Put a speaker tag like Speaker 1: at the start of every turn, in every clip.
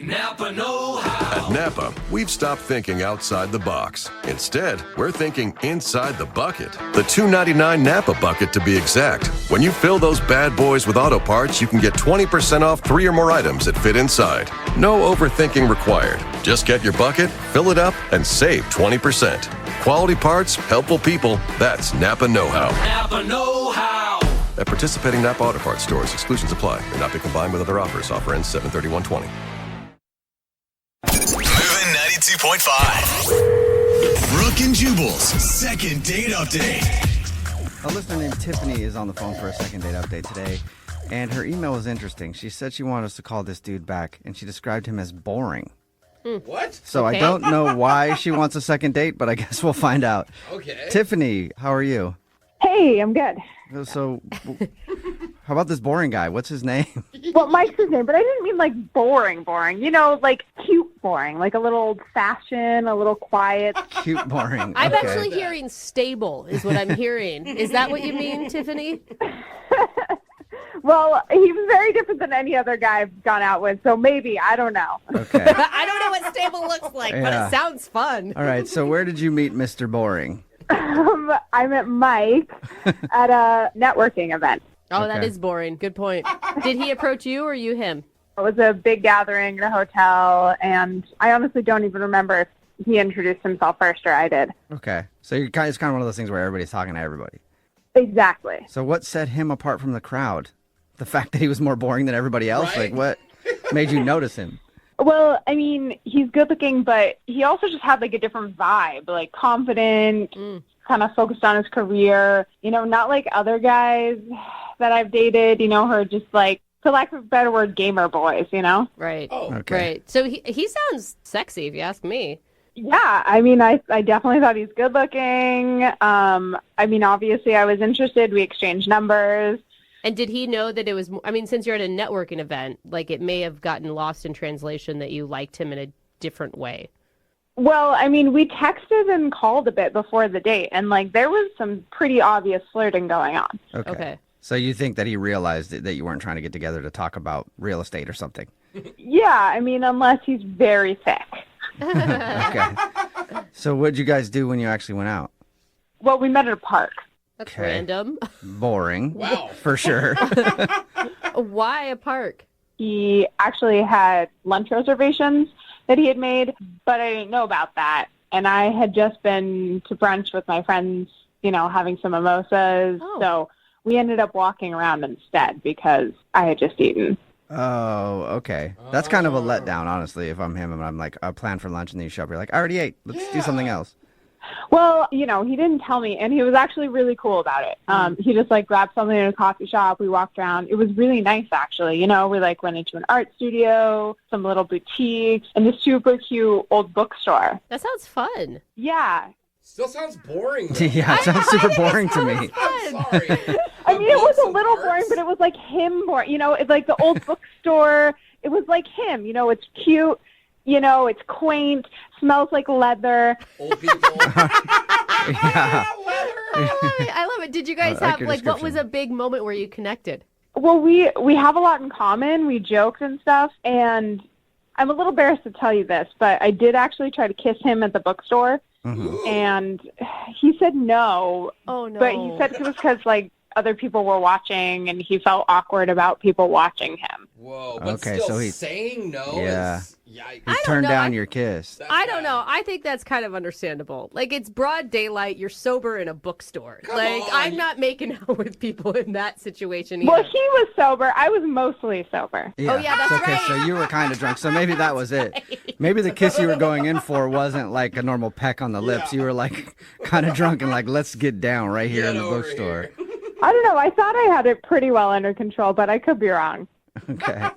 Speaker 1: Napa know-how.
Speaker 2: At Napa, we've stopped thinking outside the box. Instead, we're thinking inside the bucket. The $2.99 Napa bucket, to be exact. When you fill those bad boys with auto parts, you can get 20% off 3 or more items that fit inside. No overthinking required. Just get your bucket, fill it up, and save 20%. Quality parts, helpful people. That's Napa know-how.
Speaker 1: Napa know-how.
Speaker 2: At participating Napa Auto Parts stores, exclusions apply. May not be combined with other offers. Offer ends 7/31/20.
Speaker 3: Moving 92.5. Brooke and Jubal's second date update.
Speaker 4: A listener named Tiffany is on the phone for a second date update today, and her email was interesting. She said she wanted us to call this dude back, and she described him as boring.
Speaker 5: What?
Speaker 4: So I don't know why she wants a second date, but I guess we'll find out.
Speaker 5: Okay.
Speaker 4: Tiffany, how are you?
Speaker 6: Hey, I'm good.
Speaker 4: So, how about this boring guy? What's his name?
Speaker 6: Well, Mike's his name, but I didn't mean like boring. You know, like cute boring, like a little old-fashioned, a little quiet.
Speaker 4: Cute boring.
Speaker 7: I'm
Speaker 4: Okay.
Speaker 7: actually hearing stable is what I'm hearing. Is that what you mean, Tiffany?
Speaker 6: Well, he was very different than any other guy I've gone out with, so maybe, I don't know.
Speaker 4: Okay.
Speaker 7: I don't know what stable looks like, but
Speaker 4: Yeah.
Speaker 7: it sounds fun.
Speaker 4: All right, so where did you meet Mr. Boring?
Speaker 6: I met Mike at a networking event.
Speaker 7: Oh, that
Speaker 4: Okay.
Speaker 7: is boring. Good point. Did he approach you or you him?
Speaker 6: It was a big gathering in a hotel, and I honestly don't even remember if he introduced himself first or I did.
Speaker 4: Okay. So it's kind of one of those things where everybody's talking to everybody.
Speaker 6: Exactly.
Speaker 4: So what set him apart from the crowd? The fact that he was more boring than everybody else?
Speaker 5: Right.
Speaker 4: Like, what made you notice him?
Speaker 6: Well, I mean, he's good looking, but he also just had like a different vibe, like confident, kind of focused on his career, you know, not like other guys that I've dated, you know, who are just like, for lack of a better word, gamer boys, you know?
Speaker 7: Right.
Speaker 5: Oh,
Speaker 4: Okay.
Speaker 7: Right. So he sounds sexy, if you ask me.
Speaker 6: Yeah, I mean, I definitely thought he's good looking. I mean, obviously I was interested. We exchanged numbers.
Speaker 7: And did he know that it was, I mean, since you're at a networking event, like it may have gotten lost in translation that you liked him in a different way.
Speaker 6: Well, I mean, we texted and called a bit before the date, and like there was some pretty obvious flirting going on.
Speaker 7: Okay.
Speaker 4: So you think that he realized that you weren't trying to get together to talk about real estate or something?
Speaker 6: Yeah, I mean, unless he's very thick.
Speaker 4: Okay. So what did you guys do when you actually went out?
Speaker 6: Well, we met at a park.
Speaker 7: That's
Speaker 4: Okay.
Speaker 7: random.
Speaker 4: Boring.
Speaker 5: Wow.
Speaker 4: For sure.
Speaker 7: Why a park?
Speaker 6: He actually had lunch reservations that he had made, but I didn't know about that. And I had just been to brunch with my friends, you know, having some mimosas.
Speaker 7: Oh.
Speaker 6: So we ended up walking around instead because I had just eaten.
Speaker 4: Oh, okay. That's kind of a letdown, honestly, if I'm him and I'm like, I plan for lunch and then you show up, you're like, I already ate. Let's do something else.
Speaker 6: Well, you know, he didn't tell me, and he was actually really cool about it. He just, like, grabbed something in a coffee shop. We walked around. It was really nice, actually. You know, we, like, went into an art studio, some little boutiques, and a super cute old bookstore.
Speaker 7: That sounds fun.
Speaker 6: Yeah.
Speaker 5: Still sounds boring. Though.
Speaker 4: Yeah, it sounds super boring to me.
Speaker 5: I'm sorry.
Speaker 6: I mean, it was a little boring, but it was, like, him boring. You know, it's like the old bookstore. It was like him. You know, it's cute. You know, it's quaint, smells like leather.
Speaker 5: Old people.
Speaker 4: Yeah.
Speaker 7: I love it. Did you guys
Speaker 4: I like
Speaker 7: have,
Speaker 4: your
Speaker 7: like, what was
Speaker 4: description.
Speaker 7: a big moment where you connected?
Speaker 6: Well, we have a lot in common. We joked and stuff, and I'm a little embarrassed to tell you this, but I did actually try to kiss him at the bookstore, and he said no.
Speaker 7: Oh, no.
Speaker 6: But he said it was because, like, other people were watching, and he felt awkward about people watching him.
Speaker 5: Whoa, but
Speaker 4: Okay,
Speaker 5: still
Speaker 4: so he-
Speaker 5: saying no
Speaker 4: Yeah.
Speaker 5: is... Yikes.
Speaker 4: He turned
Speaker 7: know.
Speaker 4: down your kiss.
Speaker 5: That's
Speaker 7: I don't
Speaker 5: bad.
Speaker 7: know. I think that's kind of understandable. Like, it's broad daylight. You're sober in a bookstore.
Speaker 5: Come
Speaker 7: like,
Speaker 5: on.
Speaker 7: I'm not making out with people in that situation either.
Speaker 6: Well, he was sober. I was mostly sober.
Speaker 7: Oh, yeah, that's
Speaker 4: okay,
Speaker 7: right.
Speaker 4: so you were kind of drunk. So maybe that was it. Maybe the kiss you were going in for wasn't like a normal peck on the lips. You were like kind of drunk and like, let's get down right here
Speaker 5: Get
Speaker 4: in the
Speaker 5: over
Speaker 4: bookstore.
Speaker 5: here.
Speaker 6: I don't know. I thought I had it pretty well under control, but I could be wrong.
Speaker 4: Okay.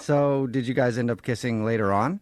Speaker 4: So did you guys end up kissing later on?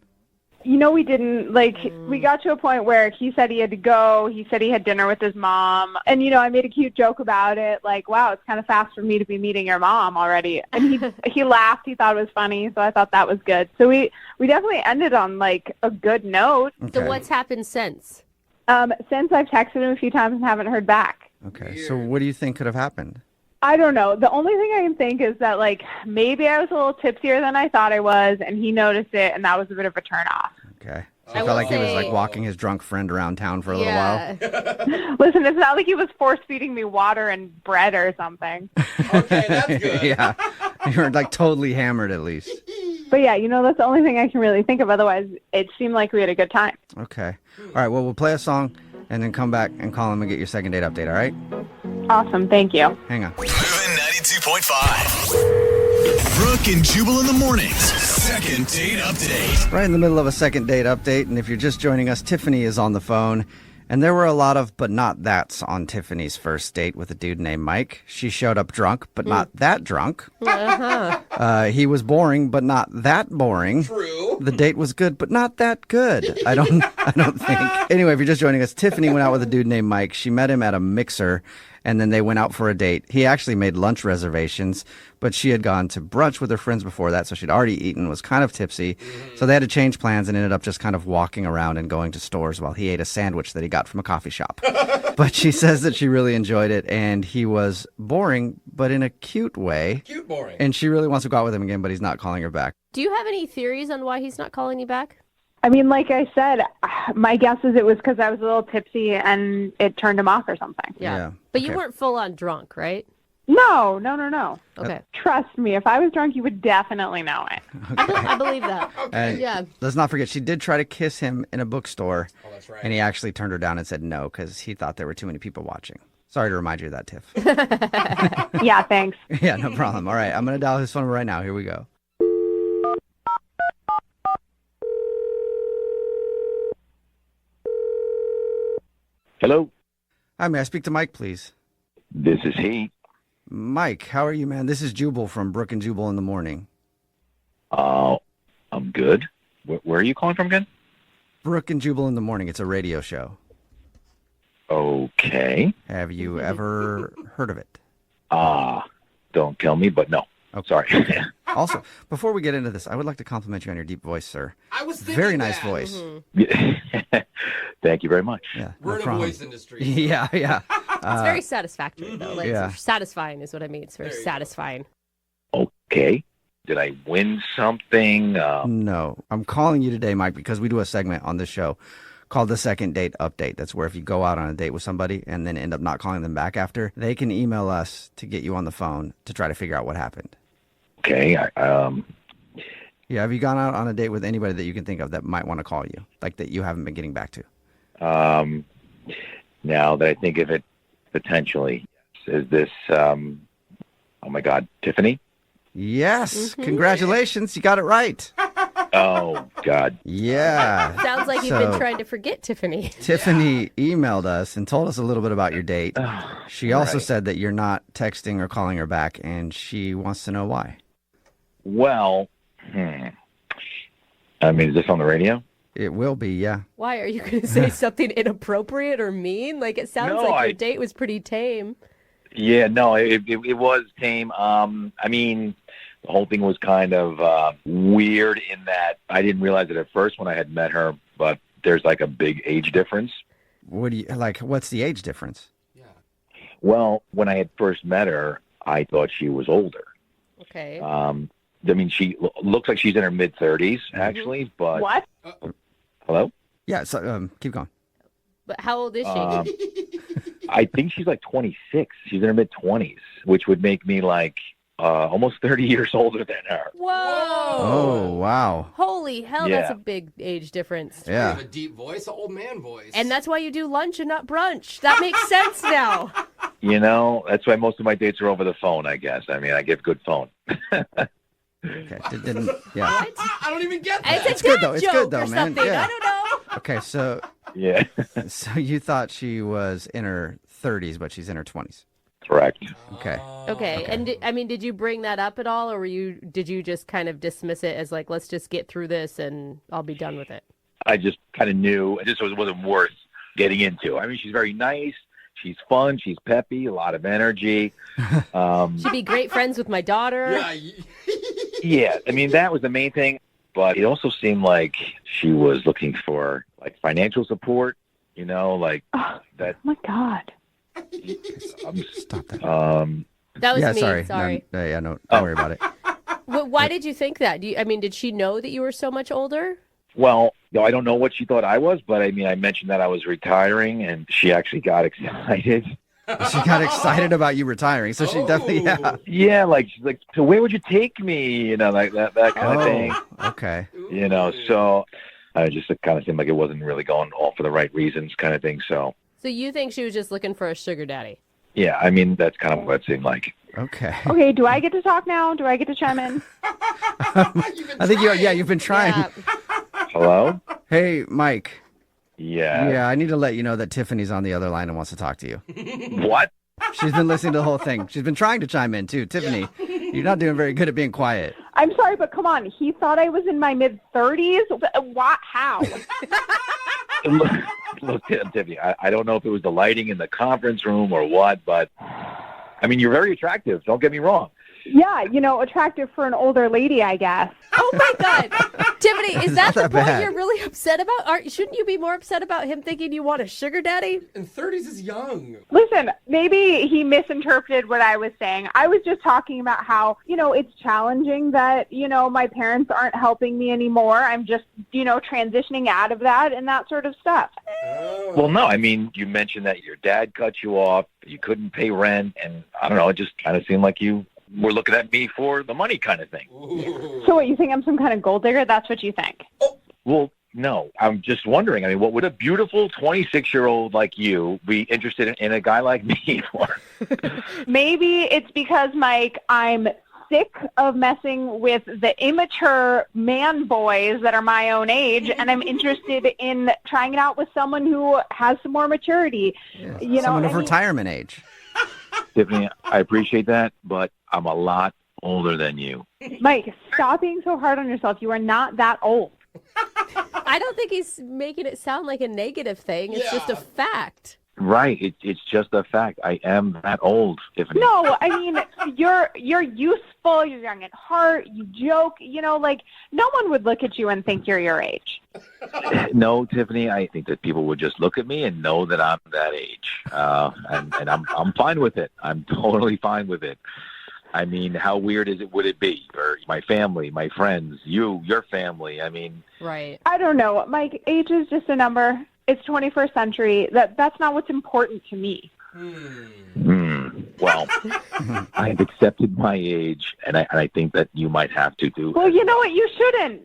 Speaker 6: You know, we didn't. Like, we got to a point where he said he had to go. He said he had dinner with his mom. And, you know, I made a cute joke about it. Like, wow, it's kind of fast for me to be meeting your mom already. And he laughed. He thought it was funny. So I thought that was good. So we definitely ended on, like, a good note.
Speaker 7: So what's happened since?
Speaker 6: Since I've texted him a few times and haven't heard back.
Speaker 4: Okay. So what do you think could have happened?
Speaker 6: I don't know. The only thing I can think is that, like, maybe I was a little tipsier than I thought I was, and he noticed it, and that was a bit of a turnoff.
Speaker 4: Okay. So
Speaker 7: I
Speaker 4: you
Speaker 7: will
Speaker 4: felt like he was
Speaker 7: say-
Speaker 4: like walking his drunk friend around town for a little while.
Speaker 6: Listen, it's not like he was force-feeding me water and bread or something.
Speaker 5: Okay, that's good.
Speaker 4: Yeah. You were like totally hammered at least.
Speaker 6: But yeah, that's the only thing I can really think of. Otherwise, it seemed like we had a good time.
Speaker 4: Okay. All right. Well, we'll play a song and then come back and call him and get your second date update. All right.
Speaker 6: Awesome. Thank you.
Speaker 4: Hang on.
Speaker 3: Moving 92.5. Brooke and Jubal in the mornings. Second date update.
Speaker 4: Right in the middle of a second date update. And if you're just joining us, Tiffany is on the phone. And there were a lot of but not that's on Tiffany's first date with a dude named Mike. She showed up drunk, but not that drunk. He was boring, but not that boring.
Speaker 5: True.
Speaker 4: The date was good, but not that good. I don't think. Anyway, if you're just joining us, Tiffany went out with a dude named Mike. She met him at a mixer, and then they went out for a date. He actually made lunch reservations, but she had gone to brunch with her friends before that, so she'd already eaten, was kind of tipsy. So they had to change plans and ended up just kind of walking around and going to stores while he ate a sandwich that he got from a coffee shop. But she says that she really enjoyed it, and he was boring, but in a cute way.
Speaker 5: Cute boring.
Speaker 4: And she really wants to go out with him again, but he's not calling her back.
Speaker 7: Do you have any theories on why he's not calling you back?
Speaker 6: I mean, like I said, my guess is it was because I was a little tipsy and it turned him off or something.
Speaker 4: Yeah.
Speaker 7: But you
Speaker 4: Okay.
Speaker 7: weren't full on drunk, right?
Speaker 6: No.
Speaker 7: Okay.
Speaker 6: Trust me, if I was drunk, you would definitely know it.
Speaker 7: I believe that.
Speaker 4: And
Speaker 7: Yeah.
Speaker 4: let's not forget, she did try to kiss him in a bookstore,
Speaker 5: Oh, that's right.
Speaker 4: and he actually turned her down and said no because he thought there were too many people watching. Sorry to remind you of that, Tiff.
Speaker 6: Yeah, thanks.
Speaker 4: Yeah, no problem. All right, I'm going to dial his phone number right now. Here we go.
Speaker 8: Hello,
Speaker 4: Hi, may I speak to Mike, please?
Speaker 8: this is he.
Speaker 4: Mike, how are you, man? This is Jubal from Brooke and Jubal in the morning.
Speaker 8: I'm good. Where are you calling from again?
Speaker 4: Brooke and Jubal in the morning. It's a radio show.
Speaker 8: Okay.
Speaker 4: Have you ever heard of it?
Speaker 8: Don't kill me, but no.
Speaker 4: Okay.
Speaker 8: Sorry.
Speaker 4: Also, before we get into this, I would like to compliment you on your deep voice, sir.
Speaker 5: I was thinking
Speaker 4: Very nice
Speaker 5: that.
Speaker 4: voice.
Speaker 8: Thank you very much.
Speaker 4: Yeah,
Speaker 5: We're
Speaker 4: no
Speaker 5: in a
Speaker 4: problem.
Speaker 5: voice industry.
Speaker 4: Yeah.
Speaker 7: It's very satisfactory, though. Like,
Speaker 4: yeah.
Speaker 7: satisfying is what I mean. It's very
Speaker 5: There you go.
Speaker 7: satisfying.
Speaker 8: Okay. Did I win something?
Speaker 4: No, I'm calling you today, Mike, because we do a segment on this show called the second date update. That's where if you go out on a date with somebody and then end up not calling them back after, they can email us to get you on the phone to try to figure out what happened.
Speaker 8: Okay.
Speaker 4: Yeah, have you gone out on a date with anybody that you can think of that might want to call you, like that you haven't been getting back to?
Speaker 8: Now that I think of it, potentially, is this, oh my God, Tiffany?
Speaker 4: Yes, congratulations, you got it right.
Speaker 8: Oh, God.
Speaker 4: Yeah.
Speaker 7: Sounds like you've
Speaker 4: So-
Speaker 7: been trying to forget Tiffany.
Speaker 4: Tiffany emailed us and told us a little bit about your date. She also
Speaker 8: right.
Speaker 4: said that you're not texting or calling her back, and she wants to know why.
Speaker 8: Well, I mean, is this on the radio?
Speaker 4: It will be, yeah.
Speaker 7: Why are you going to say something inappropriate or mean? Like, it sounds
Speaker 8: No,
Speaker 7: like your
Speaker 8: I-
Speaker 7: date was pretty tame.
Speaker 8: Yeah, no, it was tame. I mean, the whole thing was kind of weird in that I didn't realize it at first when I had met her, but there's like a big age difference.
Speaker 4: What do you like? What's the age difference?
Speaker 8: Well, when I had first met her, I thought she was older.
Speaker 7: Okay.
Speaker 8: I mean, she looks like she's in her mid-30s, actually, but...
Speaker 6: What?
Speaker 8: Hello?
Speaker 4: Yeah, so keep going.
Speaker 7: But how old is she?
Speaker 8: I think she's like 26. She's in her mid-20s, which would make me like almost 30 years older than her.
Speaker 7: Whoa.
Speaker 4: Oh, wow.
Speaker 7: Holy hell, that's
Speaker 8: Yeah.
Speaker 7: a big age difference.
Speaker 5: You
Speaker 4: Yeah.
Speaker 5: have a deep voice, an old man voice.
Speaker 7: And that's why you do lunch and not brunch. That makes sense now.
Speaker 8: You know, that's why most of my dates are over the phone, I guess. I mean, I give good phone.
Speaker 4: Okay. Didn't, yeah.
Speaker 5: I don't even get that.
Speaker 7: It's a
Speaker 4: good,
Speaker 7: dad
Speaker 4: though. It's
Speaker 7: joke
Speaker 4: good, though,
Speaker 7: or
Speaker 4: man.
Speaker 7: something.
Speaker 4: Yeah.
Speaker 7: I don't know.
Speaker 4: Okay, so
Speaker 8: Yeah,
Speaker 4: you thought she was in her 30s, but she's in her 20s.
Speaker 8: correct.
Speaker 4: Okay.
Speaker 7: Okay. And did you bring that up at all, or did you just kind of dismiss it as like, let's just get through this and I'll be done with it?
Speaker 8: I just kind of knew it just wasn't worth getting into. I mean, she's very nice. She's fun. She's peppy, a lot of energy.
Speaker 7: She'd be great friends with my daughter.
Speaker 5: Yeah.
Speaker 8: Yeah, I mean, that was the main thing. But it also seemed like she was looking for like financial support, you know, like that.
Speaker 6: Oh my God.
Speaker 4: Stop that.
Speaker 7: That was
Speaker 4: yeah,
Speaker 7: me.
Speaker 4: sorry.
Speaker 7: Sorry.
Speaker 4: No, don't worry about it.
Speaker 7: Why did you think that? Did she know that you were so much older?
Speaker 8: Well, I don't know what she thought I was, but I mean, I mentioned that I was retiring, and she actually got excited.
Speaker 4: She got excited about you retiring, so she definitely, yeah.
Speaker 8: Yeah, like she's like, so where would you take me? You know, like that kind of thing.
Speaker 4: Okay.
Speaker 8: You know, so I just it kind of seemed like it wasn't really going all for the right reasons, kind of thing. So
Speaker 7: you think she was just looking for a sugar daddy?
Speaker 8: yeah, I mean, that's kind of what it seemed like.
Speaker 4: Okay.
Speaker 6: Okay, do I get to talk now? Do I get to chime in?
Speaker 4: I think you've been trying.
Speaker 7: Yeah.
Speaker 8: Hello?
Speaker 4: Hey, Mike.
Speaker 8: Yeah.
Speaker 4: Yeah, I need to let you know that Tiffany's on the other line and wants to talk to you.
Speaker 8: What?
Speaker 4: She's been listening to the whole thing. She's been trying to chime in, too. Tiffany, you're not doing very good at being quiet.
Speaker 6: I'm sorry, but come on. He thought I was in my mid-30s? What? How?
Speaker 8: Look, Tiffany, I don't know if it was the lighting in the conference room or what, but, I mean, you're very attractive. Don't get me wrong.
Speaker 6: Yeah, attractive for an older lady, I guess.
Speaker 7: Oh my God, Tiffany, is that the
Speaker 4: not that
Speaker 7: point
Speaker 4: bad.
Speaker 7: you're really upset about? Shouldn't you be more upset about him thinking you want a sugar daddy?
Speaker 5: And 30s is young.
Speaker 6: Listen, maybe he misinterpreted what I was saying. I was just talking about how, it's challenging that, my parents aren't helping me anymore. I'm just, transitioning out of that and that sort of stuff.
Speaker 8: Well, no, I mean, you mentioned that your dad cut you off, you couldn't pay rent, and I don't know, it just kind of seemed like you were looking at me for the money kind of thing.
Speaker 6: So what, you think I'm some kind of gold digger? That's what you think?
Speaker 8: Well, no, I'm just wondering, I mean, what would a beautiful 26-year-old like you be interested in a guy like me for?
Speaker 6: Maybe it's because, Mike, I'm sick of messing with the immature man boys that are my own age, and I'm interested in trying it out with someone who has some more maturity.
Speaker 4: Someone of retirement age.
Speaker 8: Tiffany, I appreciate that, but I'm a lot older than you.
Speaker 6: Mike, stop being so hard on yourself. You are not that old.
Speaker 7: I don't think he's making it sound like a negative thing. It's just a fact.
Speaker 8: Right. It's just a fact. I am that old, Tiffany.
Speaker 6: No, I mean, you're youthful, you're young at heart, you joke, no one would look at you and think you're your age.
Speaker 8: No, Tiffany, I think that people would just look at me and know that I'm that age. And I'm fine with it. I'm totally fine with it. I mean, how weird would it be for my family, my friends, your family? I mean,
Speaker 7: right.
Speaker 6: I don't know. Mike, age is just a number. It's 21st century. That's not what's important to me.
Speaker 8: Well, I've accepted my age, and I think that you might have to do.
Speaker 6: Well, you know what? You shouldn't.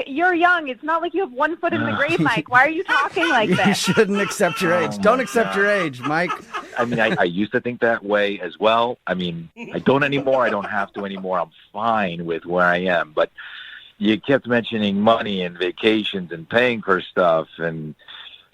Speaker 6: You're young. It's not like you have 1 foot in the grave, Mike. Why are you talking like
Speaker 4: You
Speaker 6: this?
Speaker 4: shouldn't accept your age. Don't accept your age, Mike.
Speaker 8: I mean, I used to think that way as well. I mean, I don't anymore. I don't have to anymore. I'm fine with where I am. But you kept mentioning money and vacations and paying for stuff, and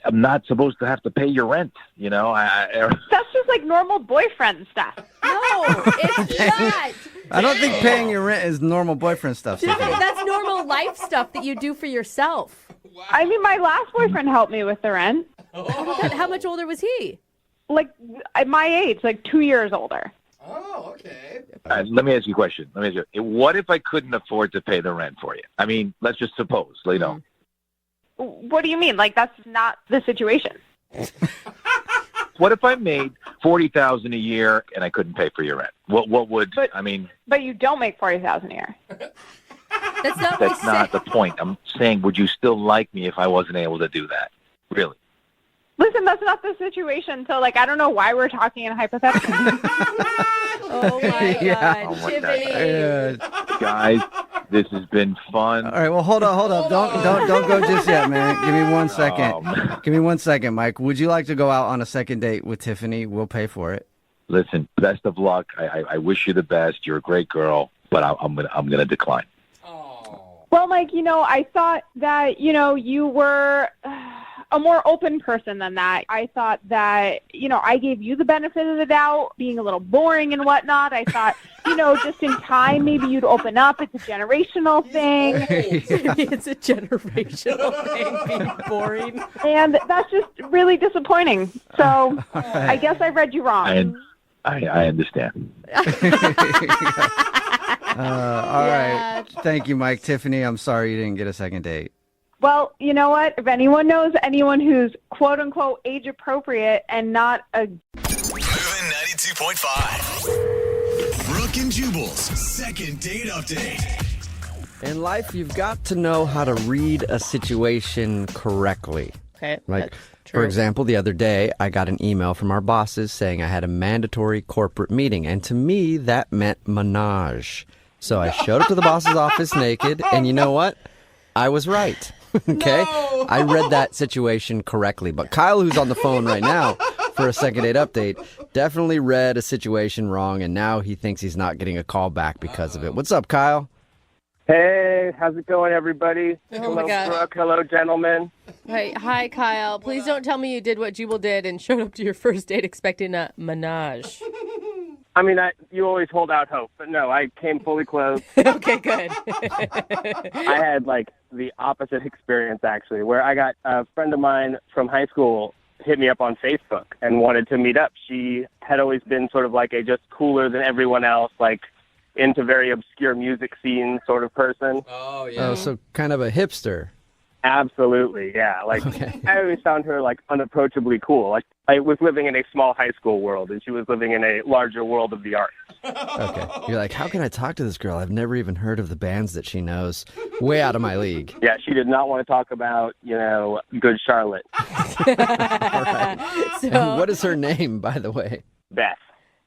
Speaker 8: I'm not supposed to have to pay your rent,
Speaker 6: That's just like normal boyfriend stuff.
Speaker 7: No, it's not.
Speaker 4: I don't think paying your rent is normal boyfriend stuff, Tiffany.
Speaker 7: That's normal life stuff that you do for yourself.
Speaker 6: I mean, my last boyfriend helped me with the rent.
Speaker 7: How much older was he?
Speaker 6: Like, at my age, 2 years older.
Speaker 5: Oh, okay.
Speaker 8: Let me ask you a question. What if I couldn't afford to pay the rent for you? I mean, let's just suppose,
Speaker 6: What do you mean? That's not the situation.
Speaker 8: What if I made $40,000 a year and I couldn't pay for your rent? What would I mean?
Speaker 6: But you don't make $40,000 a year.
Speaker 7: That's not what
Speaker 8: That's
Speaker 7: he
Speaker 8: not
Speaker 7: said.
Speaker 8: the point. I'm saying, would you still like me if I wasn't able to do that? Really?
Speaker 6: Listen, that's not the situation. So, I don't know why we're talking in hypotheticals.
Speaker 7: Oh my God,
Speaker 4: Yeah.
Speaker 8: Oh my
Speaker 7: Tiffany.
Speaker 8: Guys, this has been fun.
Speaker 4: All right, well, hold up. Don't go just yet, man. Give me 1 second. Give me 1 second, Mike. Would you like to go out on a second date with Tiffany? We'll pay for it.
Speaker 8: Listen, best of luck. I wish you the best. You're a great girl, but I'm gonna decline.
Speaker 6: Well, Mike, I thought that, you were a more open person than that. I thought that, I gave you the benefit of the doubt, being a little boring and whatnot. I thought, just in time, maybe you'd open up. It's a generational thing.
Speaker 7: It's a generational thing, being boring.
Speaker 6: And that's just really disappointing. So I guess I read you wrong.
Speaker 8: I understand.
Speaker 4: All right. Thank you, Mike. Tiffany, I'm sorry you didn't get a second date.
Speaker 6: Well, you know what? If anyone knows anyone who's quote-unquote age-appropriate and not a...
Speaker 3: Moving 92.5. and Jubal's second date update.
Speaker 4: In life, you've got to know how to read a situation correctly.
Speaker 7: Okay.
Speaker 4: Like,
Speaker 7: that's true.
Speaker 4: for example, the other day, I got an email from our bosses saying I had a mandatory corporate meeting. And to me, that meant menage. So I showed up to the boss's office naked, and you know what? I was right. Okay?
Speaker 5: No.
Speaker 4: I read that situation correctly. But Kyle, who's on the phone right now for a second date update, definitely read a situation wrong, and now he thinks he's not getting a call back because of it. What's up, Kyle?
Speaker 9: Hey, how's it going, everybody?
Speaker 7: Oh, my gosh.
Speaker 9: Brooke. Hello, gentlemen.
Speaker 7: Hi, Kyle. Please don't tell me you did what Jubal did and showed up to your first date expecting a menage.
Speaker 9: I mean, you always hold out hope, but no, I came fully clothed.
Speaker 7: Okay, good.
Speaker 9: I had, like, the opposite experience, actually, where I got a friend of mine from high school hit me up on Facebook and wanted to meet up. She had always been sort of like a just cooler than everyone else, like, into very obscure music scene sort of person.
Speaker 5: Oh, yeah.
Speaker 4: Oh, so kind of a hipster.
Speaker 9: Absolutely, yeah. Like,
Speaker 4: Okay.
Speaker 9: I always found her, like, unapproachably cool. Like, I was living in a small high school world, and she was living in a larger world of the arts.
Speaker 4: Okay. You're like, how can I talk to this girl? I've never even heard of the bands that she knows. Way out of my league.
Speaker 9: Yeah, she did not want to talk about, Good Charlotte.
Speaker 4: And
Speaker 7: So,
Speaker 4: what is her name, by the way?
Speaker 9: Beth.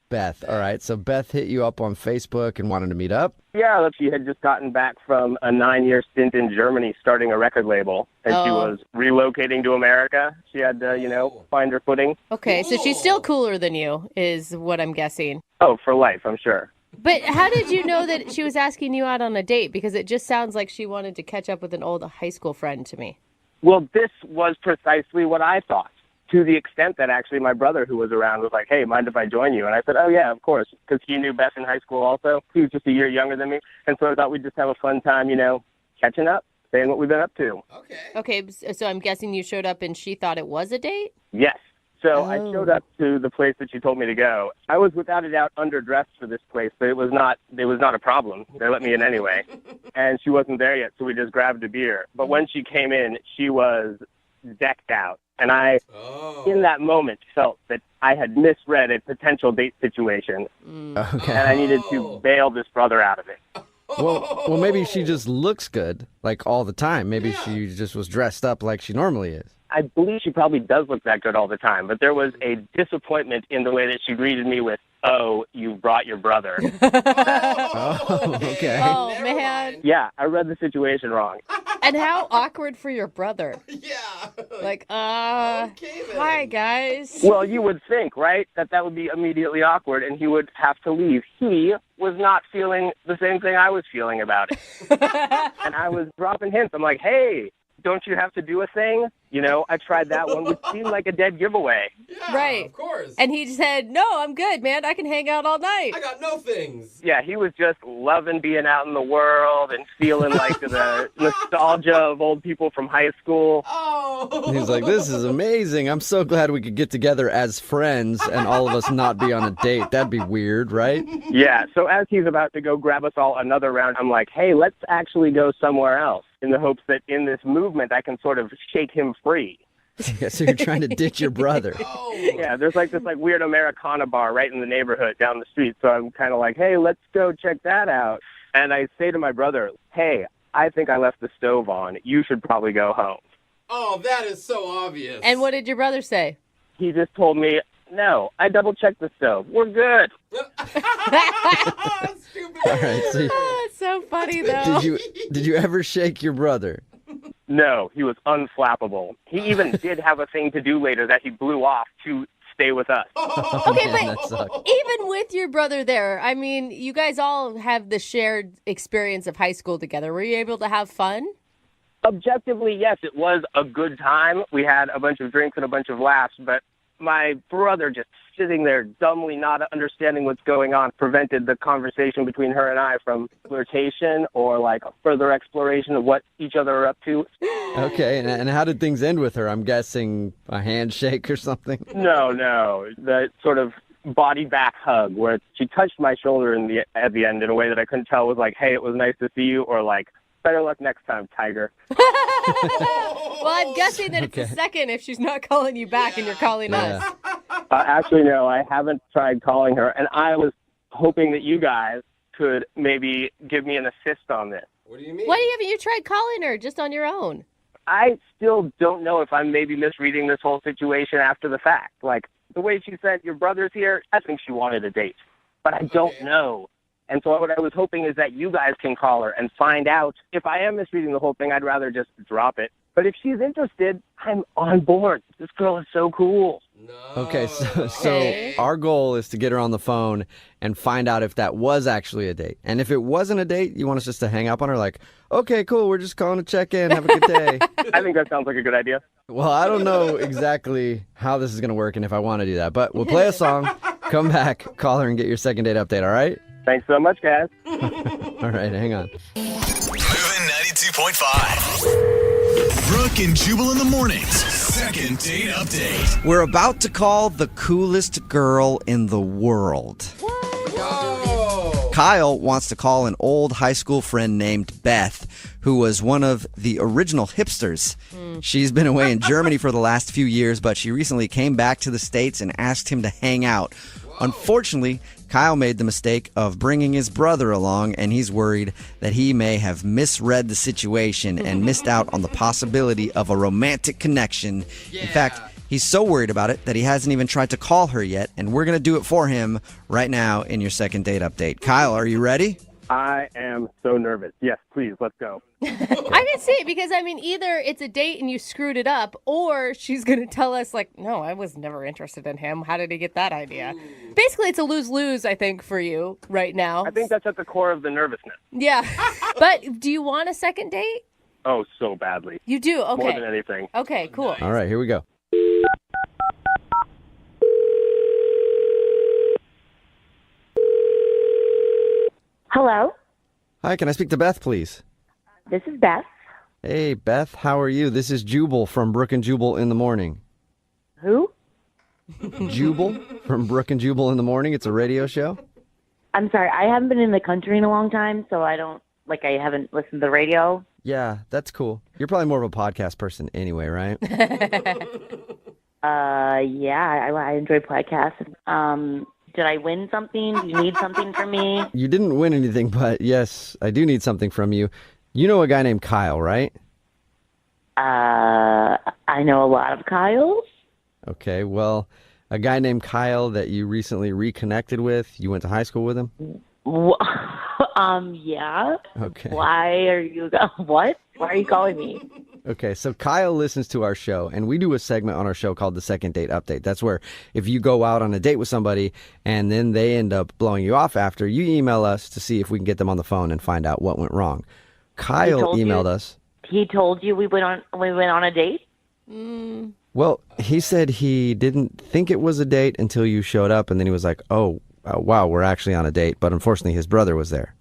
Speaker 4: Beth. All right. So Beth hit you up on Facebook and wanted to meet up.
Speaker 9: Yeah, she had just gotten back from a 9-year stint in Germany starting a record label, and she
Speaker 7: Oh.
Speaker 9: was relocating to America. She had to, find her footing.
Speaker 7: okay, so she's still cooler than you, is what I'm guessing.
Speaker 9: Oh, for life, I'm sure.
Speaker 7: But how did you know that she was asking you out on a date? Because it just sounds like she wanted to catch up with an old high school friend to me.
Speaker 9: Well, this was precisely what I thought, to the extent that actually my brother, who was around, was like, hey, mind if I join you? And I said, oh, yeah, of course, because he knew Beth in high school also. He was just a year younger than me. And so I thought we'd just have a fun time, catching up, saying what we've been up to.
Speaker 5: Okay.
Speaker 7: Okay, so I'm guessing you showed up and she thought it was a date?
Speaker 9: Yes. So I
Speaker 7: Oh.
Speaker 9: showed up to the place that she told me to go. I was without a doubt underdressed for this place, but it was not a problem. They let me in anyway. And she wasn't there yet, so we just grabbed a beer. But when she came in, she was decked out. And I,
Speaker 5: Oh.
Speaker 9: in that moment, felt that I had misread a potential date situation,
Speaker 4: Okay.
Speaker 9: and I needed to bail this brother out of it.
Speaker 4: Well, maybe she just looks good, like all the time. Maybe she just was dressed up like she normally is.
Speaker 9: I believe she probably does look that good all the time, but there was a disappointment in the way that she greeted me with, oh, you brought your brother.
Speaker 4: Oh, okay.
Speaker 7: Oh,
Speaker 5: Never
Speaker 7: man.
Speaker 5: mind.
Speaker 9: Yeah, I read the situation wrong.
Speaker 7: And how awkward for your brother.
Speaker 5: Yeah.
Speaker 7: Like,
Speaker 5: Okay, then.
Speaker 7: hi, guys.
Speaker 9: Well, you would think, right, that would be immediately awkward and he would have to leave. He was not feeling the same thing I was feeling about it. And I was dropping hints. I'm like, hey, don't you have to do a thing? I tried that one, which seemed like a dead giveaway.
Speaker 5: Yeah,
Speaker 7: Right.
Speaker 5: Of course.
Speaker 7: And he said, no, I'm good, man. I can hang out all night.
Speaker 5: I got no things.
Speaker 9: Yeah, he was just loving being out in the world and feeling like the nostalgia of old people from high school.
Speaker 5: Oh.
Speaker 4: He's like, this is amazing. I'm so glad we could get together as friends and all of us not be on a date. That'd be weird, right?
Speaker 9: Yeah, so as he's about to go grab us all another round, I'm like, hey, let's actually go somewhere else, in the hopes that in this movement I can sort of shake him free.
Speaker 4: Yeah, so you're trying to ditch your brother.
Speaker 5: Oh.
Speaker 9: Yeah, there's like this weird Americana bar right in the neighborhood down the street. So I'm kind of like, hey, let's go check that out. And I say to my brother, hey, I think I left the stove on. You should probably go home.
Speaker 5: Oh, that is so obvious.
Speaker 7: And what did your brother say?
Speaker 9: He just told me, no, I double-checked the stove. We're good.
Speaker 5: Stupid.
Speaker 4: All right, so
Speaker 7: Oh, it's so funny, though.
Speaker 4: did you ever shake your brother?
Speaker 9: No, he was unflappable. He even did have a thing to do later that he blew off to stay with us.
Speaker 7: Okay,
Speaker 4: Man,
Speaker 7: but
Speaker 4: that sucks.
Speaker 7: even with your brother there, I mean, you guys all have the shared experience of high school together. Were you able to have fun?
Speaker 9: Objectively, yes, it was a good time. We had a bunch of drinks and a bunch of laughs, but my brother just sitting there dumbly not understanding what's going on prevented the conversation between her and I from flirtation or like a further exploration of what each other are up to.
Speaker 4: Okay, and how did things end with her? I'm guessing a handshake or something?
Speaker 9: No, the sort of body back hug where she touched my shoulder at the end in a way that I couldn't tell was like, hey, it was nice to see you, or like, better luck next time, Tiger.
Speaker 7: Well, I'm guessing that it's a second if she's not calling you back and you're calling us.
Speaker 4: Yeah.
Speaker 9: Actually, no, I haven't tried calling her, and I was hoping that you guys could maybe give me an assist on this.
Speaker 5: What do you mean?
Speaker 7: Why haven't you tried calling her just on your own?
Speaker 9: I still don't know if I'm maybe misreading this whole situation after the fact. Like, the way she said, your brother's here, I think she wanted a date. But I don't know. And so what I was hoping is that you guys can call her and find out. If I am misreading the whole thing, I'd rather just drop it. But if she's interested, I'm on board. This girl is so cool.
Speaker 5: No.
Speaker 4: Okay, so our goal is to get her on the phone and find out if that was actually a date. And if it wasn't a date, you want us just to hang up on her like, okay, cool, we're just calling to check in. Have a good day.
Speaker 9: I think that sounds like a good idea.
Speaker 4: Well, I don't know exactly how this is going to work and if I want to do that, but we'll play a song, come back, call her, and get your second date update, all right?
Speaker 9: Thanks so much, guys.
Speaker 4: All right, hang on.
Speaker 3: Moving 92.5. Brooke and Jubal in the mornings. Second date update.
Speaker 4: We're about to call the coolest girl in the world.
Speaker 5: Whoa.
Speaker 4: Kyle wants to call an old high school friend named Beth, who was one of the original hipsters. She's been away in Germany for the last few years, but she recently came back to the States and asked him to hang out. Unfortunately, Kyle made the mistake of bringing his brother along, and he's worried that he may have misread the situation and missed out on the possibility of a romantic connection. In fact, he's so worried about it that he hasn't even tried to call her yet, and we're going to do it for him right now in your second date update. Kyle, are you ready?
Speaker 9: I am so nervous. Yes, please, let's go.
Speaker 7: I can see it because, I mean, either it's a date and you screwed it up, or she's going to tell us, like, no, I was never interested in him. How did he get that idea? Basically, it's a lose-lose, I think, for you right now.
Speaker 9: I think that's at the core of the nervousness.
Speaker 7: Yeah. But do you want a second date?
Speaker 9: Oh, so badly.
Speaker 7: You do? Okay.
Speaker 9: More than anything.
Speaker 7: Okay, cool.
Speaker 4: All right, here we go.
Speaker 6: Hello,
Speaker 4: Hi, can I speak to Beth, please?
Speaker 6: this is Beth.
Speaker 4: Hey, Beth, how are you? This is Jubal from Brooke and Jubal in the Morning.
Speaker 6: Who?
Speaker 4: Jubal from Brooke and Jubal in the Morning. It's a radio show.
Speaker 6: I'm sorry, I haven't been in the country in a long time, so I haven't listened to the radio.
Speaker 4: Yeah, that's cool. You're probably more of a podcast person anyway, right?
Speaker 6: Yeah, I enjoy podcasts. Did I win something? Do you need something from me?
Speaker 4: You didn't win anything, but yes, I do need something from you. You know a guy named Kyle, right?
Speaker 6: I know a lot of Kyles.
Speaker 4: Okay, well, a guy named Kyle that you recently reconnected with. You went to high school with him?
Speaker 6: Yeah.
Speaker 4: Okay.
Speaker 6: Why are you, what? Why are you calling me?
Speaker 4: Okay, so Kyle listens to our show, and we do a segment on our show called the Second Date Update. That's where if you go out on a date with somebody and then they end up blowing you off after, you email us to see if we can get them on the phone and find out what went wrong. Kyle emailed us.
Speaker 6: He told you we went on a date?
Speaker 4: Well, he said he didn't think it was a date until you showed up, and then he was like, oh, wow, we're actually on a date. But unfortunately, his brother was there.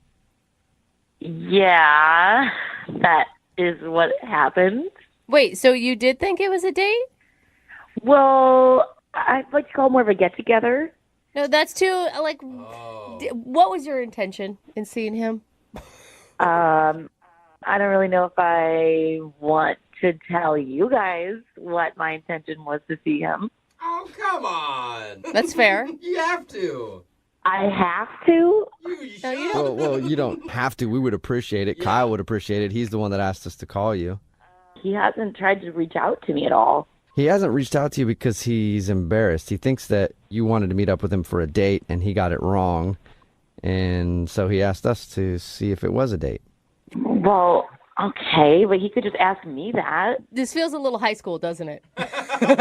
Speaker 6: Yeah, that is what happened.
Speaker 7: Wait, so you did think it was a date?
Speaker 6: Well, I'd like to call it more of a get-together.
Speaker 7: No, that's too, like, what was your intention in seeing him?
Speaker 6: I don't really know if I want to tell you guys what my intention was to see him.
Speaker 5: Oh, come on.
Speaker 7: That's fair.
Speaker 5: You have to.
Speaker 6: I have to?
Speaker 7: No, you don't.
Speaker 4: Well, you don't have to. We would appreciate it.
Speaker 5: Yeah.
Speaker 4: Kyle would appreciate it. He's the one that asked us to call you.
Speaker 6: He hasn't tried to reach out to me at all.
Speaker 4: He hasn't reached out to you because he's embarrassed. He thinks that you wanted to meet up with him for a date, and he got it wrong. And so he asked us to see if it was a date.
Speaker 6: Well, okay, but he could just ask me that.
Speaker 7: This feels a little high school, doesn't it?
Speaker 5: What do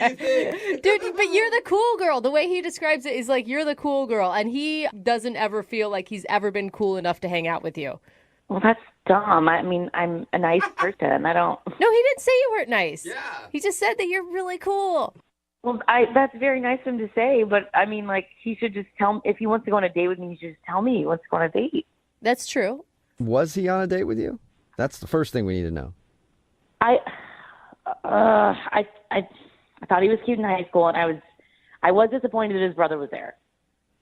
Speaker 5: you think?
Speaker 7: Dude, but you're the cool girl. The way he describes it is like you're the cool girl, and he doesn't ever feel like he's ever been cool enough to hang out with you.
Speaker 6: Well, that's dumb. I mean, I'm a nice person. I don't...
Speaker 7: No, he didn't say you weren't nice.
Speaker 5: Yeah.
Speaker 7: He just said that you're really cool.
Speaker 6: Well, that's very nice of him to say, but I mean, like, he should just tell me, if he wants to go on a date with me, he should just tell me he wants to go on a date.
Speaker 7: That's true.
Speaker 4: Was he on a date with you? That's the first thing we need to know.
Speaker 6: I thought he was cute in high school, and I was disappointed that his brother was there.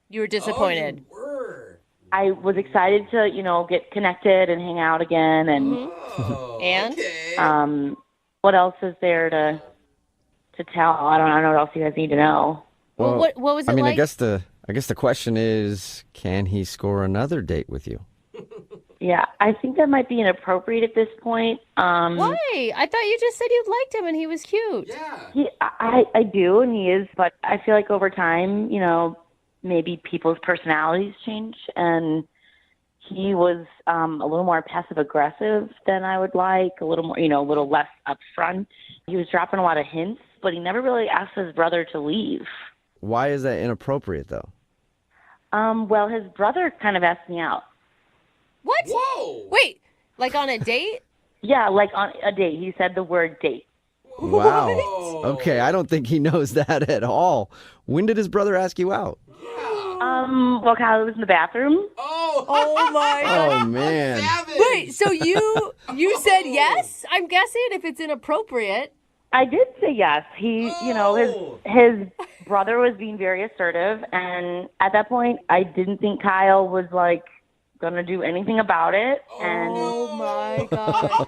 Speaker 7: You were disappointed.
Speaker 5: Oh, you were.
Speaker 6: I was excited to, get connected and hang out again, and
Speaker 5: Oh,
Speaker 7: And?
Speaker 5: okay.
Speaker 6: what else is there to tell? I don't know what else you guys need to know.
Speaker 7: Well, what was it
Speaker 4: I mean,
Speaker 7: like?
Speaker 4: I guess the I guess the question is, can he score another date with you?
Speaker 10: Yeah, I think that might be inappropriate at this point.
Speaker 7: Why? I thought you just said you liked him and he was cute.
Speaker 5: Yeah.
Speaker 10: I do, and he is, but I feel like over time, maybe people's personalities change, and he was a little more passive-aggressive than I would like, a little more, a little less upfront. He was dropping a lot of hints, but he never really asked his brother to leave.
Speaker 4: Why is that inappropriate, though?
Speaker 10: Well, his brother kind of asked me out.
Speaker 7: What?
Speaker 5: Whoa.
Speaker 7: Wait, like on a date?
Speaker 10: Yeah, like on a date. He said the word date.
Speaker 4: Wow.
Speaker 5: Whoa.
Speaker 4: Okay, I don't think he knows that at all. When did his brother ask you out?
Speaker 10: Well, Kyle was in the bathroom.
Speaker 7: Oh my God.
Speaker 4: Oh, man.
Speaker 5: Savage.
Speaker 7: Wait, so you said yes? I'm guessing if it's inappropriate.
Speaker 10: I did say yes. He, his brother was being very assertive, and at that point, I didn't think Kyle was gonna do anything about it. And
Speaker 7: Oh my God.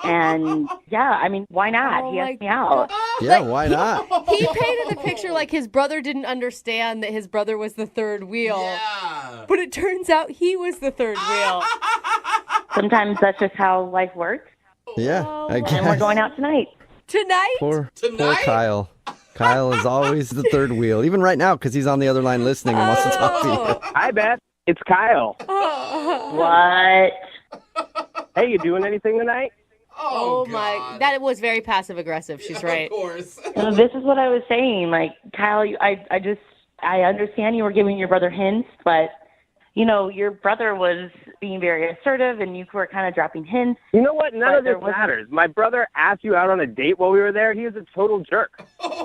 Speaker 10: and yeah, I mean, why not?
Speaker 7: Oh
Speaker 10: He
Speaker 7: my
Speaker 10: asked me out.
Speaker 4: Yeah, why not?
Speaker 7: He painted the picture like his brother didn't understand that his brother was the third wheel.
Speaker 5: Yeah.
Speaker 7: But it turns out he was the third wheel.
Speaker 10: Sometimes that's just how life works.
Speaker 4: Yeah, I guess.
Speaker 10: And we're going out tonight.
Speaker 7: Tonight?
Speaker 4: Poor
Speaker 5: Tonight?
Speaker 4: Kyle. Kyle is always the third wheel, even right now, because he's on the other line listening and wants to talk to you.
Speaker 9: Hi, Beth. It's Kyle.
Speaker 10: What?
Speaker 9: Hey, you doing anything tonight?
Speaker 7: Oh my,
Speaker 5: God.
Speaker 7: that was very passive aggressive. She's right.
Speaker 5: Of course.
Speaker 10: This is what I was saying. Kyle, I understand you were giving your brother hints, but your brother was being very assertive, and you were kind of dropping hints.
Speaker 9: You know what? None
Speaker 10: But
Speaker 9: of
Speaker 10: there
Speaker 9: this
Speaker 10: wasn't-
Speaker 9: matters. My brother asked you out on a date while we were there. He was a total jerk.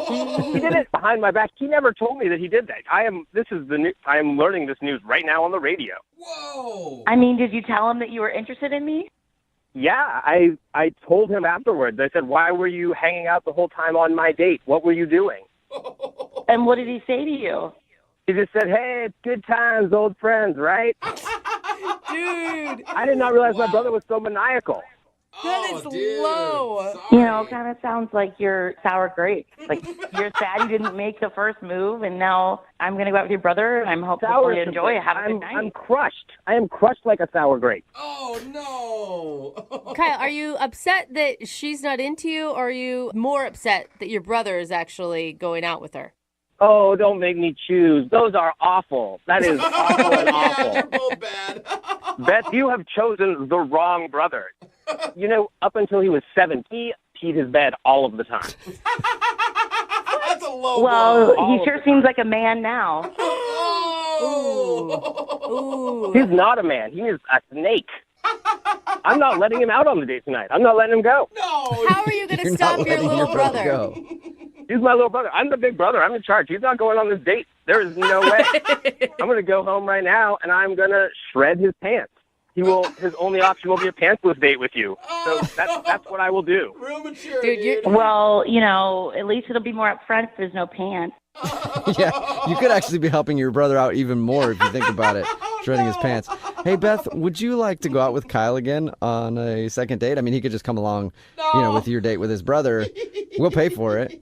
Speaker 9: He did it behind my back. He never told me that he did that. I am learning this news right now on the radio.
Speaker 5: Whoa.
Speaker 10: I mean, did you tell him that you were interested in me?
Speaker 9: Yeah, I told him afterwards. I said, "Why were you hanging out the whole time on my date? What were you doing?"
Speaker 10: And what did he say to you?
Speaker 9: He just said, "Hey, it's good times, old friends, right?"
Speaker 7: Dude,
Speaker 9: I did not realize my brother was so maniacal.
Speaker 7: that is
Speaker 5: dude.
Speaker 7: low.
Speaker 5: Sorry.
Speaker 10: Kind of sounds like you're sour grapes. Like you're sad you didn't make the first move, and now I'm going to go out with your brother, and I'm hopeful you enjoy. Have a good night.
Speaker 9: I'm crushed. I am crushed like a sour grape.
Speaker 5: Oh, no.
Speaker 7: Kyle, are you upset that she's not into you, or are you more upset that your brother is actually going out with her?
Speaker 9: Oh, don't make me choose. Those are awful. That is awful and
Speaker 5: Yeah,
Speaker 9: awful.
Speaker 5: they're both bad.
Speaker 9: Beth, you have chosen the wrong brother. Up until he was 7, he peed his bed all of the time.
Speaker 5: That's a low
Speaker 10: Well,
Speaker 5: blow.
Speaker 10: he sure seems like a man now.
Speaker 5: Oh.
Speaker 7: Ooh.
Speaker 9: He's not a man. He is a snake. I'm not letting him out on the date tonight. I'm not letting him go.
Speaker 5: No.
Speaker 7: How are you going to
Speaker 4: You're
Speaker 7: stop
Speaker 4: not
Speaker 7: your
Speaker 4: letting
Speaker 7: little
Speaker 4: your brother
Speaker 7: brother?
Speaker 4: go.
Speaker 9: He's my little brother. I'm the big brother. I'm in charge. He's not going on this date. There is no way. I'm going to go home right now, and I'm going to shred his pants. His only option will be a pantsless date with you. So that's what I will do.
Speaker 5: Real mature,
Speaker 7: Dude,
Speaker 5: dude.
Speaker 10: Well, at least it'll be more upfront if there's no pants.
Speaker 4: Yeah, you could actually be helping your brother out even more if you think about it, shredding his pants. Hey, Beth, would you like to go out with Kyle again on a second date? I mean, he could just come along, with your date with his brother. We'll pay for it.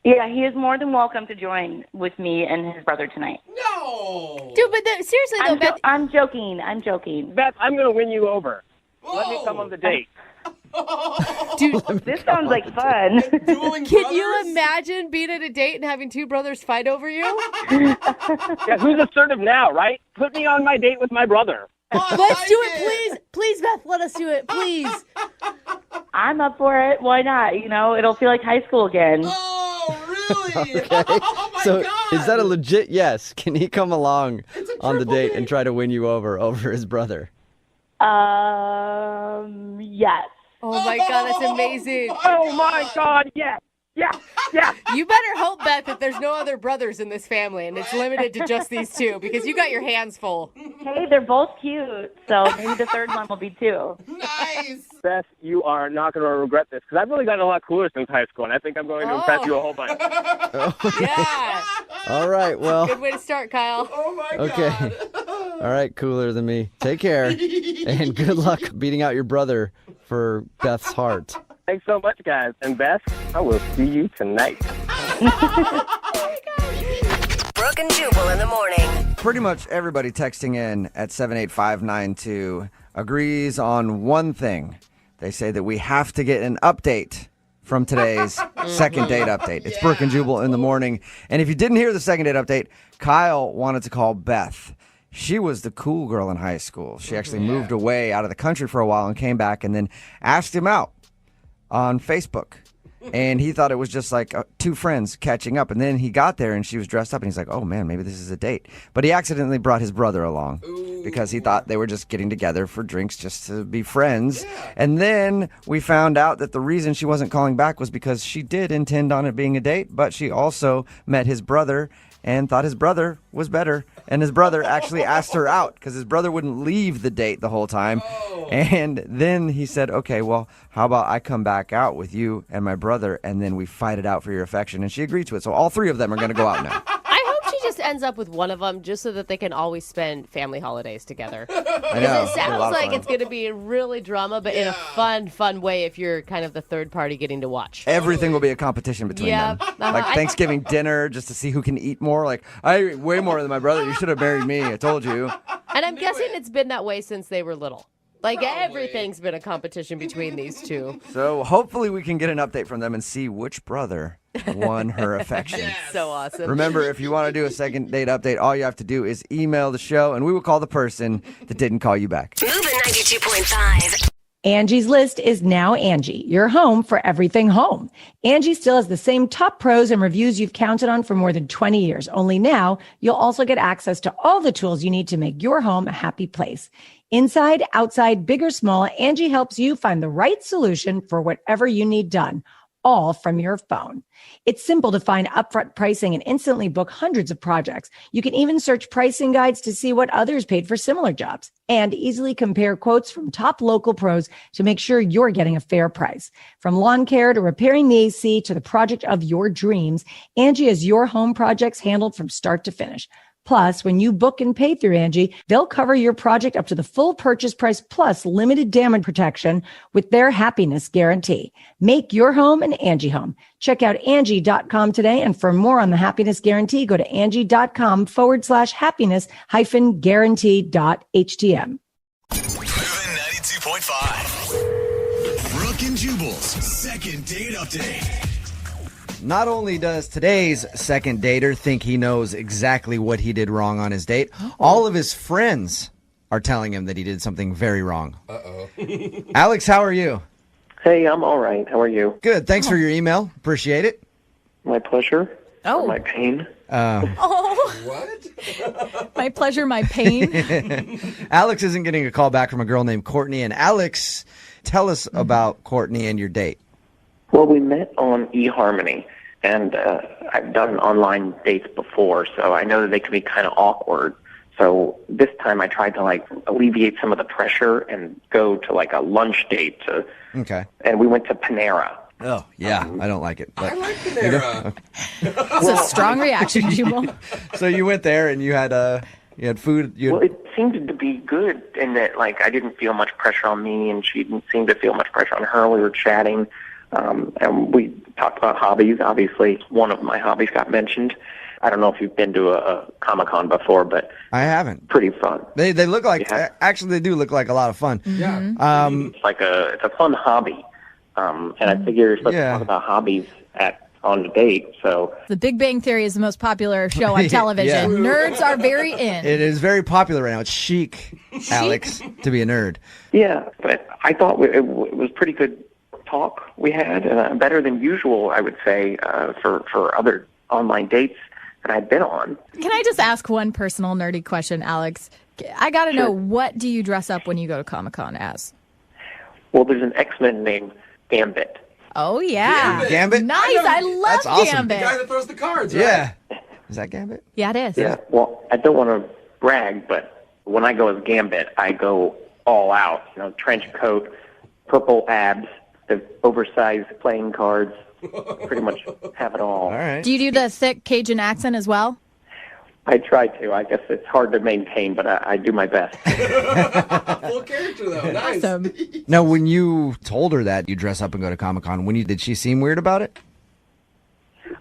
Speaker 10: Yeah, he is more than welcome to join with me and his brother tonight.
Speaker 5: No.
Speaker 7: Dude, but seriously though, Beth,
Speaker 10: I'm joking. I'm joking.
Speaker 9: Beth, I'm going to win you over. Let me
Speaker 5: Whoa.
Speaker 9: come on the date.
Speaker 7: dude,
Speaker 10: This sounds like fun.
Speaker 5: Dueling
Speaker 7: can you
Speaker 5: brothers?
Speaker 7: imagine being at a date and having two brothers fight over you?
Speaker 9: Yeah, who's assertive now, right? Put me on my date with my brother.
Speaker 7: Let's do it, please. Please, Beth, let us do it, please.
Speaker 10: I'm up for it. Why not? It'll feel like high school again.
Speaker 5: Oh, really?
Speaker 4: Okay.
Speaker 5: Oh, my
Speaker 4: So
Speaker 5: God.
Speaker 4: is that a legit yes? Can he come along
Speaker 5: It's a
Speaker 4: on the
Speaker 5: triple
Speaker 4: date
Speaker 5: date.
Speaker 4: and try to win you over his brother?
Speaker 10: Yes.
Speaker 7: Oh my God, that's amazing.
Speaker 9: Oh, my God, yes. Yeah, yeah.
Speaker 7: You better hope, Beth, that there's no other brothers in this family and it's limited to just these two because you got your hands full.
Speaker 10: Hey, they're both cute, so maybe the third one will be too.
Speaker 5: Nice.
Speaker 9: Beth, you are not going to regret this because I've really gotten a lot cooler since high school, and I think I'm going to impress you a whole bunch.
Speaker 7: Yeah.
Speaker 4: All right, well,
Speaker 7: Good way to start, Kyle.
Speaker 5: Oh, my
Speaker 4: okay.
Speaker 5: God.
Speaker 4: All right, cooler than me. Take care, and good luck beating out your brother for Beth's heart.
Speaker 9: Thanks so much, guys. And Beth, I will see you tonight.
Speaker 11: Brooke and Jubal in the morning.
Speaker 4: pretty much everybody texting in at 78592 agrees on one thing. They say that we have to get an update from today's second date update. It's Brooke and Jubal in the morning. And if you didn't hear the second date update, Kyle wanted to call Beth. She was the cool girl in high school. She actually moved away out of the country for a while and came back and then asked him out on Facebook. And he thought it was just like two friends catching up. And then he got there and she was dressed up and he's like, oh man, maybe this is a date. But he accidentally brought his brother along because he thought they were just getting together for drinks just to be friends. And then we found out that the reason she wasn't calling back was because she did intend on it being a date, but she also met his brother and thought his brother was better. And his brother actually asked her out because his brother wouldn't leave the date the whole time. And then he said, okay, well, how about I come back out with you and my brother and then we fight it out for your affection? And she agreed to it. So all three of them are going to go out now.
Speaker 7: I hope she just ends up with one of them just so that they can always spend family holidays together.
Speaker 4: I know.
Speaker 7: It sounds like it's going to be really drama, but in a fun way if you're kind of the third party getting to watch.
Speaker 4: Everything will be a competition between them. Like Thanksgiving dinner just to see who can eat more. Like, I eat way more than my brother. You should have married me. I told you.
Speaker 7: And I'm guessing it's been that way since they were little. Like, everything's been a competition between these two.
Speaker 4: So hopefully we can get an update from them and see which brother won her affection.
Speaker 7: So awesome.
Speaker 4: Remember, if you want to do a second date update, all you have to do is email the show, and we will call the person that didn't call you back.
Speaker 11: Moving 92.5.
Speaker 12: Angie's List is now Angie, your home for everything home. Angie still has the same top pros and reviews you've counted on for more than 20 years. Only now, you'll also get access to all the tools you need to make your home a happy place. Inside, outside, big or small, Angie helps you find the right solution for whatever you need done, all from your phone. It's simple to find upfront pricing and instantly book hundreds of projects. You can even search pricing guides to see what others paid for similar jobs and easily compare quotes from top local pros to make sure you're getting a fair price. From lawn care to repairing the AC to the project of your dreams, Angie has your home projects handled from start to finish. Plus, when you book and pay through Angie, they'll cover your project up to the full purchase price plus limited damage protection with their happiness guarantee. Make your home an Angie home. Check out Angie.com today. And for more on the happiness guarantee, go to Angie.com/happiness-guarantee.htm.
Speaker 3: Moving 92.5. Brooke and Jubal's second date update.
Speaker 4: Not only does today's second dater think he knows exactly what he did wrong on his date, all of his friends are telling him that he did something very wrong. Alex, how are you?
Speaker 13: Hey, I'm all right. How are you?
Speaker 4: Good. Thanks for your email. Appreciate it.
Speaker 13: My pleasure.
Speaker 7: Oh.
Speaker 13: Or my pain.
Speaker 5: What?
Speaker 14: My pleasure, my pain.
Speaker 4: Alex isn't getting a call back from a girl named Courtney. And Alex, tell us about Courtney and your date.
Speaker 13: Well, we met on eHarmony, and I've done online dates before, so I know that they can be kind of awkward. So this time I tried to, alleviate some of the pressure and go to, a lunch date.
Speaker 4: Okay.
Speaker 13: And we went to Panera.
Speaker 4: Oh, yeah. I don't like it. But,
Speaker 5: I like Panera.
Speaker 14: That's a strong reaction, Jubal.
Speaker 4: So you went there and you had food.
Speaker 13: Well, it seemed to be good in that, I didn't feel much pressure on me, and she didn't seem to feel much pressure on her. We were chatting. And we talked about hobbies. Obviously, one of my hobbies got mentioned. I don't know if you've been to a Comic-Con before, but
Speaker 4: I haven't.
Speaker 13: Pretty fun.
Speaker 4: They look like actually they do look like a lot of fun.
Speaker 5: Yeah.
Speaker 13: It's a fun hobby. And I figure you're supposed to talk about hobbies on the date. So
Speaker 14: The Big Bang Theory is the most popular show on television. Nerds are very in.
Speaker 4: It is very popular right now. It's chic, Alex, to be a nerd.
Speaker 13: Yeah, but I thought it was pretty good talk we had, better than usual, I would say, for other online dates that I've been on.
Speaker 14: Can I just ask one personal nerdy question, Alex? I got to know, what do you dress up when you go to Comic-Con as?
Speaker 13: Well, there's an X-Men named Gambit.
Speaker 14: Oh, yeah.
Speaker 4: Gambit?
Speaker 14: Nice. I love
Speaker 4: That's awesome.
Speaker 14: Gambit.
Speaker 5: The guy that throws the cards, right?
Speaker 4: Yeah. Is that Gambit?
Speaker 14: Yeah, it is.
Speaker 13: Yeah, well, I don't want to brag, but when I go as Gambit, I go all out. Trench coat, purple abs, the oversized playing cards, pretty much have it all.
Speaker 4: All right.
Speaker 14: Do you do the thick Cajun accent as well?
Speaker 13: I try to. I guess it's hard to maintain, but I do my best.
Speaker 5: Full character, though. Nice.
Speaker 14: Awesome.
Speaker 4: Now, when you told her that you dress up and go to Comic-Con, did she seem weird about it?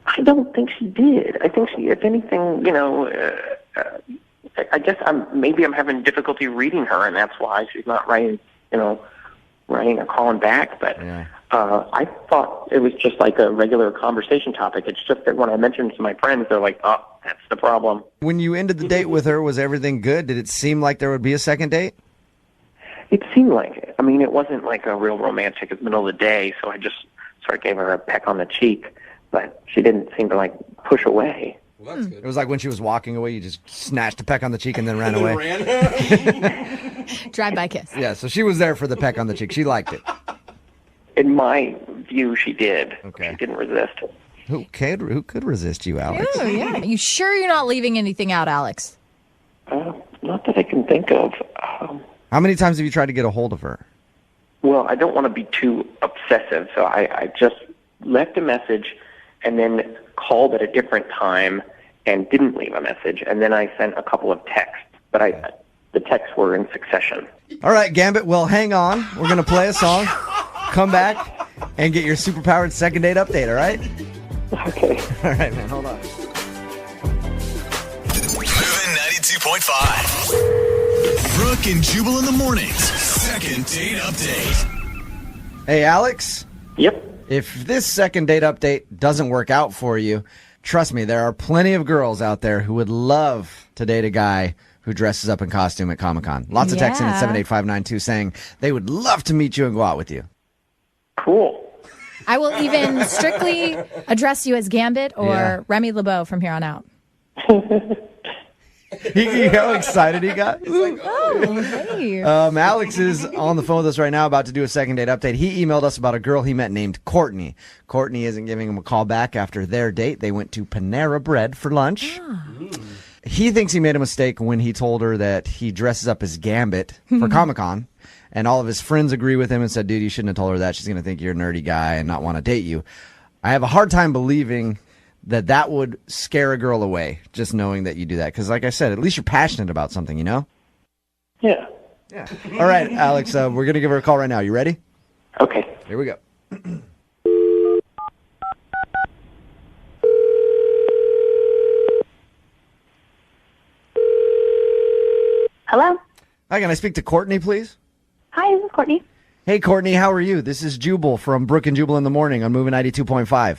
Speaker 13: I don't think she did. I think she, if anything, I guess maybe I'm having difficulty reading her, and that's why she's not writing or calling back. But I thought it was just like a regular conversation topic. It's just that when I mentioned it to my friends, they're like, "Oh, that's the problem."
Speaker 4: When you ended the date with her, was everything good? Did it seem like there would be a second date?
Speaker 13: It seemed like it. I mean, it wasn't like a real romantic in the middle of the day, so I just sort of gave her a peck on the cheek, but she didn't seem to like push away.
Speaker 5: Well, that's good.
Speaker 4: It was like when she was walking away, you just snatched a peck on the cheek and then ran away.
Speaker 14: Drive-by kiss.
Speaker 4: Yeah, so she was there for the peck on the cheek. She liked it.
Speaker 13: In my view, she did.
Speaker 4: Okay.
Speaker 13: She didn't resist.
Speaker 4: Who could resist you, Alex?
Speaker 14: Oh, yeah. You sure you're not leaving anything out, Alex?
Speaker 13: Not that I can think of.
Speaker 4: How many times have you tried to get a hold of her?
Speaker 13: Well, I don't want to be too obsessive, so I just left a message and then called at a different time and didn't leave a message, and then I sent a couple of texts, but the texts were in succession.
Speaker 4: All right, Gambit, well, hang on. We're going to play a song, come back, and get your superpowered second date update, all right?
Speaker 13: Okay.
Speaker 4: All right, man, hold on.
Speaker 3: Moving 92.5. Brooke and Jubal in the mornings. Second date update.
Speaker 4: Hey, Alex?
Speaker 13: Yep.
Speaker 4: If this second date update doesn't work out for you, trust me, there are plenty of girls out there who would love to date a guy who dresses up in costume at Comic-Con. Lots of texting at 78592 saying they would love to meet you and go out with you.
Speaker 13: Cool.
Speaker 14: I will even strictly address you as Gambit or Remy LeBeau from here on out.
Speaker 4: How excited he got.
Speaker 14: Oh, hey.
Speaker 4: Alex is on the phone with us right now about to do a second date update. He emailed us about a girl he met named Courtney. Courtney isn't giving him a call back after their date. They went to Panera Bread for lunch. He thinks he made a mistake when he told her that he dresses up as Gambit for Comic-Con. And all of his friends agree with him and said, dude, you shouldn't have told her that. She's going to think you're a nerdy guy and not want to date you. I have a hard time believing that would scare a girl away, just knowing that you do that. Because like I said, at least you're passionate about something, you know?
Speaker 13: Yeah.
Speaker 4: All right, Alex, we're going to give her a call right now. You ready?
Speaker 13: Okay.
Speaker 4: Here we go.
Speaker 6: Hello?
Speaker 4: Hi, can I speak to Courtney, please?
Speaker 6: Hi, this is Courtney.
Speaker 4: Hey, Courtney, how are you? This is Jubal from Brooke and Jubal in the Morning on Moving 92.5.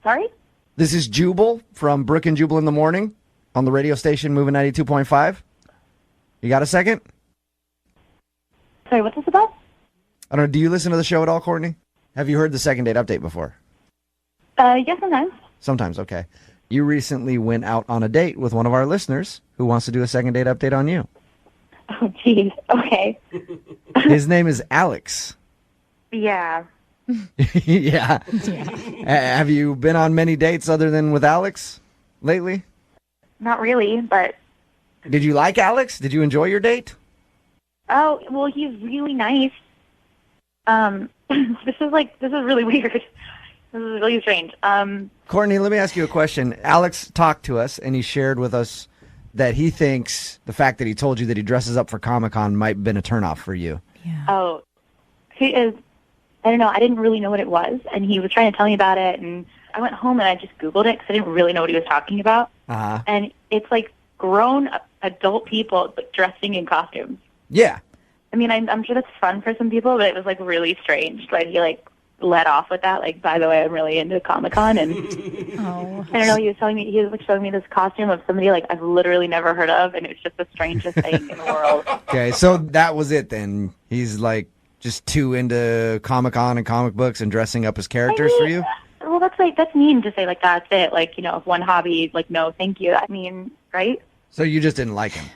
Speaker 6: Sorry?
Speaker 4: This is Jubal from Brooke and Jubal in the Morning on the radio station Moving 92.5. You got a second?
Speaker 6: Sorry, what's this about?
Speaker 4: I don't know. Do you listen to the show at all, Courtney? Have you heard the second date update before?
Speaker 6: Yes, sometimes.
Speaker 4: Sometimes, okay. You recently went out on a date with one of our listeners who wants to do a second date update on you.
Speaker 6: Oh, jeez. Okay.
Speaker 4: His name is Alex.
Speaker 6: Yeah.
Speaker 4: Yeah. Have you been on many dates other than with Alex lately?
Speaker 6: Not really, but...
Speaker 4: Did you like Alex? Did you enjoy your date?
Speaker 6: Oh, well, he's really nice. This is really weird. This is really strange.
Speaker 4: Courtney, let me ask you a question. Alex talked to us, and he shared with us that he thinks the fact that he told you that he dresses up for Comic-Con might have been a turnoff for you.
Speaker 14: Yeah.
Speaker 6: Oh, he is... I don't know. I didn't really know what it was, and he was trying to tell me about it, and I went home and I just Googled it because I didn't really know what he was talking about.
Speaker 4: Uh-huh.
Speaker 6: And it's like grown adult people but dressing in costumes.
Speaker 4: Yeah.
Speaker 6: I mean, I'm sure that's fun for some people, but it was like really strange. Like he like let off with that. Like, by the way, I'm really into Comic-Con, and
Speaker 14: Oh.
Speaker 6: I don't know. He was like showing me this costume of somebody like I've literally never heard of, and it was just the strangest thing in the world.
Speaker 4: Okay, so that was it then. He's like just too into Comic-Con and comic books and dressing up as characters for you?
Speaker 6: Well, that's mean to say like that's it. Like, you know, if one hobby, like no, thank you. I mean, right?
Speaker 4: So you just didn't like him?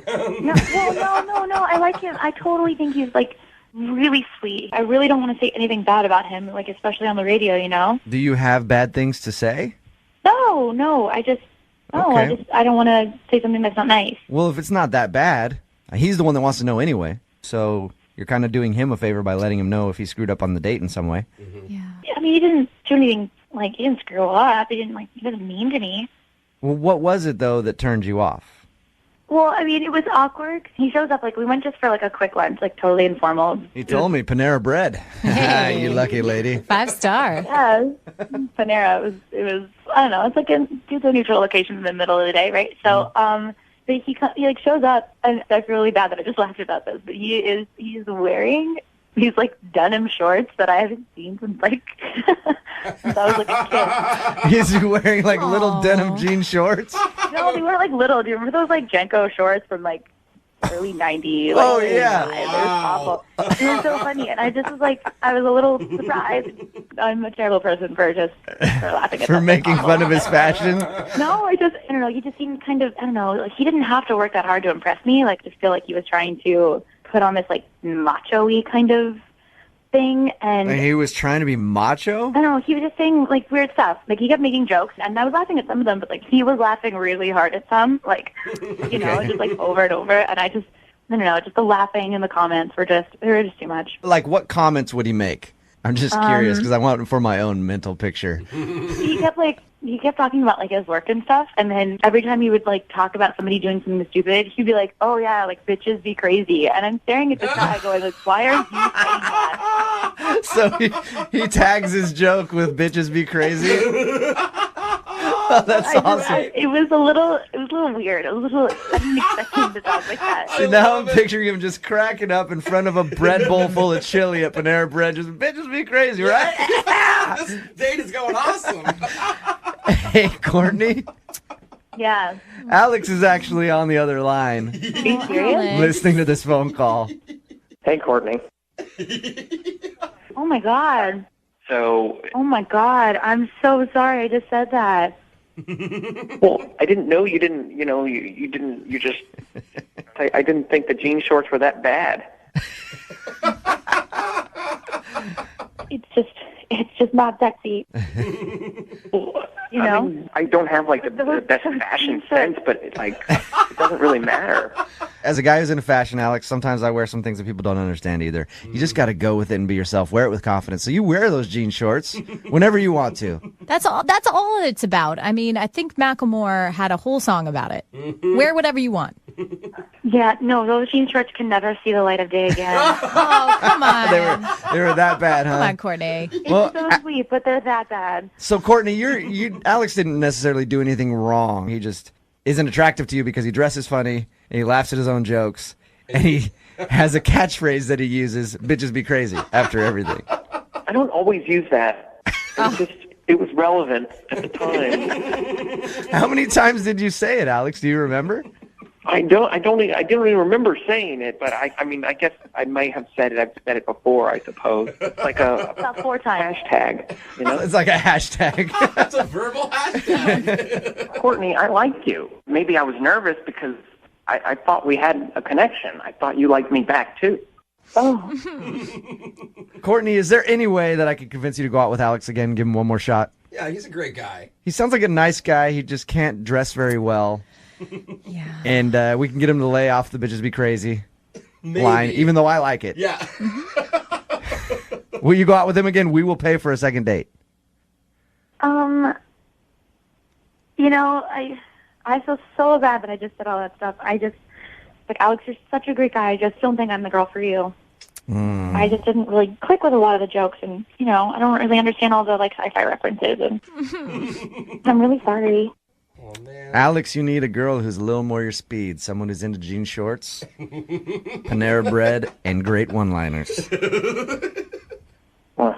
Speaker 6: No. I like him. I totally think he's like really sweet. I really don't want to say anything bad about him, like especially on the radio, you know?
Speaker 4: Do you have bad things to say?
Speaker 6: No. I don't want to say something that's not nice.
Speaker 4: Well, if it's not that bad, he's the one that wants to know anyway. So you're kind of doing him a favor by letting him know if he screwed up on the date in some way.
Speaker 14: Yeah.
Speaker 6: I mean, he didn't do anything, like, he didn't screw up. He wasn't mean to me.
Speaker 4: Well, what was it, though, that turned you off?
Speaker 6: Well, I mean, it was awkward. He shows up, like, we went just for, like, a quick lunch, like, totally informal.
Speaker 4: He told me Panera Bread. You lucky lady.
Speaker 14: 5-star.
Speaker 6: Yeah, Panera. It was
Speaker 10: I don't know. It's like it's a neutral location in the middle of the day, right? So, but he like shows up, and I feel really bad that I just laughed about this. But he's wearing these like denim shorts that I haven't seen since like since I was like a kid.
Speaker 4: He's wearing like little denim jean shorts.
Speaker 10: No, they weren't like little. Do you remember those like Jenko shorts from like early 90s?
Speaker 4: Oh,
Speaker 10: like,
Speaker 4: yeah.
Speaker 10: It was awful. It was so funny. And I just was like, I was a little surprised. I'm a terrible person for laughing at
Speaker 4: For
Speaker 10: something
Speaker 4: making
Speaker 10: awful.
Speaker 4: fun of his fashion.
Speaker 10: No, I don't know. He just seemed kind of, I don't know, like he didn't have to work that hard to impress me. Like, I just feel like he was trying to put on this like macho-y kind of thing. And
Speaker 4: He was trying to be macho?
Speaker 10: I don't know, he was just saying like weird stuff. Like he kept making jokes, and I was laughing at some of them, but like he was laughing really hard at some, like you know, just like over and over. And I don't know, just the laughing and the comments were just too much.
Speaker 4: Like, what comments would he make? I'm just curious because I want it for my own mental picture.
Speaker 10: He kept talking about like his work and stuff, and then every time he would like talk about somebody doing something stupid, he'd be like, "Oh yeah, like bitches be crazy," and I'm staring at this guy going, like, "Why are you saying that?"
Speaker 4: So he tags his joke with "bitches be crazy." Oh, that's awesome.
Speaker 10: It was a little weird. I didn't expect him to talk like that.
Speaker 4: See, now I'm picturing him just cracking up in front of a bread bowl full of chili at Panera Bread. Just bitches be crazy, right?
Speaker 5: This date is going awesome.
Speaker 4: Hey, Courtney.
Speaker 10: Yeah.
Speaker 4: Alex is actually on the other line.
Speaker 10: Are you serious?
Speaker 4: Listening to this phone call.
Speaker 13: Hey, Courtney.
Speaker 10: Oh my God.
Speaker 13: So,
Speaker 10: Oh my God. I'm so sorry I just said that.
Speaker 13: well, I didn't know you didn't, I didn't think the jean shorts were that bad.
Speaker 10: It's just not sexy. You know?
Speaker 13: I mean, I don't have like the best fashion sense, but it doesn't really matter.
Speaker 4: As a guy who's into fashion, Alex, sometimes I wear some things that people don't understand either. You just got to go with it and be yourself. Wear it with confidence. So you wear those jean shorts whenever you want to.
Speaker 14: That's all it's about. I mean, I think Macklemore had a whole song about it. Wear whatever you want.
Speaker 10: Yeah, no, those jean shorts can never see the light of day again.
Speaker 14: Oh, come on.
Speaker 4: They were that bad, huh?
Speaker 14: Come on, Courtney.
Speaker 10: It's so sweet, but they're that bad.
Speaker 4: So Courtney, Alex didn't necessarily do anything wrong. He just isn't attractive to you because he dresses funny and he laughs at his own jokes and he has a catchphrase that he uses, "bitches be crazy," after everything.
Speaker 13: I don't always use that. It was relevant at the time.
Speaker 4: How many times did you say it, Alex? Do you remember?
Speaker 13: I didn't even remember saying it, but I mean, I guess I might have said it. I've said it before, I suppose. It's like
Speaker 10: about 4 times.
Speaker 13: Hashtag, you know?
Speaker 4: It's like a hashtag.
Speaker 5: That's a verbal hashtag.
Speaker 13: Courtney, I liked you. Maybe I was nervous because I thought we had a connection. I thought you liked me back, too.
Speaker 10: Oh.
Speaker 4: Courtney, is there any way that I could convince you to go out with Alex again and give him one more shot?
Speaker 5: Yeah, he's a great guy.
Speaker 4: He sounds like a nice guy. He just can't dress very well.
Speaker 14: Yeah.
Speaker 4: And we can get him to lay off the "bitches be crazy"
Speaker 5: Maybe.
Speaker 4: line, even though I like it.
Speaker 5: Yeah.
Speaker 4: Will you go out with him again? We will pay for a second date.
Speaker 10: You know, I feel so bad that I just said all that stuff. Alex, you're such a great guy. I just don't think I'm the girl for you. I just didn't really click with a lot of the jokes, and, you know, I don't really understand all the, like, sci-fi references, and I'm really sorry.
Speaker 5: Oh, man.
Speaker 4: Alex, you need a girl who's a little more your speed. Someone who's into jean shorts, Panera Bread, and great one-liners.
Speaker 13: Well,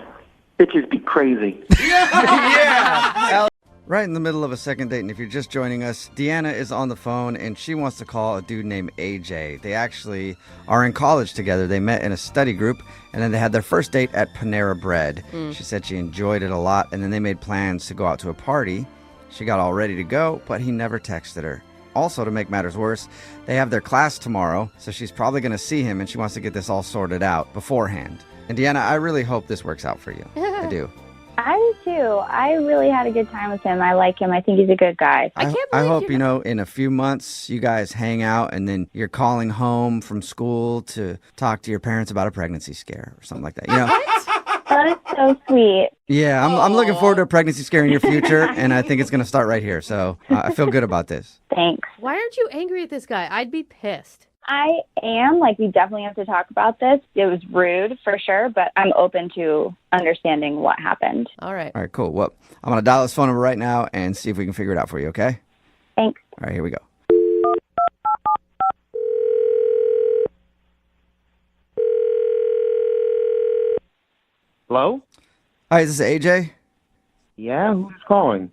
Speaker 13: bitches be crazy.
Speaker 4: Yeah! Right in the middle of a second date, and if you're just joining us, Deanna is on the phone, and she wants to call a dude named AJ. They actually are in college together. They met in a study group, and then they had their first date at Panera Bread. She said she enjoyed it a lot, and then they made plans to go out to a party. She got all ready to go, but he never texted her. Also, to make matters worse, they have their class tomorrow, so she's probably going to see him, and she wants to get this all sorted out beforehand. And Deanna, I really hope this works out for you. I do.
Speaker 15: I do too. I really had a good time with him. I like him. I think he's a good guy.
Speaker 4: I hope, in a few months you guys hang out and then you're calling home from school to talk to your parents about a pregnancy scare or something like that. You know?
Speaker 15: That is so sweet.
Speaker 4: Yeah, I'm looking forward to a pregnancy scare in your future, and I think it's going to start right here. So I feel good about this.
Speaker 15: Thanks.
Speaker 7: Why aren't you angry at this guy? I'd be pissed.
Speaker 15: I am. Like, we definitely have to talk about this. It was rude for sure, but I'm open to understanding what happened.
Speaker 7: All right.
Speaker 4: All right, cool. Well, I'm going to dial this phone number right now and see if we can figure it out for you, okay?
Speaker 15: Thanks.
Speaker 4: All right, here we go.
Speaker 16: Hello?
Speaker 4: Hi, is this AJ?
Speaker 16: Yeah, who's calling?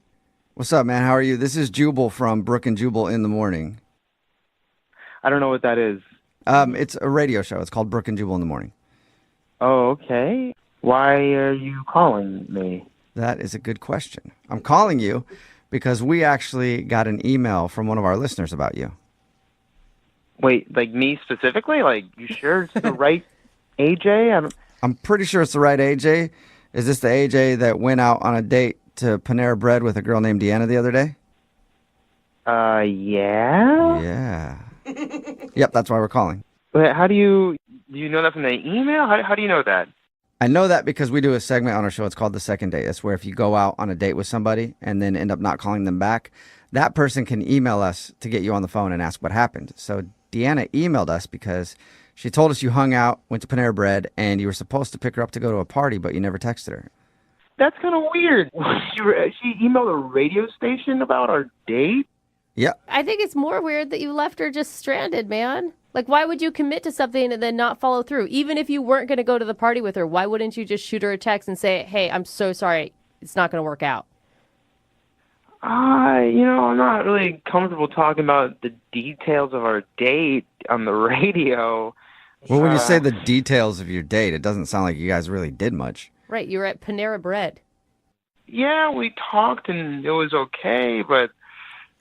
Speaker 4: What's up, man? How are you? This is Jubal from Brooke and Jubal in the Morning.
Speaker 16: I don't know what that is.
Speaker 4: It's a radio show. It's called Brooke and Jubal in the Morning.
Speaker 16: Oh, okay. Why are you calling me?
Speaker 4: That is a good question. I'm calling you because we actually got an email from one of our listeners about you.
Speaker 16: Wait, like me specifically? Like, you sure it's the right AJ?
Speaker 4: I'm pretty sure it's the right AJ. Is this the AJ that went out on a date to Panera Bread with a girl named Deanna the other day?
Speaker 16: Yeah?
Speaker 4: Yeah. Yep, that's why we're calling.
Speaker 16: But how do you know that from the email? How do you know that?
Speaker 4: I know that because we do a segment on our show. It's called The Second Date. It's where if you go out on a date with somebody and then end up not calling them back, that person can email us to get you on the phone and ask what happened. So Deanna emailed us because she told us you hung out, went to Panera Bread, and you were supposed to pick her up to go to a party, but you never texted her.
Speaker 16: That's kind of weird. She emailed a radio station about our date?
Speaker 4: Yeah.
Speaker 7: I think it's more weird that you left her just stranded, man. Like, why would you commit to something and then not follow through? Even if you weren't going to go to the party with her, why wouldn't you just shoot her a text and say, hey, I'm so sorry, it's not going to work out?
Speaker 16: I'm not really comfortable talking about the details of our date on the radio.
Speaker 4: Well, when you say the details of your date, it doesn't sound like you guys really did much.
Speaker 7: Right, you were at Panera Bread.
Speaker 16: Yeah, we talked and it was okay, but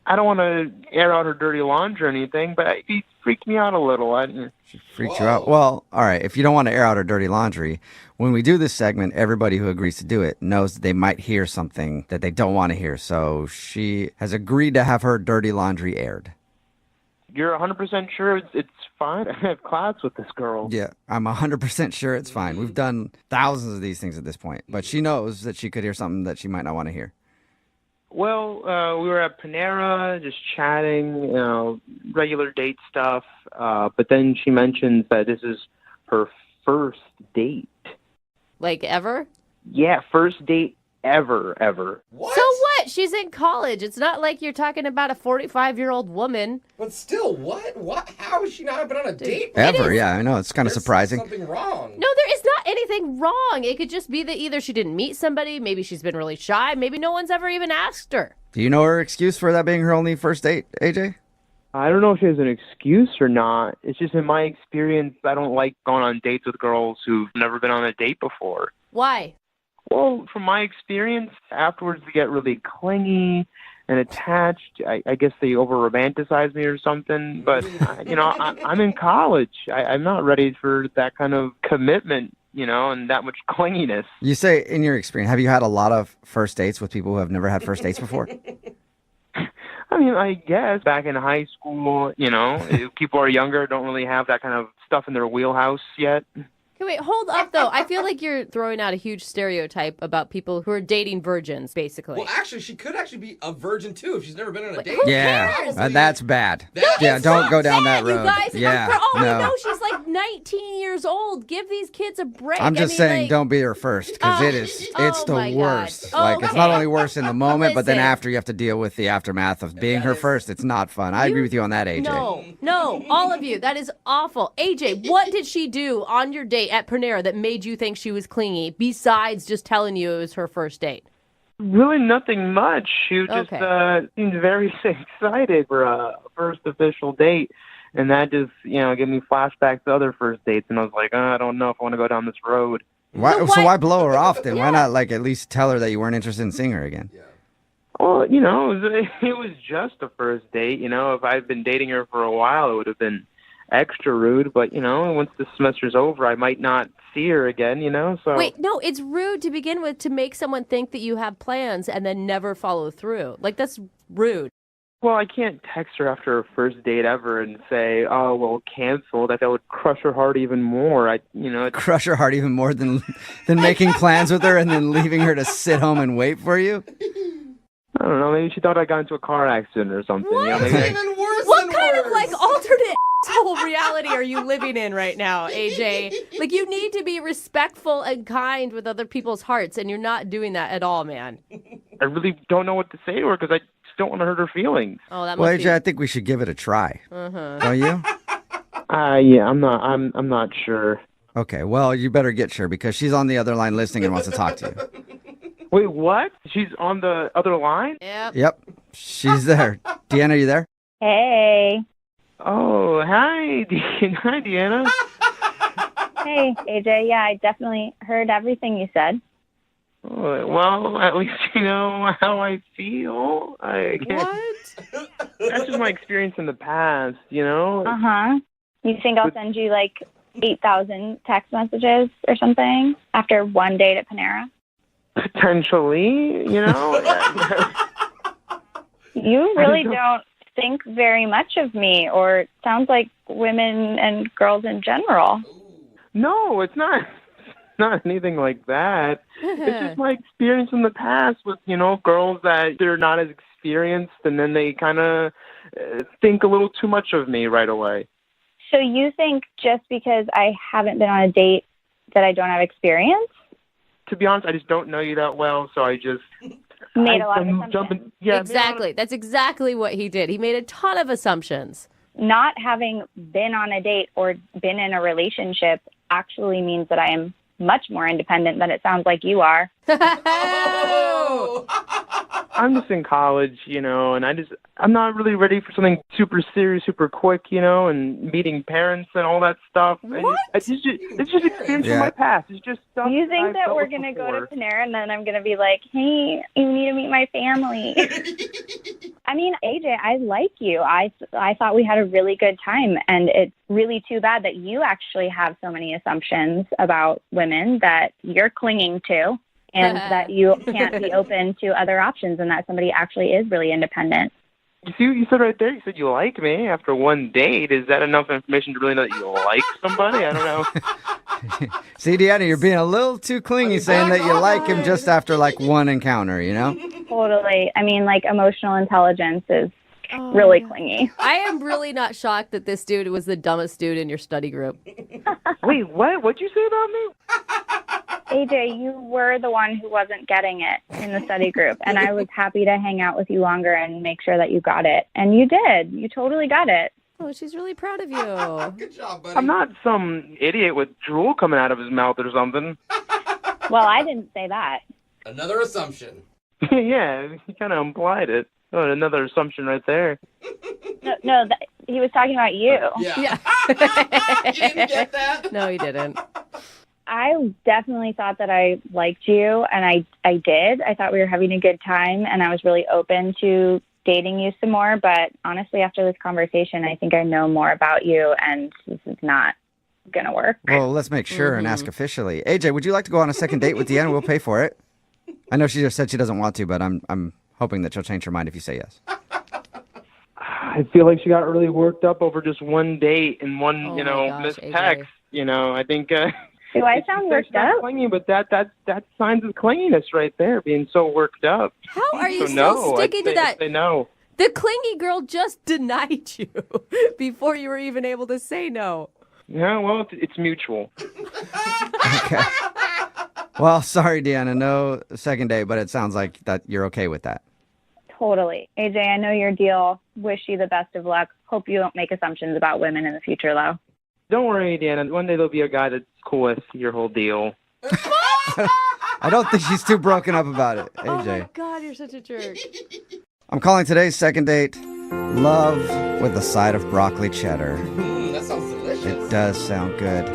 Speaker 16: I don't want to air out her dirty laundry or anything, but it freaked me out a little.
Speaker 4: She freaked you out? Well, all right, if you don't want to air out her dirty laundry, when we do this segment, everybody who agrees to do it knows that they might hear something that they don't want to hear. So she has agreed to have her dirty laundry aired.
Speaker 16: You're 100% sure it's fine? I have class with this girl.
Speaker 4: Yeah, I'm 100% sure it's fine. We've done thousands of these things at this point, but she knows that she could hear something that she might not want to hear.
Speaker 16: Well, we were at Panera, just chatting, regular date stuff. But then she mentions that this is her first date.
Speaker 7: Like, ever?
Speaker 16: Yeah, first date ever.
Speaker 5: What?
Speaker 7: So what? She's in college. It's not like you're talking about a 45-year-old woman.
Speaker 5: But still, what? How has she not been on a date?
Speaker 4: Ever, yeah, I know. It's kind of
Speaker 5: There's
Speaker 4: surprising.
Speaker 5: something wrong.
Speaker 7: No, there is not anything wrong. It could just be that either she didn't meet somebody, maybe she's been really shy, maybe no one's ever even asked her.
Speaker 4: Do you know her excuse for that being her only first date, AJ?
Speaker 16: I don't know if she has an excuse or not. It's just in my experience, I don't like going on dates with girls who've never been on a date before.
Speaker 7: Why?
Speaker 16: Well, from my experience, afterwards they get really clingy and attached. I guess they over-romanticize me or something. But, I'm in college. I'm not ready for that kind of commitment, and that much clinginess.
Speaker 4: You say, in your experience, have you had a lot of first dates with people who have never had first dates before?
Speaker 16: I mean, I guess back in high school, people are younger, don't really have that kind of stuff in their wheelhouse yet.
Speaker 7: Okay, wait, hold up, though. I feel like you're throwing out a huge stereotype about people who are dating virgins, basically.
Speaker 5: Well, actually, she could actually be a virgin, too, if she's never been on a date.
Speaker 4: Yeah, that's bad.
Speaker 7: It's
Speaker 4: don't
Speaker 7: so
Speaker 4: go down
Speaker 7: bad,
Speaker 4: that road.
Speaker 7: You guys,
Speaker 4: yeah,
Speaker 7: for all
Speaker 4: no.
Speaker 7: I know, she's like 19 years old. Give these kids a break.
Speaker 4: I'm just saying,
Speaker 7: like,
Speaker 4: don't be her first, because it's the
Speaker 7: my God.
Speaker 4: worst.
Speaker 7: Oh,
Speaker 4: Like, it's not
Speaker 7: okay.
Speaker 4: only worse in the moment, but then
Speaker 7: Listen.
Speaker 4: after you have to deal with the aftermath of being her first. It's not fun. I agree with you on that, AJ.
Speaker 7: No, all of you. That is awful. AJ, what did she do on your date at Panera that made you think she was clingy, besides just telling you it was her first date?
Speaker 16: Really nothing much. She just seemed very excited for a first official date. And that just, gave me flashbacks to other first dates. And I was like, I don't know if I want to go down this road.
Speaker 4: So why blow her off then? Why not at least tell her that you weren't interested in seeing her again?
Speaker 16: Well, it was just a first date. If I'd been dating her for a while, it would have been extra rude. But, once the semester's over, I might not see her again, so.
Speaker 7: Wait, no, it's rude to begin with to make someone think that you have plans and then never follow through. Like, that's rude.
Speaker 16: Well, I can't text her after her first date ever and say, oh, well, canceled. That would crush her heart even more.
Speaker 4: Crush her heart even more than making plans with her and then leaving her to sit home and wait for you?
Speaker 16: I don't know. Maybe she thought I got into a car accident or something.
Speaker 7: What?
Speaker 16: You know, maybe
Speaker 5: Even worse
Speaker 7: What
Speaker 5: than
Speaker 7: kind
Speaker 5: worse.
Speaker 7: of like alternate whole reality are you living in right now, AJ? Like, you need to be respectful and kind with other people's hearts, and you're not doing that at all, man.
Speaker 16: I really don't know what to say to her because I just don't want to hurt her feelings.
Speaker 7: Oh, that
Speaker 4: Well,
Speaker 7: must
Speaker 4: AJ, I think we should give it a try. Don't you?
Speaker 16: Yeah, I'm not sure.
Speaker 4: Okay, well, you better get sure because she's on the other line listening and wants to talk to you.
Speaker 16: Wait, what? She's on the other line?
Speaker 7: Yep.
Speaker 4: Yep, she's there. Deanna, are you there?
Speaker 15: Hey.
Speaker 16: Oh, hi, hi, Deanna.
Speaker 15: Hey, AJ. Yeah, I definitely heard everything you said.
Speaker 16: Oh, well, at least you know how I feel. I guess.
Speaker 7: What?
Speaker 16: That's just my experience in the past, you know?
Speaker 15: Uh-huh. You think I'll send you like 8,000 text messages or something after one date at Panera?
Speaker 16: Potentially, you know?
Speaker 15: You really don't think very much of me, or it sounds like women and girls in general.
Speaker 16: No, it's not. Not anything like that. It's just my experience in the past with, you know, girls that they're not as experienced and then they kind of think a little too much of me right away.
Speaker 15: So you think just because I haven't been on a date that I don't have experience?
Speaker 16: To be honest, I just don't know you that well, so I just...
Speaker 15: Made a lot of assumptions.
Speaker 7: Exactly. That's exactly what he did. He made a ton of assumptions.
Speaker 15: Not having been on a date or been in a relationship actually means that I am much more independent than it sounds like you are.
Speaker 16: I'm just in college, you know, and I'm not really ready for something super serious, super quick, you know, and meeting parents and all that stuff.
Speaker 7: What?
Speaker 16: It's just experience from my past. It's just stuff.
Speaker 15: You think
Speaker 16: I've
Speaker 15: that
Speaker 16: dealt
Speaker 15: we're
Speaker 16: with
Speaker 15: going to go
Speaker 16: before.
Speaker 15: to Panera and then I'm going to be like, hey, you need to meet my family. I mean, AJ, I like you. I thought we had a really good time, and it's really too bad that you actually have so many assumptions about women that you're clinging to, and that you can't be open to other options, and that somebody actually is really independent.
Speaker 16: You see what you said right there? You said you like me after one date. Is that enough information to really know that you like somebody? I don't know.
Speaker 4: See, Deanna, you're being a little too clingy saying that you like him just after like one encounter, you know?
Speaker 15: Totally. I mean, like, emotional intelligence is really clingy.
Speaker 7: I am really not shocked that this dude was the dumbest dude in your study group.
Speaker 16: Wait, what? What'd you say about me?
Speaker 15: AJ, you were the one who wasn't getting it in the study group, and I was happy to hang out with you longer and make sure that you got it. And you did. You totally got it.
Speaker 7: Oh, she's really proud of you.
Speaker 5: Good job, buddy.
Speaker 16: I'm not some idiot with drool coming out of his mouth or something.
Speaker 15: Well, I didn't say that.
Speaker 5: Another assumption.
Speaker 16: Yeah, he kind of implied it. Oh, another assumption right there.
Speaker 15: No, he was talking about you.
Speaker 5: Yeah. You didn't get that?
Speaker 7: No, he didn't.
Speaker 15: I definitely thought that I liked you, and I did. I thought we were having a good time, and I was really open to dating you some more. But honestly, after this conversation, I think I know more about you, and this is not going to work.
Speaker 4: Well, let's make sure and ask officially. AJ, would you like to go on a second date with Deanna? We'll pay for it. I know she just said she doesn't want to, but I'm hoping that she'll change her mind if you say yes.
Speaker 16: I feel like she got really worked up over just one date and one,
Speaker 7: Oh
Speaker 16: you
Speaker 7: my
Speaker 16: know,
Speaker 7: gosh,
Speaker 16: missed
Speaker 7: AJ.
Speaker 16: text. You know, I think...
Speaker 15: Do I sound worked up?
Speaker 16: Clingy, but that signs of clinginess right there, being so worked up.
Speaker 7: How are you
Speaker 16: So
Speaker 7: still
Speaker 16: no,
Speaker 7: sticking to that?
Speaker 16: I'd say no.
Speaker 7: The clingy girl just denied you before you were even able to say no.
Speaker 16: Yeah, well, it's mutual.
Speaker 4: Okay. Well, sorry, Deanna. No second date, but it sounds like that you're okay with that.
Speaker 15: Totally. AJ, I know your deal. Wish you the best of luck. Hope you don't make assumptions about women in the future, though.
Speaker 16: Don't worry, Deanna. One day there'll be a guy that's cool with your whole deal.
Speaker 4: I don't think she's too broken up about it, AJ.
Speaker 7: Oh my God, you're such a jerk.
Speaker 4: I'm calling today's second date Love with a Side of Broccoli Cheddar.
Speaker 5: That sounds delicious.
Speaker 4: It does sound good.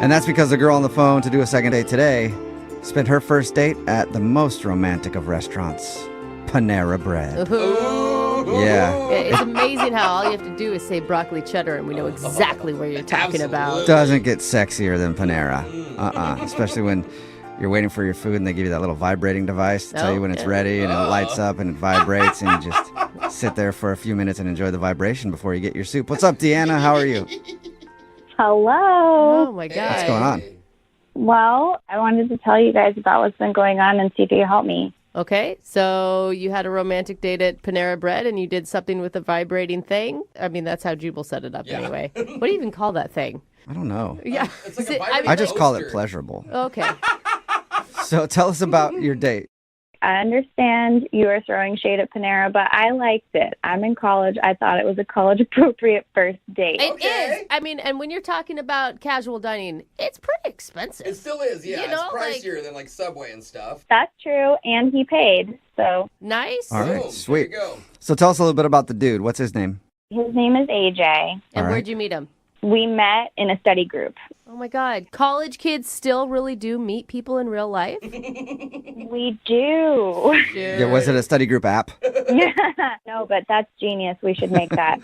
Speaker 4: And that's because the girl on the phone to do a second date today spent her first date at the most romantic of restaurants, Panera Bread. Yeah.
Speaker 7: It's amazing how all you have to do is say broccoli cheddar and we know exactly what you're talking about.
Speaker 4: Doesn't get sexier than Panera. Especially when you're waiting for your food and they give you that little vibrating device to tell you when it's ready, and it lights up and it vibrates, and you just sit there for a few minutes and enjoy the vibration before you get your soup. What's up, Deanna? How are you?
Speaker 15: Hello.
Speaker 7: Oh my God.
Speaker 4: What's going on?
Speaker 15: Well, I wanted to tell you guys about what's been going on and see if you can help me.
Speaker 7: Okay, so you had a romantic date at Panera Bread and you did something with a vibrating thing? I mean, that's how Jubal set it up anyway. What do you even call that thing?
Speaker 4: I don't know.
Speaker 7: Yeah.
Speaker 5: It's like a vibrating
Speaker 4: I just call it
Speaker 5: toaster.
Speaker 4: pleasurable.
Speaker 7: Okay.
Speaker 4: So tell us about your date.
Speaker 15: I understand you are throwing shade at Panera, but I liked it. I'm in college. I thought it was a college-appropriate first date.
Speaker 7: It is. I mean, and when you're talking about casual dining, it's pretty expensive.
Speaker 5: It still is, yeah.
Speaker 7: You know,
Speaker 5: it's pricier than like Subway and stuff.
Speaker 15: That's true, and he paid, so.
Speaker 7: Nice.
Speaker 4: All right,
Speaker 5: Boom,
Speaker 4: sweet.
Speaker 5: There you go.
Speaker 4: So tell us a little bit about the dude. What's his name?
Speaker 15: His name is AJ.
Speaker 7: And
Speaker 4: All right.
Speaker 7: where'd you meet him?
Speaker 15: We met in a study group.
Speaker 7: Oh my God. College kids still really do meet people in real life?
Speaker 15: We do.
Speaker 4: Yeah, was it a study group app?
Speaker 15: Yeah. No, but that's genius. We should make that.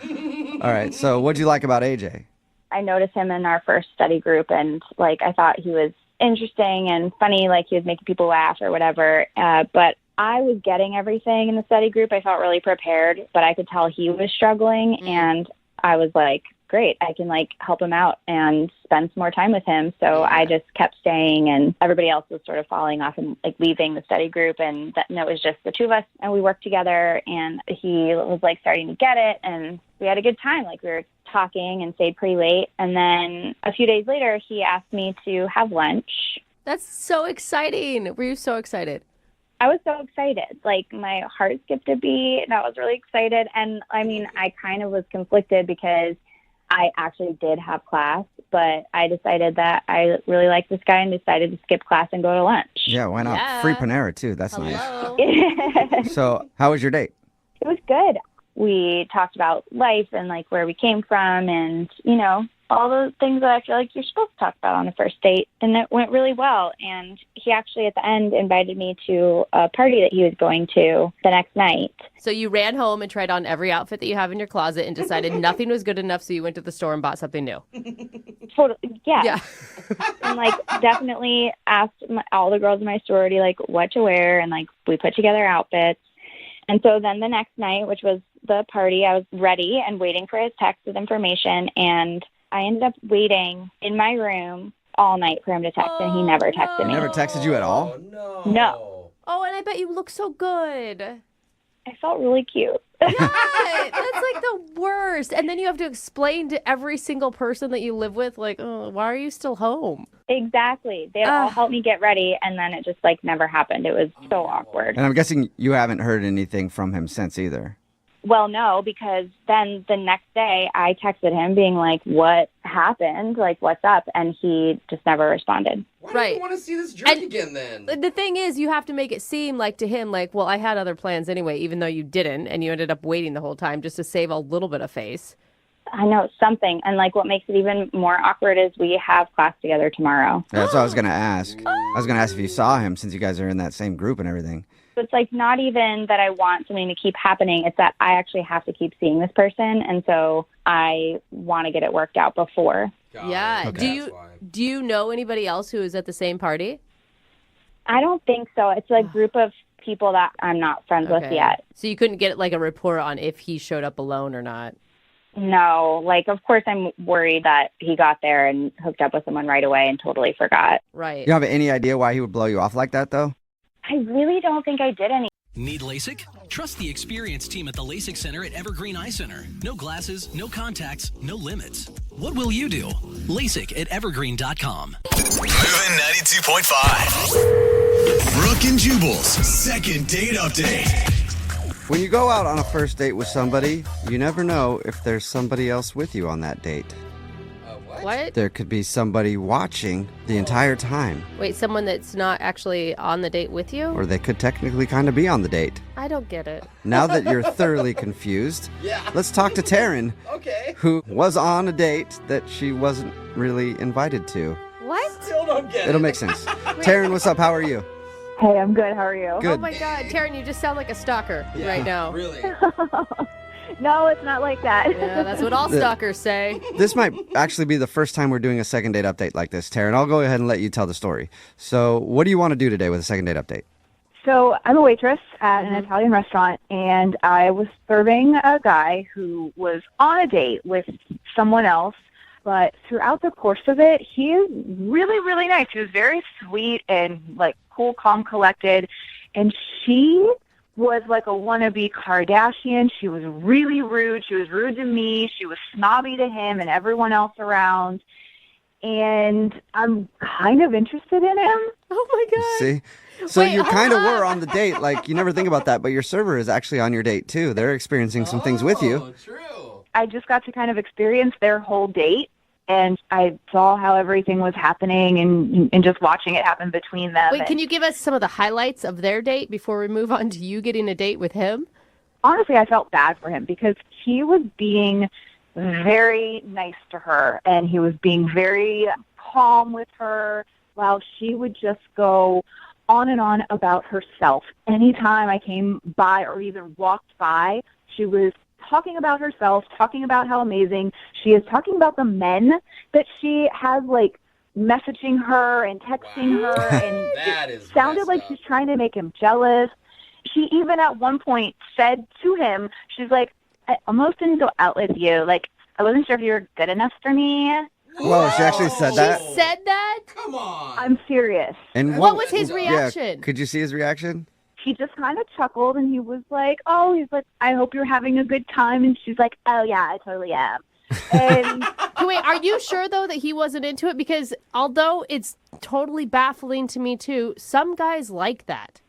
Speaker 4: All right, so what'd you like about AJ?
Speaker 15: I noticed him in our first study group, and like I thought he was interesting and funny, like he was making people laugh or whatever. But I was getting everything in the study group. I felt really prepared, but I could tell he was struggling, and I was like, great, I can like help him out and spend some more time with him. So I just kept staying, and everybody else was sort of falling off and like leaving the study group, and it was just the two of us, and we worked together, and he was like starting to get it, and we had a good time. Like we were talking and stayed pretty late, and then a few days later he asked me to have lunch.
Speaker 7: That's so exciting. Were you so excited?
Speaker 15: I was so excited. Like my heart skipped a beat, and I was really excited. And I mean, I kind of was conflicted because I actually did have class, but I decided that I really liked this guy and decided to skip class and go to lunch.
Speaker 4: Yeah, why not?
Speaker 7: Yeah.
Speaker 4: Free Panera, too. That's
Speaker 7: Hello.
Speaker 15: It
Speaker 4: So how was your date?
Speaker 15: was good. We talked about life and like where we came from and, you know, all those things that I feel like you're supposed to talk about on a first date. And it went really well. And he actually at the end invited me to a party that he was going to the next night.
Speaker 7: So you ran home and tried on every outfit that you have in your closet and decided nothing was good enough, so you went to the store and bought something new.
Speaker 15: Totally, yeah.
Speaker 7: Yeah.
Speaker 15: And like definitely asked all the girls in my sorority like what to wear, and like we put together outfits. And so then the next night, which was the party, I was ready and waiting for his text with information, and I ended up waiting in my room all night for him to text, and he never texted
Speaker 4: He
Speaker 15: me.
Speaker 4: never texted you at all?
Speaker 15: No.
Speaker 7: Oh, and I bet you look so good.
Speaker 15: I felt really cute.
Speaker 7: Yeah, that's like the worst. And then you have to explain to every single person that you live with, like, oh, why are you still home?
Speaker 15: Exactly. They all helped me get ready, and then it just like never happened. It was so awkward.
Speaker 4: And I'm guessing you haven't heard anything from him since either.
Speaker 15: Well, no, because then the next day I texted him being like, what happened? Like, what's up? And he just never responded.
Speaker 5: Why do you want to see this drink again then?
Speaker 7: The thing is, you have to make it seem like to him, like, well, I had other plans anyway, even though you didn't, and you ended up waiting the whole time just to save a little bit of face.
Speaker 15: I know, something. And like what makes it even more awkward is we have class together tomorrow.
Speaker 4: Yeah, that's what I was going to ask. I was going to ask if you saw him since you guys are in that same group and everything.
Speaker 15: So it's like not even that I want something to keep happening. It's that I actually have to keep seeing this person. And so I want to get it worked out before.
Speaker 7: Yeah.
Speaker 4: Okay.
Speaker 7: Do you know anybody else who is at the same party?
Speaker 15: I don't think so. It's a group of people that I'm not friends with yet.
Speaker 7: So you couldn't get like a report on if he showed up alone or not?
Speaker 15: No, like, of course I'm worried that he got there and hooked up with someone right away and totally forgot.
Speaker 7: Right.
Speaker 4: You don't have any idea why he would blow you off like that, though?
Speaker 15: I really don't think I did any.
Speaker 17: Need LASIK? Trust the experienced team at the LASIK Center at Evergreen Eye Center. No glasses, no contacts, no limits. What will you do? LASIK at evergreen.com.
Speaker 3: Moving 92.5. Brooke and Jubal's second date update.
Speaker 4: When you go out on a first date with somebody, you never know if there's somebody else with you on that date.
Speaker 7: What?
Speaker 4: There could be somebody watching the entire time.
Speaker 7: Wait, someone that's not actually on the date with you?
Speaker 4: Or they could technically kind of be on the date.
Speaker 7: I don't get it.
Speaker 4: Now that you're thoroughly confused, let's talk to Taryn, who was on a date that she wasn't really invited to.
Speaker 7: What?
Speaker 5: Still don't get it.
Speaker 4: It'll make sense. Taryn, what's up? How are you?
Speaker 6: Hey, I'm good. How are you?
Speaker 4: Good.
Speaker 7: Oh my God, Taryn, you just sound like a stalker right now.
Speaker 5: Really?
Speaker 6: No, it's not like that.
Speaker 7: Yeah, that's what all stalkers say.
Speaker 4: This might actually be the first time we're doing a second date update like this, Taryn. I'll go ahead and let you tell the story. So what do you want to do today with a second date update?
Speaker 6: So I'm a waitress at an Italian restaurant, and I was serving a guy who was on a date with someone else. But throughout the course of it, he is really, really nice. He was very sweet and like cool, calm, collected. And she was like a wannabe Kardashian. She was really rude. She was rude to me. She was snobby to him and everyone else around. And I'm kind of interested in him.
Speaker 7: Oh my God.
Speaker 4: See? So
Speaker 7: Wait,
Speaker 4: you
Speaker 7: hold
Speaker 4: kind of
Speaker 7: up.
Speaker 4: were on the date. Like, you never think about that, but your server is actually on your date, too. They're experiencing some things with you.
Speaker 5: True.
Speaker 6: I just got to kind of experience their whole date. And I saw how everything was happening and just watching it happen between them.
Speaker 7: Wait, can you give us some of the highlights of their date before we move on to you getting a date with him?
Speaker 6: Honestly, I felt bad for him because he was being very nice to her and he was being very calm with her while she would just go on and on about herself. Anytime I came by or even walked by, she was talking about herself, talking about how amazing she is, talking about the men that she has, like, messaging her and texting her, and
Speaker 5: That
Speaker 6: it
Speaker 5: is
Speaker 6: sounded
Speaker 5: messed
Speaker 6: like
Speaker 5: up.
Speaker 6: she's trying to make him jealous. She even at one point said to him, she's like, I almost didn't go out with you. Like, I wasn't sure if you were good enough for me.
Speaker 4: Whoa, she actually said that?
Speaker 7: She said that?
Speaker 5: Come on.
Speaker 6: I'm serious.
Speaker 4: And
Speaker 7: What was his
Speaker 4: yeah,
Speaker 7: reaction?
Speaker 4: could you see his reaction?
Speaker 6: He just kind of chuckled and he was like, he's like, I hope you're having a good time. And she's like, oh, yeah, I totally am. And
Speaker 7: Wait, are you sure, though, that he wasn't into it? Because although it's totally baffling to me, too, some guys like that.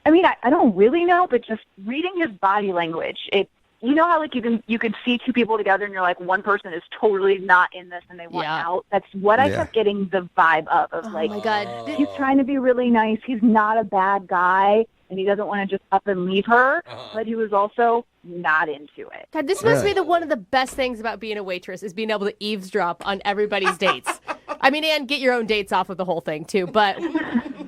Speaker 6: I mean, I don't really know, but just reading his body language, you know how, like, you can see two people together and you're like, one person is totally not in this and they want out? That's what I kept getting the vibe of like,
Speaker 7: oh my God.
Speaker 6: He's trying to be really nice. He's not a bad guy. And he doesn't want to just up and leave her, but he was also not into it.
Speaker 7: God, this must be one of the best things about being a waitress is being able to eavesdrop on everybody's dates. I mean, and get your own dates off of the whole thing, too, but...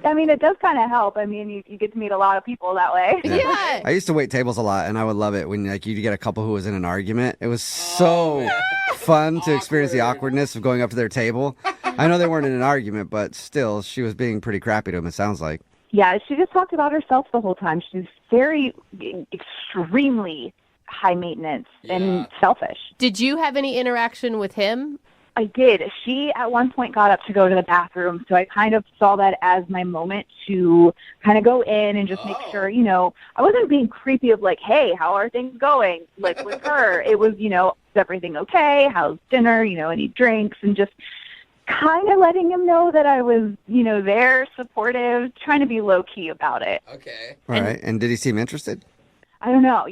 Speaker 6: I mean, it does kind of help. I mean, you get to meet a lot of people that way.
Speaker 7: Yeah.
Speaker 4: I used to wait tables a lot, and I would love it when like you get a couple who was in an argument. It was so fun to experience the awkwardness of going up to their table. I know they weren't in an argument, but still, she was being pretty crappy to him, it sounds like.
Speaker 6: Yeah, she just talked about herself the whole time. She's very, extremely high maintenance and selfish.
Speaker 7: Did you have any interaction with him?
Speaker 6: I did. She at one point got up to go to the bathroom, so I kind of saw that as my moment to kind of go in and just make sure, I wasn't being creepy of like, hey, how are things going? Like with her, it was, is everything okay? How's dinner? Any drinks? And just kind of letting him know that I was, there, supportive, trying to be low-key about it.
Speaker 5: Okay.
Speaker 4: All right. And did he seem interested?
Speaker 6: I don't know,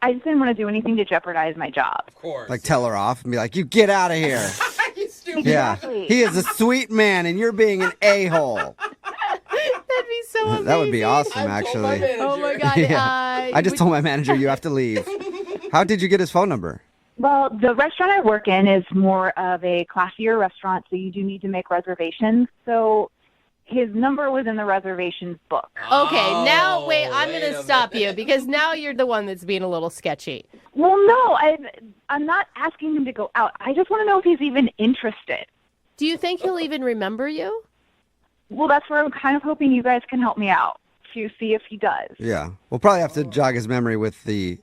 Speaker 6: I just didn't want to do anything to jeopardize my job.
Speaker 5: Of course.
Speaker 4: Like tell her off and be like, you get out of here.
Speaker 5: You stupid.
Speaker 4: Yeah.
Speaker 6: Exactly.
Speaker 4: He is a sweet man, and you're being an a-hole.
Speaker 7: That'd be so amazing.
Speaker 4: That would be awesome,
Speaker 5: I told my
Speaker 4: actually.
Speaker 5: manager.
Speaker 7: Oh, my God.
Speaker 4: Yeah. I just told my manager you have to leave. How did you get his phone number?
Speaker 6: Well, the restaurant I work in is more of a classier restaurant, so you do need to make reservations. So his number was in the reservations book.
Speaker 7: Okay, now, wait, I'm going to stop you because now you're the one that's being a little sketchy.
Speaker 6: Well, no, I'm not asking him to go out. I just want to know if he's even interested.
Speaker 7: Do you think he'll even remember you?
Speaker 6: Well, that's where I'm kind of hoping you guys can help me out to see if he does.
Speaker 4: Yeah. We'll probably have to jog his memory with the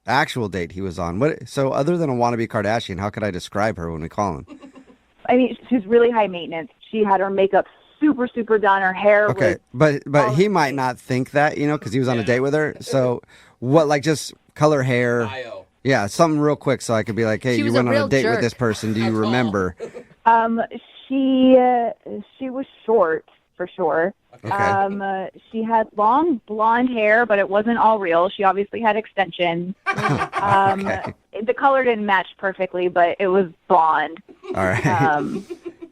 Speaker 4: actual date he was on. So other than a wannabe Kardashian, how could I describe her when we call him?
Speaker 6: I mean, she's really high maintenance. She had her makeup super, super done. Her hair
Speaker 4: Okay,
Speaker 6: was...
Speaker 4: but he might not think that, because he was on a date with her. So what, like just color hair?
Speaker 5: Bio.
Speaker 4: Yeah, something real quick so I could be like, hey,
Speaker 7: She
Speaker 4: you
Speaker 7: was a
Speaker 4: went on
Speaker 7: real
Speaker 4: a date
Speaker 7: jerk.
Speaker 4: with this person. Do you remember?
Speaker 6: She was short, for sure.
Speaker 4: Okay.
Speaker 6: She had long blonde hair, but it wasn't all real. She obviously had extensions.
Speaker 4: Okay.
Speaker 6: The color didn't match perfectly, but it was blonde.
Speaker 4: All right.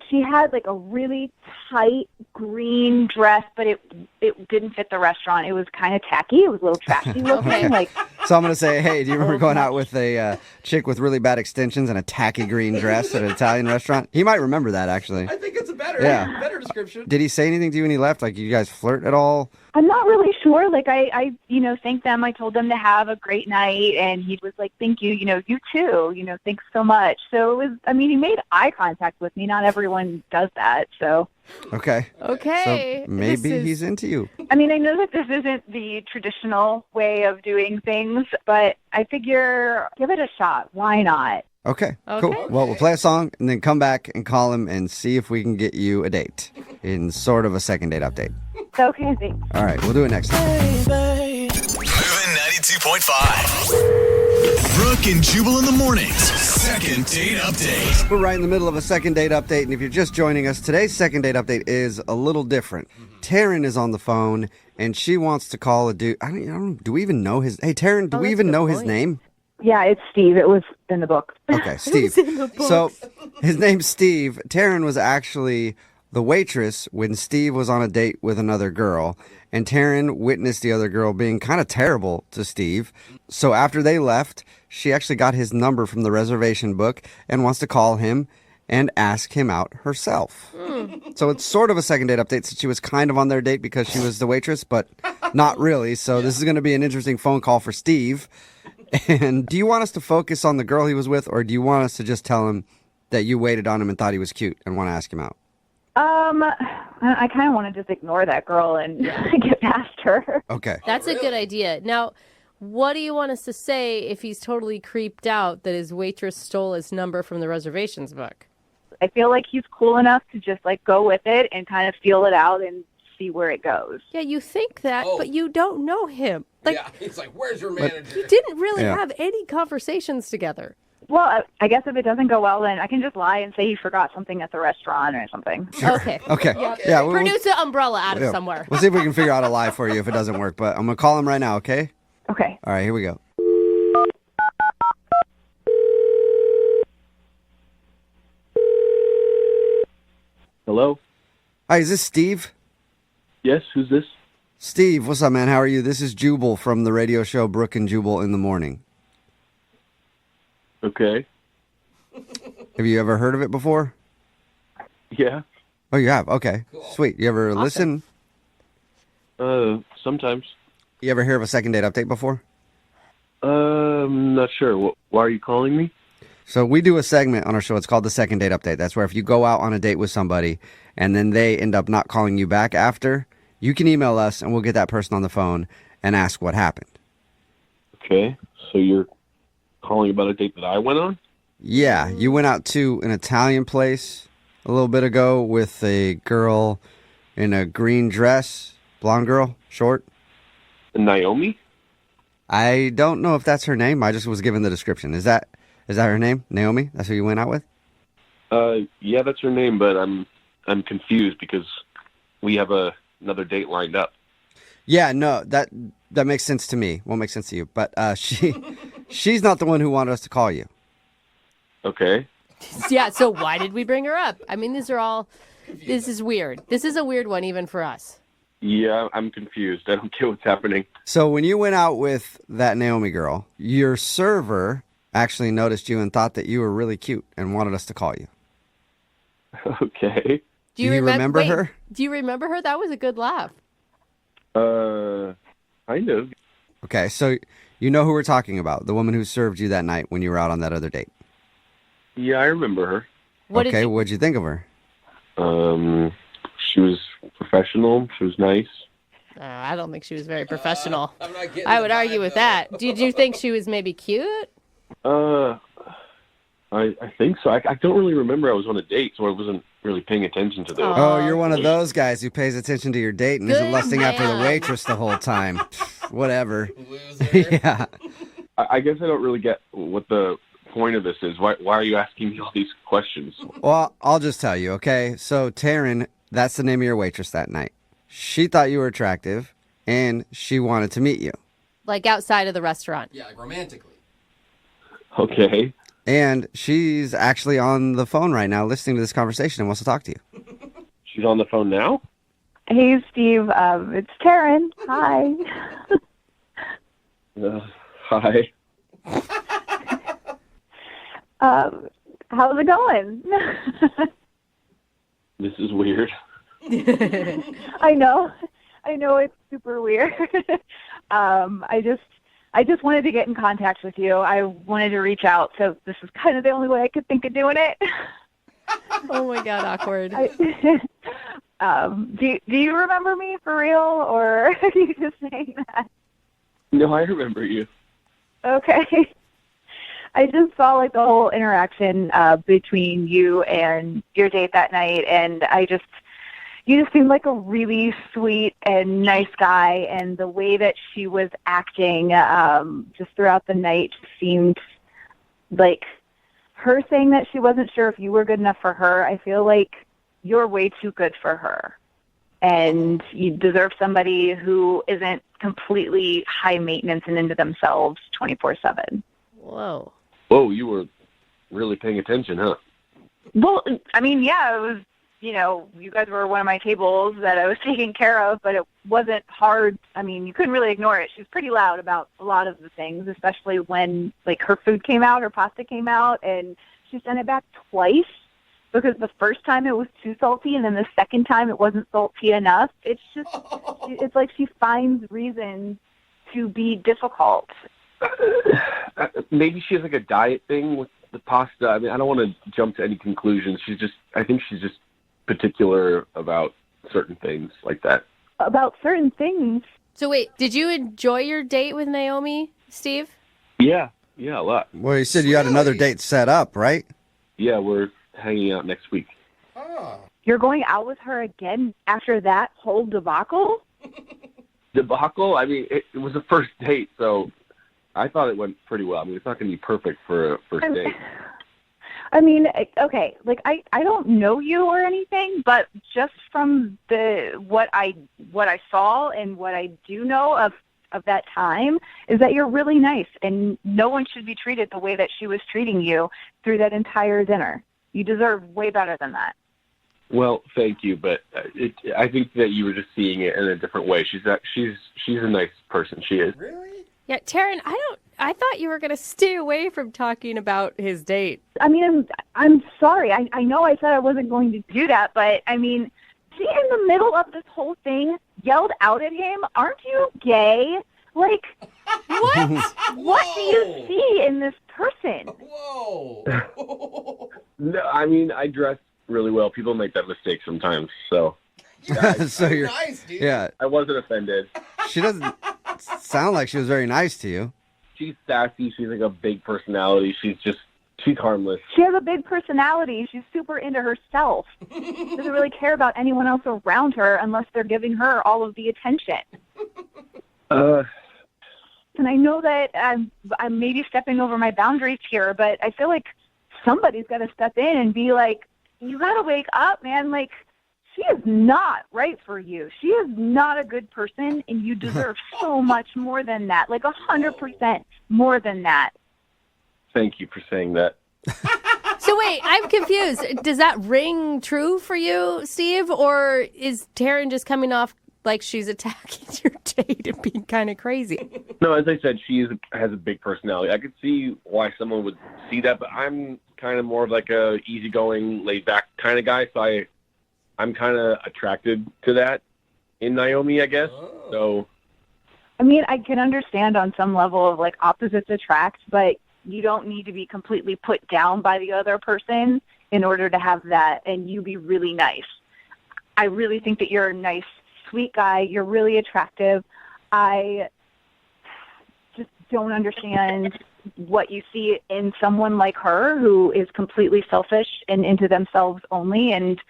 Speaker 6: She had like a really tight green dress, but it didn't fit the restaurant. It was kind of tacky. It was a little trashy looking.
Speaker 7: Okay.
Speaker 6: Like,
Speaker 4: So I'm going to say, hey, do you remember going out with a chick with really bad extensions and a tacky green dress at an Italian restaurant? He might remember that, actually.
Speaker 5: I think it's a better description.
Speaker 4: Did he say anything to you when he left? Like, you guys flirt at all?
Speaker 6: I'm not really sure. Like, I thanked them. I told them to have a great night, and he was like, thank you. You too. Thanks so much. So it was, he made eye contact with me. Not everyone does that, so.
Speaker 4: Okay.
Speaker 7: Okay.
Speaker 4: So maybe he's into you.
Speaker 6: I know that this isn't the traditional way of doing things, but I figure give it a shot. Why not?
Speaker 4: Okay, cool. Well, we'll play a song and then come back and call him and see if we can get you a date in sort of a second date update.
Speaker 6: Okay, thanks.
Speaker 4: All right, we'll do it next time.
Speaker 3: Moving 92.5. Brooke and Jubal in the mornings. Second date update.
Speaker 4: We're right in the middle of a second date update, and if you're just joining us, today's second date update is a little different. Taryn is on the phone, and she wants to call a dude. I don't do we even know his... Hey, Taryn, do we even know his name?
Speaker 6: Yeah, it's Steve. It was in the book.
Speaker 4: Okay, Steve. So his name's Steve. Taryn was actually the waitress when Steve was on a date with another girl, and Taryn witnessed the other girl being kind of terrible to Steve. So after they left, she actually got his number from the reservation book and wants to call him and ask him out herself. So it's sort of a second date update since she was kind of on their date because she was the waitress, but not really. So this is going to be an interesting phone call for Steve. And do you want us to focus on the girl he was with, or do you want us to just tell him that you waited on him and thought he was cute and want to ask him out?
Speaker 6: I kind of want to just ignore that girl and get past her.
Speaker 4: Okay.
Speaker 7: That's a good idea. Now, what do you want us to say if he's totally creeped out that his waitress stole his number from the reservations book?
Speaker 6: I feel like he's cool enough to just like go with it and kind of feel it out and see where it goes.
Speaker 7: Yeah, you think that, but you don't know him. Like,
Speaker 5: yeah, it's like, where's your manager?
Speaker 7: you didn't really have any conversations together.
Speaker 6: Well, I guess if it doesn't go well, then I can just lie and say he forgot something at the restaurant or something.
Speaker 7: Okay.
Speaker 4: Okay. Yeah.
Speaker 7: Produce an umbrella out of somewhere.
Speaker 4: We'll see if we can figure out a lie for you if it doesn't work. But I'm going to call him right now, okay?
Speaker 6: Okay.
Speaker 4: All right, here we go.
Speaker 18: Hello?
Speaker 4: Hi, is this Steve?
Speaker 18: Yes, who's this?
Speaker 4: Steve, what's up, man? How are you? This is Jubal from the radio show Brooke and Jubal in the Morning.
Speaker 18: Okay.
Speaker 4: Have you ever heard of it before?
Speaker 18: Yeah.
Speaker 4: Oh, you have? Okay. Sweet. You ever listen?
Speaker 18: Sometimes.
Speaker 4: You ever hear of a second date update before?
Speaker 18: I'm not sure. Why are you calling me?
Speaker 4: So we do a segment on our show. It's called the second date update. That's where if you go out on a date with somebody and then they end up not calling you back after, you can email us and we'll get that person on the phone and ask what happened.
Speaker 18: Okay. So you're calling about a date that I went on?
Speaker 4: Yeah. You went out to an Italian place a little bit ago with a girl in a green dress, blonde girl, short.
Speaker 18: Naomi?
Speaker 4: I don't know if that's her name. I just was given the description. Is that her name? Naomi? That's who you went out with?
Speaker 18: Yeah, that's her name, but I'm confused because we have another date lined up.
Speaker 4: Yeah, no, that makes sense to me. Won't make sense to you. But she's not the one who wanted us to call you.
Speaker 18: Okay.
Speaker 7: Yeah, so why did we bring her up? I mean, this is weird. This is a weird one even for us.
Speaker 18: Yeah, I'm confused. I don't get what's happening.
Speaker 4: So when you went out with that Naomi girl, your server actually noticed you and thought that you were really cute and wanted us to call you.
Speaker 18: Okay.
Speaker 4: Do you remember her?
Speaker 7: Do you remember her? That was a good laugh.
Speaker 18: Kind of.
Speaker 4: Okay, so you know who we're talking about, the woman who served you that night when you were out on that other date.
Speaker 18: Yeah, I remember her.
Speaker 4: What'd you think of her?
Speaker 18: She was professional. She was nice.
Speaker 7: I don't think she was very professional.
Speaker 5: I'm not getting
Speaker 7: I would argue with that. Did you think she was maybe cute?
Speaker 18: I think so. I don't really remember. I was on a date, so I wasn't really paying attention to those.
Speaker 4: Oh, you're one of those guys who pays attention to your date and isn't lusting after the waitress the whole time. Whatever. Yeah.
Speaker 18: I guess I don't really get what the point of this is. Why are you asking me all these questions?
Speaker 4: Well, I'll just tell you, okay? So Taryn, that's the name of your waitress that night. She thought you were attractive, and she wanted to meet you.
Speaker 7: Like outside of the restaurant.
Speaker 5: Yeah, like romantically.
Speaker 18: Okay.
Speaker 4: And she's actually on the phone right now listening to this conversation and wants to talk to you.
Speaker 18: She's on the phone now?
Speaker 6: Hey, Steve. It's Taryn. Hi.
Speaker 18: Hi.
Speaker 6: How's it going?
Speaker 18: This is weird.
Speaker 6: I know it's super weird. I just wanted to get in contact with you. I wanted to reach out, so this is kind of the only way I could think of doing it.
Speaker 7: Oh my God, awkward.
Speaker 6: Do you remember me for real, or are you just saying that?
Speaker 18: No, I remember you.
Speaker 6: Okay. I just saw like the whole interaction between you and your date that night, and I just, you just seemed like a really sweet and nice guy, and the way that she was acting just throughout the night seemed like her saying that she wasn't sure if you were good enough for her. I feel like you're way too good for her, and you deserve somebody who isn't completely high maintenance and into themselves 24/7.
Speaker 7: Whoa.
Speaker 18: Whoa, you were really paying attention, huh?
Speaker 6: Well, I mean, yeah, it was, you guys were one of my tables that I was taking care of, but it wasn't hard. I mean, you couldn't really ignore it. She was pretty loud about a lot of the things, especially when, like, her food came out, her pasta came out, and she sent it back twice because the first time it was too salty, and then the second time it wasn't salty enough. It's just, it's like she finds reasons to be difficult.
Speaker 18: Maybe she has like a diet thing with the pasta. I mean, I don't want to jump to any conclusions. I think she's just particular about certain things like that.
Speaker 6: About certain things?
Speaker 7: So wait, did you enjoy your date with Naomi, Steve?
Speaker 18: Yeah, a lot.
Speaker 4: Well, you said you had another date set up, right?
Speaker 18: Yeah, we're hanging out next week.
Speaker 6: You're going out with her again after that whole debacle?
Speaker 18: Debacle? I mean, it was a first date, so I thought it went pretty well. I mean, it's not going to be perfect for a first date.
Speaker 6: I mean, okay, like I don't know you or anything, but just from what I saw and what I do know of that time is that you're really nice, and no one should be treated the way that she was treating you through that entire dinner. You deserve way better than that.
Speaker 18: Well, thank you, but I think that you were just seeing it in a different way. She's a nice person. She is.
Speaker 5: Really?
Speaker 7: Yeah, Taryn, I thought you were going to stay away from talking about his date.
Speaker 6: I mean, I'm sorry. I know I said I wasn't going to do that, but I mean, she in the middle of this whole thing yelled out at him, "Aren't you gay?" Like, what? What do you see in this person?
Speaker 5: Whoa.
Speaker 18: No, I mean, I dress really well. People make that mistake sometimes, so.
Speaker 4: So you're
Speaker 5: nice, dude.
Speaker 4: Yeah.
Speaker 18: I wasn't offended.
Speaker 4: She doesn't sound like she was very nice to you.
Speaker 18: She's sassy. She's like a big personality. She's harmless.
Speaker 6: She has a big personality. She's super into herself. Doesn't really care about anyone else around her unless they're giving her all of the attention. And I know that I'm maybe stepping over my boundaries here, but I feel like somebody's got to step in and be like, you got to wake up, man. Like, she is not right for you. She is not a good person, and you deserve so much more than that, like 100% more than that.
Speaker 18: Thank you for saying that.
Speaker 7: So wait, I'm confused. Does that ring true for you, Steve? Or is Taryn just coming off like she's attacking your date and being kind of crazy?
Speaker 18: No, as I said, has a big personality. I could see why someone would see that, but I'm kind of more of like a easygoing, laid-back kind of guy, so I'm kind of attracted to that in Naomi, I guess. So,
Speaker 6: I mean, I can understand on some level of like opposites attract, but you don't need to be completely put down by the other person in order to have that and you be really nice. I really think that you're a nice, sweet guy. You're really attractive. I just don't understand what you see in someone like her who is completely selfish and into themselves only. And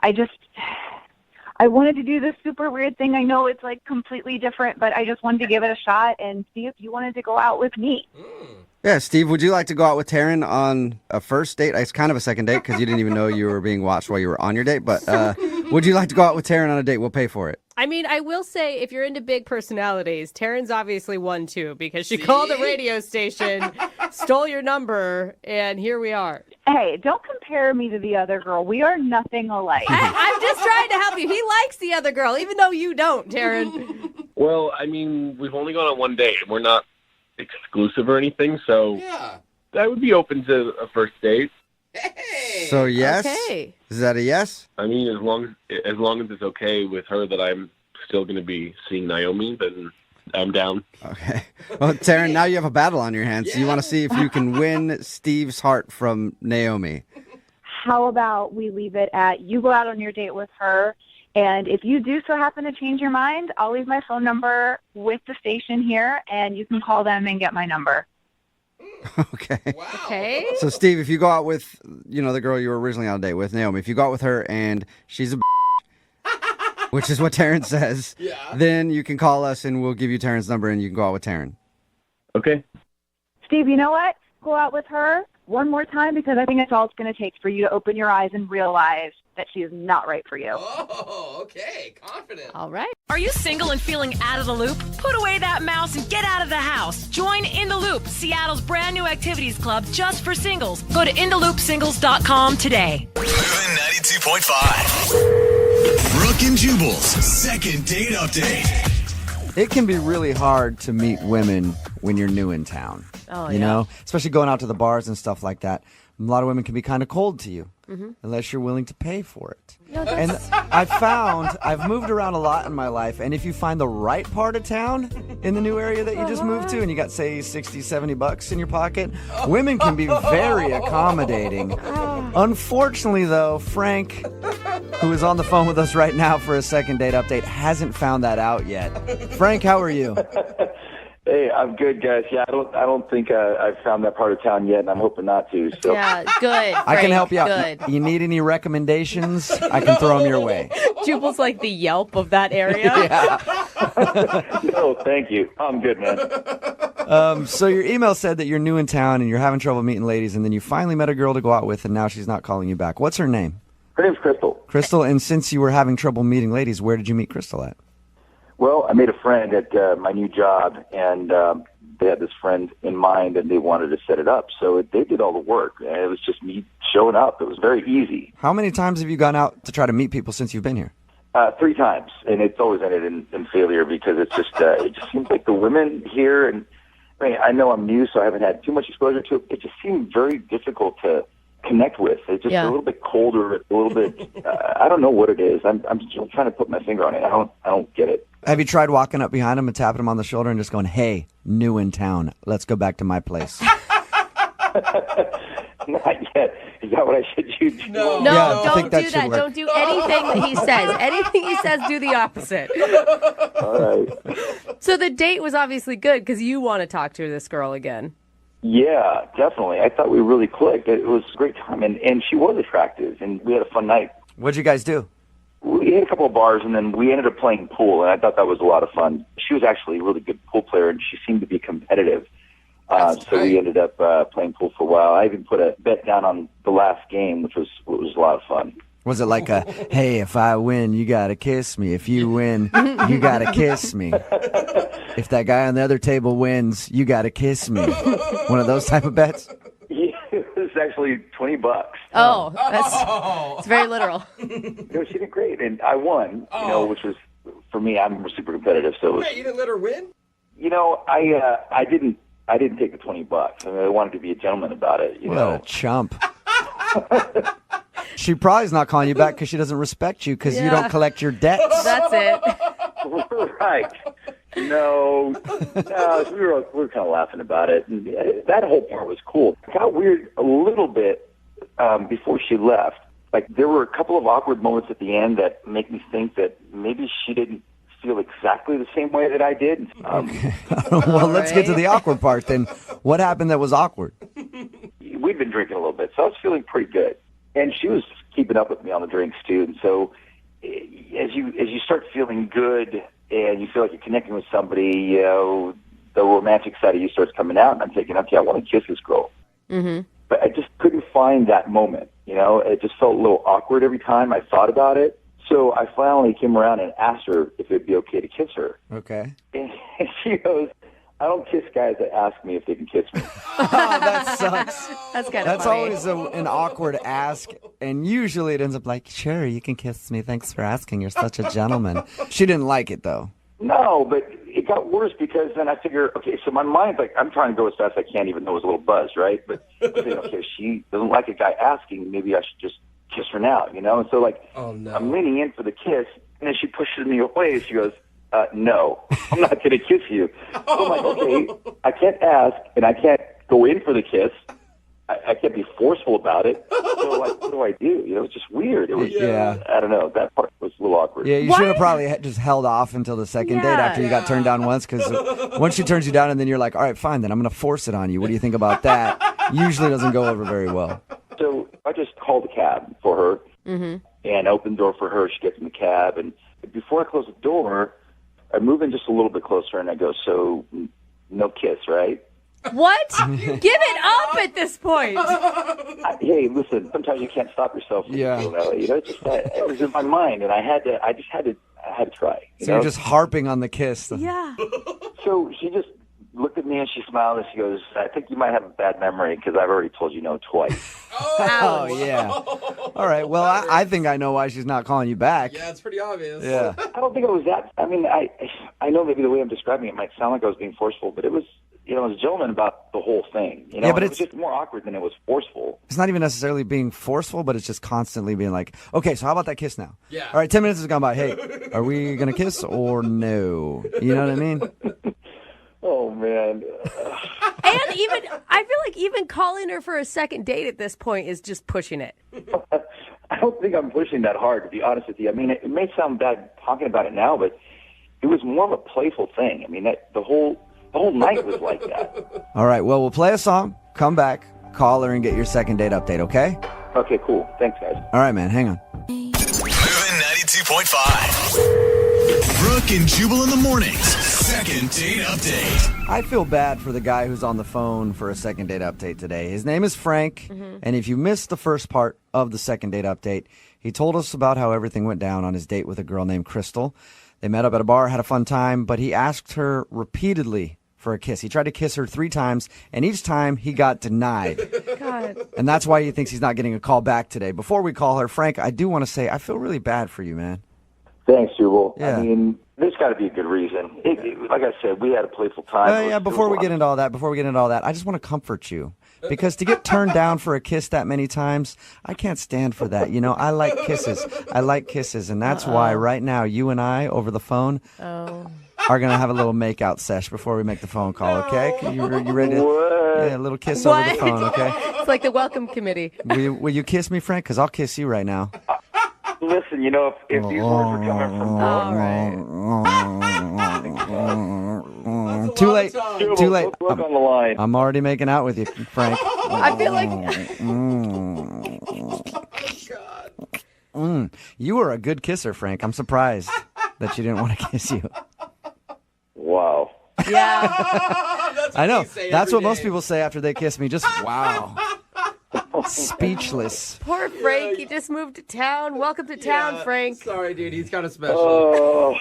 Speaker 6: I wanted to do this super weird thing. I know it's like completely different, but I just wanted to give it a shot and see if you wanted to go out with me.
Speaker 4: Yeah, Steve, would you like to go out with Taryn on a first date? It's kind of a second date because you didn't even know you were being watched while you were on your date. But would you like to go out with Taryn on a date? We'll pay for it.
Speaker 7: I mean, I will say, if you're into big personalities, Taryn's obviously one too, because she called the radio station, stole your number, and here we are.
Speaker 6: Hey, don't compare me to the other girl. We are nothing alike.
Speaker 7: I'm just trying to help you. He likes the other girl, even though you don't, Taryn.
Speaker 18: Well, I mean, we've only gone on one date, and we're not exclusive or anything, so I would be open to a first date.
Speaker 5: Hey.
Speaker 4: So yes,
Speaker 7: okay.
Speaker 4: Is that a yes?
Speaker 18: I mean, as long as it's okay with her that I'm still going to be seeing Naomi, then I'm down.
Speaker 4: Okay. Well, Taryn, now you have a battle on your hands. So you want to see if you can win Steve's heart from Naomi.
Speaker 6: How about we leave it at you go out on your date with her, and if you do so happen to change your mind, I'll leave my phone number with the station here, and you can call them and get my number.
Speaker 4: Okay.
Speaker 5: Wow.
Speaker 7: Okay.
Speaker 4: So, Steve, if you go out with, the girl you were originally on a date with, Naomi, if you go out with her and she's a which is what Taryn says,
Speaker 5: Yeah.
Speaker 4: then you can call us and we'll give you Taryn's number and you can go out with Taryn.
Speaker 18: Okay.
Speaker 6: Steve, you know what? Go out with her one more time because I think that's all it's going to take for you to open your eyes and realize that she is not right for you.
Speaker 5: Oh, okay. Confident.
Speaker 7: All right.
Speaker 19: Are you single and feeling out of the loop? Put away that mouse and get out of the house. Join In the Loop, Seattle's brand new activities club just for singles. Go to intheloopsingles.com today.
Speaker 3: Moving 92.5. Brooke and Jubal's second date update.
Speaker 4: It can be really hard to meet women when you're new in town.
Speaker 7: Oh,
Speaker 4: you know, especially going out to the bars and stuff like that. A lot of women can be kind of cold to you unless you're willing to pay for it. And I've moved around a lot in my life, and if you find the right part of town in the new area that you just moved to and you got, say, 60, 70 bucks in your pocket, women can be very accommodating. Unfortunately, though, Frank, who is on the phone with us right now for a second date update, hasn't found that out yet. Frank, how are you?
Speaker 8: Hey, I'm good, guys. Yeah, I don't think I've found that part of town yet, and I'm hoping not to. So.
Speaker 7: Yeah, good.
Speaker 4: I can help you out.
Speaker 7: Good.
Speaker 4: You need any recommendations? I can throw them your way.
Speaker 7: Jubal's like the Yelp of that area.
Speaker 4: Yeah.
Speaker 8: No, thank you. I'm good, man.
Speaker 4: So your email said that you're new in town and you're having trouble meeting ladies, and then you finally met a girl to go out with, and now she's not calling you back. What's her name?
Speaker 8: Her name's Crystal.
Speaker 4: Crystal, and since you were having trouble meeting ladies, where did you meet Crystal at?
Speaker 8: Well, I made a friend at my new job, and they had this friend in mind, and they wanted to set it up. So they did all the work, and it was just me showing up. It was very easy.
Speaker 4: How many times have you gone out to try to meet people since you've been here?
Speaker 8: 3 times, and it's always ended in failure because it's just it just seems like the women here, and I know I'm new, so I haven't had too much exposure to it. It just seemed very difficult to connect with. It's just a little bit colder, a little bit. I don't know what it is. I'm still trying to put my finger on it. I don't get it.
Speaker 4: Have you tried walking up behind them and tapping them on the shoulder and just going, "Hey, new in town, let's go back to my place"?
Speaker 8: Not yet. Is that what I should do?
Speaker 7: No,
Speaker 4: Yeah, I
Speaker 7: don't
Speaker 4: think that
Speaker 7: do
Speaker 4: should
Speaker 7: that.
Speaker 4: work.
Speaker 7: Don't do anything that he says. Anything he says, do the opposite.
Speaker 8: All right.
Speaker 7: So the date was obviously good because you want to talk to this girl again.
Speaker 8: Yeah, definitely. I thought we really clicked. It was a great time, and she was attractive, and we had a fun night.
Speaker 4: What'd you guys do?
Speaker 8: We had a couple of bars, and then we ended up playing pool, and I thought that was a lot of fun. She was actually a really good pool player, and she seemed to be competitive. So we ended up playing pool for a while. I even put a bet down on the last game, which was a lot of fun.
Speaker 4: Was it like a, "Hey, if I win, you gotta kiss me. If you win, you gotta kiss me. If that guy on the other table wins, you gotta kiss me"? One of those type of bets?
Speaker 8: Yeah, it was actually $20.
Speaker 7: Oh, it's very literal.
Speaker 8: She did great, and I won. Which was for me. I'm super competitive, so it was,
Speaker 5: Wait, you didn't let her win?
Speaker 8: I didn't take the $20. I mean, I wanted to be a gentleman about it.
Speaker 4: What a chump. She probably is not calling you back because she doesn't respect you because you don't collect your debts.
Speaker 7: That's it.
Speaker 8: Right. No, we were kind of laughing about it. And that whole part was cool. It got weird a little bit before she left. Like, there were a couple of awkward moments at the end that make me think that maybe she didn't feel exactly the same way that I did.
Speaker 4: Well, let's get to the awkward part then. What happened that was awkward?
Speaker 8: We'd been drinking a little bit, so I was feeling pretty good. And she was keeping up with me on the drinks, too. And so as you start feeling good and you feel like you're connecting with somebody, the romantic side of you starts coming out. And I'm thinking, okay, I want to kiss this girl.
Speaker 7: Mm-hmm.
Speaker 8: But I just couldn't find that moment. It just felt a little awkward every time I thought about it. So I finally came around and asked her if it'd be okay to kiss her.
Speaker 4: Okay.
Speaker 8: And she goes, "I don't kiss guys that ask me if they can kiss me."
Speaker 4: Oh, that sucks.
Speaker 7: That's kind of
Speaker 4: That's
Speaker 7: funny.
Speaker 4: always an awkward ask, and usually it ends up like, "Sure, you can kiss me. Thanks for asking. You're such a gentleman." She didn't like it, though.
Speaker 8: No, but it got worse because then I figure, okay, so my mind's like, I'm trying to go as fast as I can, even though it was a little buzz, right? But I'm thinking, okay, if she doesn't like a guy asking, maybe I should just kiss her now, And so, I'm leaning in for the kiss, and then she pushes me away. She goes, "No, I'm not going to kiss you." So I'm like, okay, I can't ask, and I can't go in for the kiss. I can't be forceful about it. So, what do I do? It's just weird. It was, I don't know. That part was a little awkward.
Speaker 4: Yeah, you should have probably just held off until the second date after you got turned down once, because once she turns you down and then you're like, "All right, fine, then I'm going to force it on you. What do you think about that?" Usually doesn't go over very well.
Speaker 8: So I just called a cab for her and opened the door for her. She gets in the cab, and
Speaker 20: before I close the door, I move in just a little bit closer, and I go, so no kiss, right?
Speaker 7: What? Give it up at this point.
Speaker 20: Hey, listen, sometimes you can't stop yourself from feeling that way. You know, it was in my mind, and I just had to try.
Speaker 4: So you're just harping on the kiss.
Speaker 7: Yeah.
Speaker 20: So she just looked at me and she smiled and she goes, I think you might have a bad memory because I've already told you no twice.
Speaker 4: Oh, yeah. All right. Well, I think I know why she's not calling you back.
Speaker 5: Yeah, it's pretty obvious.
Speaker 4: Yeah.
Speaker 20: I don't think it was that. I mean, I know maybe the way I'm describing it might sound like I was being forceful, but it was, you know, I was a gentleman about the whole thing. You know?
Speaker 4: Yeah, but
Speaker 20: it was just more awkward than it was forceful.
Speaker 4: It's not even necessarily being forceful, but it's just constantly being like, okay, so how about that kiss now?
Speaker 5: Yeah.
Speaker 4: All right, 10 minutes has gone by. Hey, are we going to kiss or no? You know what I mean?
Speaker 20: Oh, man.
Speaker 7: And even, I feel like even calling her for a second date at this point is just pushing it.
Speaker 20: I don't think I'm pushing that hard, to be honest with you. I mean, it may sound bad talking about it now, but it was more of a playful thing. I mean, the whole night was like that.
Speaker 4: All right, well, we'll play a song, come back, call her, and get your second date update, okay?
Speaker 20: Okay, cool. Thanks, guys.
Speaker 4: All right, man, hang on.
Speaker 3: Moving 92.5. Brooke and Jubal in the mornings. Second date update.
Speaker 4: I feel bad for the guy who's on the phone for a second date update today. His name is Frank, and if you missed the first part of the second date update, he told us about how everything went down on his date with a girl named Crystal. They met up at a bar, had a fun time, but he asked her repeatedly for a kiss. He tried to kiss her 3 times, and each time he got denied.
Speaker 7: God.
Speaker 4: And that's why he thinks he's not getting a call back today. Before we call her, Frank, I do want to say I feel really bad for you, man.
Speaker 20: Thanks, Jubal.
Speaker 4: Yeah.
Speaker 20: I mean, there's got to be a good reason. Like I said, we had a playful time.
Speaker 4: Yeah, before we get into all that, I just want to comfort you. Because to get turned down for a kiss that many times, I can't stand for that. You know, I like kisses. And that's why right now, you and I, over the phone, are going to have a little make-out sesh before we make the phone call, okay? You ready to? Yeah, a little kiss over the phone, okay?
Speaker 7: It's like the welcome committee.
Speaker 4: Will you kiss me, Frank? Because I'll kiss you right now.
Speaker 20: Listen, you know, if these words were coming from Brooke,
Speaker 4: Too late. Too late.
Speaker 20: Brooke on the line.
Speaker 4: I'm already making out with you, Frank.
Speaker 7: I feel like...
Speaker 4: You were a good kisser, Frank. I'm surprised that she didn't want to kiss you.
Speaker 20: Wow.
Speaker 7: Yeah.
Speaker 4: I know. That's what most people say after they kiss me. Just wow. Speechless.
Speaker 7: Poor Frank. He just moved to town. Welcome to town, Frank.
Speaker 5: Sorry, dude. He's kind of special.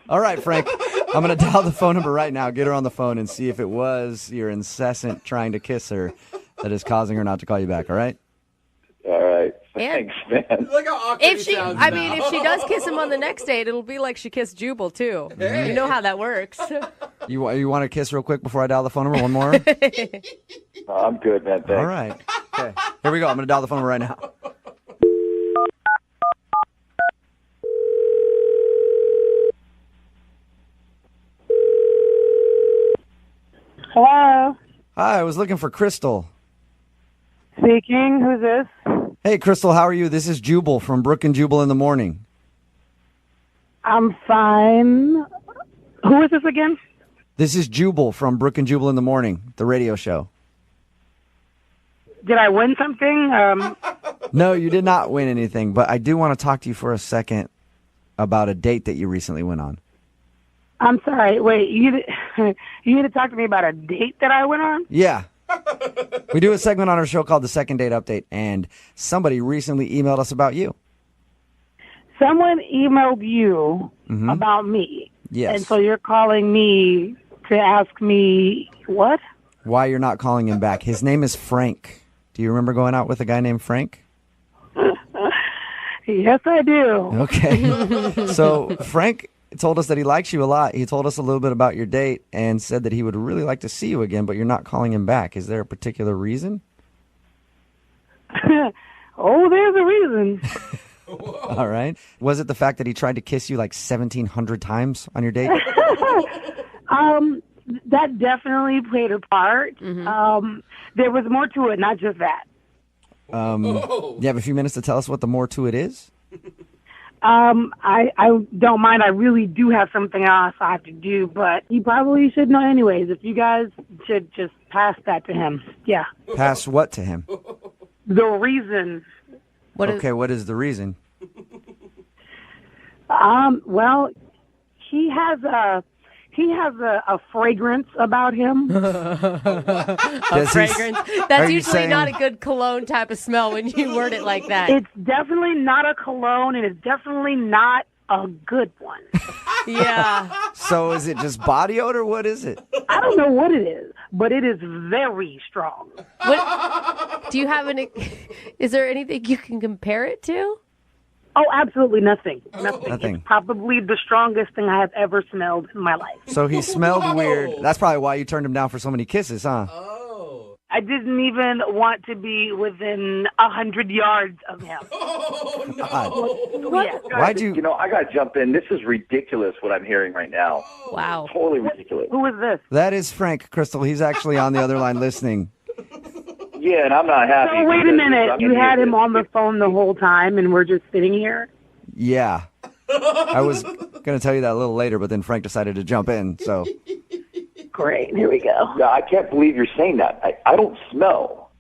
Speaker 4: All right, Frank. I'm going to dial the phone number right now. Get her on the phone and see if it was your incessant trying to kiss her that is causing her not to call you back, all right?
Speaker 20: All right.
Speaker 7: And
Speaker 20: Thanks, man.
Speaker 5: Look how awkward
Speaker 7: if
Speaker 5: he
Speaker 7: she,
Speaker 5: sounds
Speaker 7: I
Speaker 5: now.
Speaker 7: mean, if she does kiss him on the next date, it'll be like she kissed Jubal too.
Speaker 5: Hey.
Speaker 7: You know how that works.
Speaker 4: You want to kiss real quick before I dial the phone number? One more?
Speaker 20: No, I'm good, man. Thanks.
Speaker 4: All right. Okay. Here we go. I'm going to dial the phone number right now.
Speaker 6: Hello.
Speaker 4: Hi, I was looking for Crystal.
Speaker 6: Speaking. Who's this?
Speaker 4: Hey, Crystal, how are you? This is Jubal from Brooke and Jubal in the morning.
Speaker 6: I'm fine. Who is this again?
Speaker 4: This is Jubal from Brooke and Jubal in the morning, the radio show.
Speaker 6: Did I win something?
Speaker 4: No, you did not win anything, but I do want to talk to you for a second about a date that you recently went on.
Speaker 6: I'm sorry. Wait, you need to talk to me about a date that I went on?
Speaker 4: Yeah. We do a segment on our show called The Second Date Update, and somebody recently emailed us about you.
Speaker 6: Someone emailed you about me.
Speaker 4: Yes.
Speaker 6: And so you're calling me to ask me what?
Speaker 4: Why you're not calling him back. His name is Frank. Do you remember going out with a guy named Frank?
Speaker 6: Yes, I do.
Speaker 4: Okay. So Frank told us that he likes you a lot. He told us a little bit about your date and said that he would really like to see you again, but you're not calling him back. Is there a particular reason?
Speaker 6: Oh, there's a reason.
Speaker 4: All right. Was it the fact that he tried to kiss you like 1,700 times on your date?
Speaker 6: That definitely played a part. There was more to it, not just that.
Speaker 4: You have a few minutes to tell us what the more to it is?
Speaker 6: I don't mind. I really do have something else I have to do, but he probably should know anyways. If you guys should just pass that to him. Yeah.
Speaker 4: Pass what to him?
Speaker 6: The reason.
Speaker 4: What is the reason?
Speaker 21: Well, he has a fragrance about him.
Speaker 7: A fragrance. That's usually not a good cologne type of smell when you word it like that.
Speaker 21: It's definitely not a cologne, and it's definitely not a good one.
Speaker 7: Yeah.
Speaker 4: So is it just body odor? What is it?
Speaker 21: I don't know what it is, but it is very strong.
Speaker 7: What do you have is there anything you can compare it to?
Speaker 21: Oh, absolutely nothing.
Speaker 4: Nothing.
Speaker 21: It's probably the strongest thing I have ever smelled in my life.
Speaker 4: So he smelled weird. That's probably why you turned him down for so many kisses, huh?
Speaker 21: I didn't even want to be within 100 yards of him.
Speaker 4: God.
Speaker 21: Yeah.
Speaker 4: Why'd you?
Speaker 20: You know, I got to jump in. This is ridiculous what I'm hearing right now.
Speaker 7: Wow.
Speaker 20: Totally ridiculous.
Speaker 21: Who is this?
Speaker 4: That is Frank, Crystal. He's actually on the other line listening.
Speaker 20: Yeah, and I'm not happy.
Speaker 21: So wait a
Speaker 20: because
Speaker 21: minute.
Speaker 20: I'm
Speaker 21: You
Speaker 20: gonna
Speaker 21: had
Speaker 20: hear
Speaker 21: him
Speaker 20: this.
Speaker 21: on the phone the whole time, and we're just sitting here?
Speaker 4: Yeah. I was going to tell you that a little later, but then Frank decided to jump in, so.
Speaker 21: Great. Here we go.
Speaker 20: Yeah, I can't believe you're saying that. I don't smell.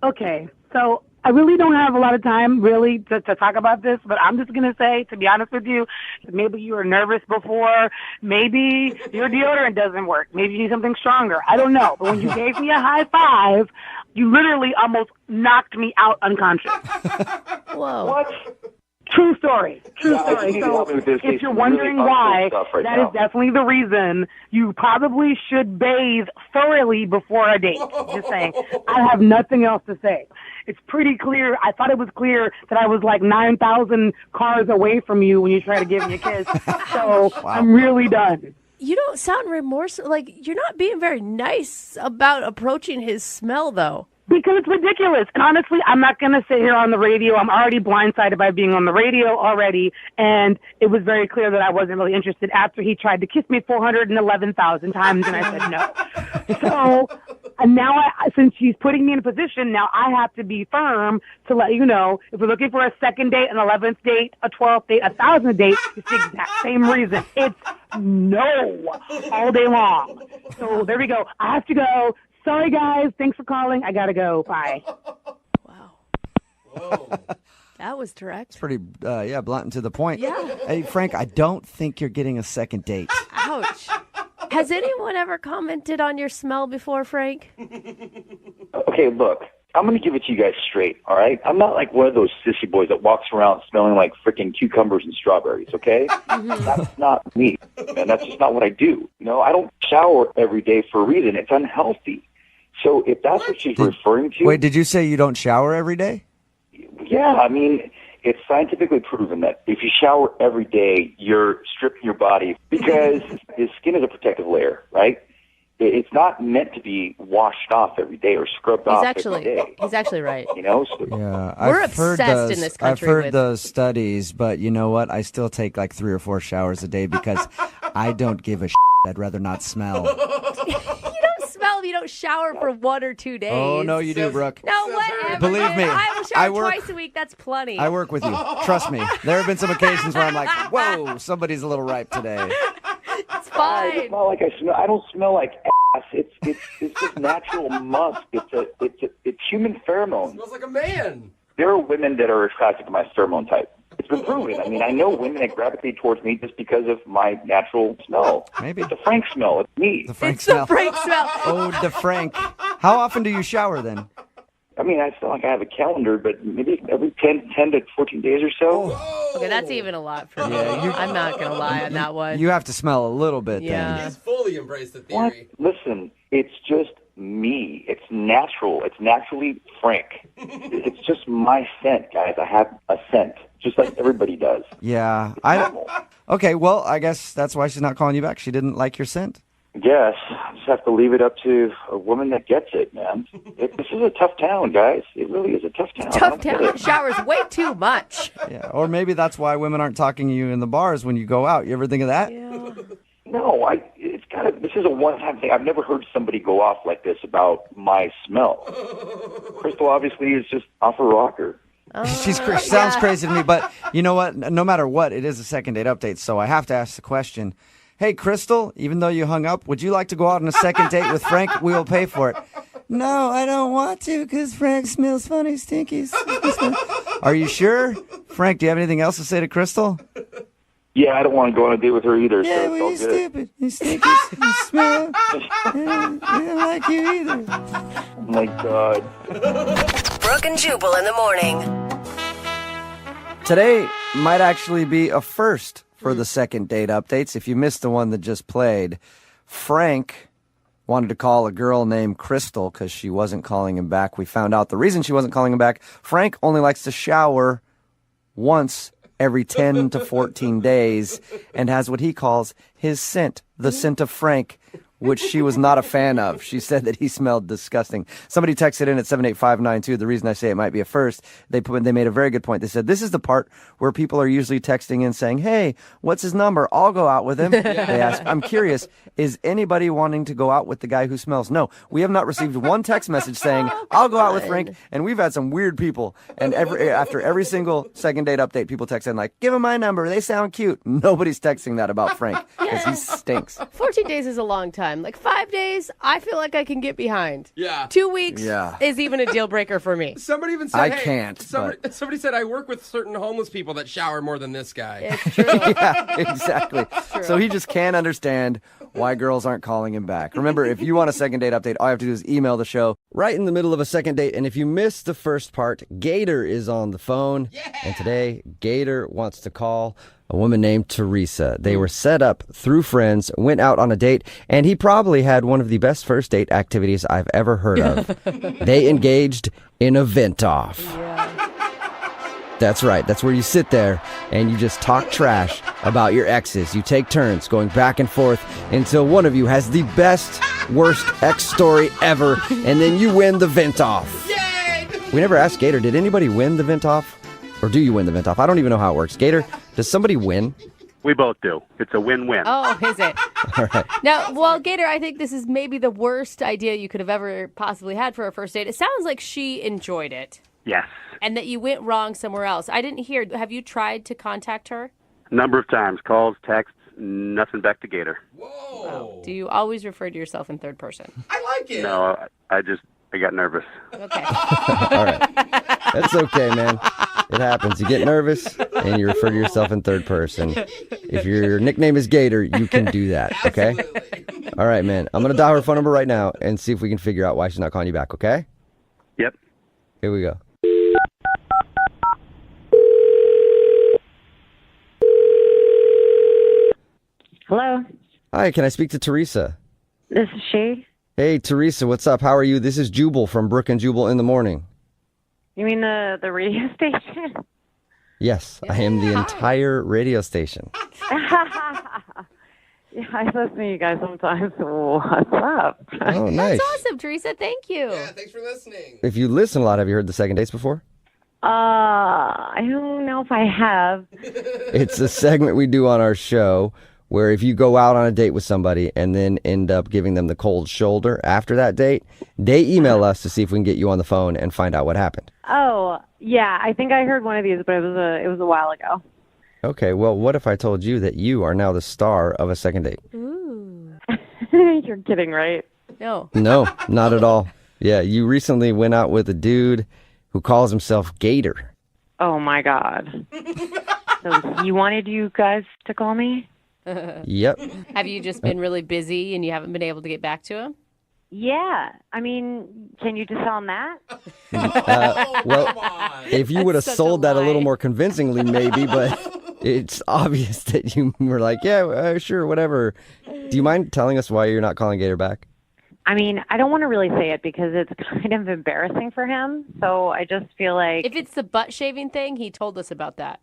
Speaker 21: Okay. So I really don't have a lot of time, really, to talk about this, but I'm just going to say, to be honest with you, maybe you were nervous before. Maybe your deodorant doesn't work. Maybe you need something stronger. I don't know. But when you gave me a high five, you literally almost knocked me out unconscious.
Speaker 7: Whoa.
Speaker 20: What?
Speaker 21: True story. True
Speaker 20: Yeah, I
Speaker 21: story.
Speaker 20: need to help me with this.
Speaker 21: If
Speaker 20: It's
Speaker 21: you're
Speaker 20: really
Speaker 21: wondering
Speaker 20: uncool
Speaker 21: why,
Speaker 20: stuff right
Speaker 21: that
Speaker 20: now.
Speaker 21: is definitely the reason you probably should bathe thoroughly before a date. Just saying. I have nothing else to say. It's pretty clear. I thought it was clear that I was like 9,000 cars away from you when you tried to give me a kiss. So I'm really done.
Speaker 7: You don't sound remorseful. Like, you're not being very nice about approaching his smell, though.
Speaker 21: Because it's ridiculous. And honestly, I'm not going to sit here on the radio. I'm already blindsided by being on the radio already. And it was very clear that I wasn't really interested after he tried to kiss me 411,000 times and I said no. So, and now since he's putting me in a position, now I have to be firm to let you know, if we're looking for a second date, an 11th date, a 12th date, a 1,000th date, it's the exact same reason. It's no all day long. So there we go. I have to go. Sorry, guys. Thanks for calling. I got to go. Bye.
Speaker 7: That was direct.
Speaker 4: It's pretty, blunt and to the point.
Speaker 7: Yeah.
Speaker 4: Hey, Frank, I don't think you're getting a second date.
Speaker 7: Ouch. Has anyone ever commented on your smell before, Frank?
Speaker 20: Okay, look. I'm going to give it to you guys straight, all right? I'm not like one of those sissy boys that walks around smelling like freaking cucumbers and strawberries, okay? That's not me, and that's just not what I do. You know, I don't shower every day for a reason. It's unhealthy. So if that's what she's referring to...
Speaker 4: Wait, did you say you don't shower every day?
Speaker 20: Yeah, I mean, it's scientifically proven that if you shower every day, you're stripping your body because his skin is a protective layer, right? It's not meant to be washed off every day or scrubbed off every day.
Speaker 7: He's actually right.
Speaker 20: You know? So,
Speaker 4: Yeah,
Speaker 7: We're
Speaker 4: I've heard
Speaker 7: obsessed
Speaker 4: those,
Speaker 7: in this
Speaker 4: I've
Speaker 7: country
Speaker 4: heard
Speaker 7: with-
Speaker 4: those studies, but you know what? I still take like 3 or 4 showers a day because I don't give a shit. I'd rather not smell.
Speaker 7: You don't smell if you don't shower for 1 or 2 days.
Speaker 4: Oh, no, you do, Brooke.
Speaker 7: No, whatever.
Speaker 4: Believe me,
Speaker 7: I will shower
Speaker 4: I work-
Speaker 7: twice a week. That's plenty.
Speaker 4: I work with you. Trust me. There have been some occasions where I'm like, whoa, somebody's a little ripe today.
Speaker 7: It's fine.
Speaker 20: It's not like I smell. I don't smell like ass. It's just natural musk. It's human pheromones.
Speaker 5: Smells like a man.
Speaker 20: There are women that are attracted to my pheromone type. It's been proven. I mean, I know women that gravitate towards me just because of my natural smell.
Speaker 4: Maybe.
Speaker 20: It's a Frank smell. It's me.
Speaker 4: The Frank
Speaker 7: It's
Speaker 4: smell.
Speaker 7: the Frank smell.
Speaker 4: Oh, the Frank. How often do you shower then?
Speaker 20: I mean, I feel like I have a calendar, but maybe every 10 to 14 days or so.
Speaker 7: Okay, that's even a lot for me.
Speaker 4: Yeah,
Speaker 7: I'm not going to lie on that one.
Speaker 4: You have to smell a little bit
Speaker 7: Yeah.
Speaker 4: then.
Speaker 5: He's fully embraced the
Speaker 20: What?
Speaker 5: theory.
Speaker 20: Listen, it's just me. It's natural. It's naturally Frank. It's just my scent, guys. I have a scent, just like everybody does.
Speaker 4: Yeah.
Speaker 20: Normal.
Speaker 4: Okay, well, I guess that's why she's not calling you back. She didn't like your scent.
Speaker 20: Yes, I just have to leave it up to a woman that gets it, man. This is a tough town, guys. It really is a tough town. I
Speaker 7: Tough
Speaker 20: don't get
Speaker 7: town.
Speaker 20: it.
Speaker 7: Showers way too much.
Speaker 4: Yeah. Or maybe that's why women aren't talking to you in the bars when you go out. You ever think of that?
Speaker 20: No, it's got to. This is a one-time thing. I've never heard somebody go off like this about my smell. Crystal obviously is just off a rocker.
Speaker 4: She sounds crazy to me, but you know what? No matter what, it is a second date update, so I have to ask the question. Hey, Crystal, even though you hung up, would you like to go out on a second date with Frank? We will pay for it. No, I don't want to because Frank smells funny, stinky. Are you sure? Frank, do you have anything else to say to Crystal?
Speaker 20: Yeah, I don't want to go on a date with her either.
Speaker 4: Yeah,
Speaker 20: so
Speaker 4: well,
Speaker 20: it's
Speaker 4: you're
Speaker 20: all good.
Speaker 4: stupid. You stink. You smell. I don't like you either.
Speaker 20: Oh my God.
Speaker 11: Brooke and Jubal in the morning.
Speaker 4: Today might actually be a first for the second date updates. If you missed the one that just played, Frank wanted to call a girl named Crystal because she wasn't calling him back. We found out the reason she wasn't calling him back. Frank only likes to shower once every 10 to 14 days and has what he calls his scent, the scent of Frank, which she was not a fan of. She said that he smelled disgusting. Somebody texted in at 78592. The reason I say it might be a first, they made a very good point. They said, this is the part where people are usually texting in saying, hey, what's his number? I'll go out with him. They ask, I'm curious, is anybody wanting to go out with the guy who smells? No, we have not received one text message saying, I'll go out with Frank. And we've had some weird people. And after every single second date update, people text in like, give him my number. They sound cute. Nobody's texting that about Frank because he stinks.
Speaker 7: 14 days is a long time. Like 5 days, I feel like I can get behind.
Speaker 5: Yeah.
Speaker 7: 2 weeks
Speaker 4: Yeah.
Speaker 7: is even a deal breaker for me.
Speaker 5: Somebody even said,
Speaker 4: I
Speaker 5: hey,
Speaker 4: can't,
Speaker 5: Somebody said, I work with certain homeless people that shower more than this guy.
Speaker 7: It's true.
Speaker 4: Yeah, exactly. So he just can't understand why girls aren't calling him back. Remember, if you want a second date update, all you have to do is email the show right in the middle of a second date. And if you missed the first part, Gator is on the phone. Yeah. And today, Gator wants to call a woman named Teresa. They were set up through friends, went out on a date, and he probably had one of the best first date activities I've ever heard of. They engaged in a vent-off. Yeah. That's right. That's where you sit there and you just talk trash about your exes. You take turns going back and forth until one of you has the best, worst ex story ever, and then you win the vent-off. Yay! We never asked Gator, did anybody win the vent-off? Or do you win the vent-off? I don't even know how it works. Gator, does somebody win?
Speaker 1: We both do. It's a win-win.
Speaker 7: Oh, is it?
Speaker 4: All right.
Speaker 7: Now, well, Gator, I think this is maybe the worst idea you could have ever possibly had for a first date. It sounds like she enjoyed it.
Speaker 1: Yes.
Speaker 7: And that you went wrong somewhere else. I didn't hear. Have you tried to contact her?
Speaker 1: A number of times. Calls, texts, nothing back to Gator.
Speaker 5: Whoa.
Speaker 7: Do you always refer to yourself in third person?
Speaker 5: I like it.
Speaker 1: No, I got nervous.
Speaker 7: Okay.
Speaker 4: All right. That's okay, man. It happens. You get nervous and you refer to yourself in third person. If your nickname is Gator, you can do that, okay?
Speaker 5: Absolutely.
Speaker 4: All right, man. I'm going to dial her phone number right now and see if we can figure out why she's not calling you back, okay?
Speaker 1: Yep.
Speaker 4: Here we go.
Speaker 22: Hello,
Speaker 4: Hi, can I speak to Teresa?
Speaker 22: this is she.
Speaker 4: Hey, Teresa, what's up? How are you? This is Jubal from Brooke and Jubal in the morning.
Speaker 22: You mean the radio station?
Speaker 4: Yes, I am the entire radio station.
Speaker 22: Yeah, I listen to you guys sometimes. What's up?
Speaker 4: Oh, nice.
Speaker 7: That's awesome, Teresa. Thank you.
Speaker 5: Yeah, thanks for listening.
Speaker 4: If you listen a lot, have you heard the second dates before?
Speaker 22: I don't know if I have.
Speaker 4: It's a segment we do on our show where if you go out on a date with somebody and then end up giving them the cold shoulder after that date, they email us to see if we can get you on the phone and find out what happened.
Speaker 22: Oh, yeah, I think I heard one of these, but it was a while ago.
Speaker 4: Okay, well, what if I told you that you are now the star of a second date?
Speaker 7: Ooh.
Speaker 22: You're kidding, right?
Speaker 7: No.
Speaker 4: No, not at all. Yeah, you recently went out with a dude who calls himself Gator.
Speaker 22: Oh my God. So he wanted you guys to call me?
Speaker 4: Yep.
Speaker 7: Have you just been really busy and you haven't been able to get back to him?
Speaker 22: Yeah. I mean, can you just tell him that?
Speaker 4: Well, if you would have sold that a little more convincingly, maybe, but it's obvious that you were like, yeah, sure, whatever. Do you mind telling us why you're not calling Gator back?
Speaker 22: I mean, I don't want to really say it because it's kind of embarrassing for him. So I just feel like...
Speaker 7: If it's the butt shaving thing, he told us about that.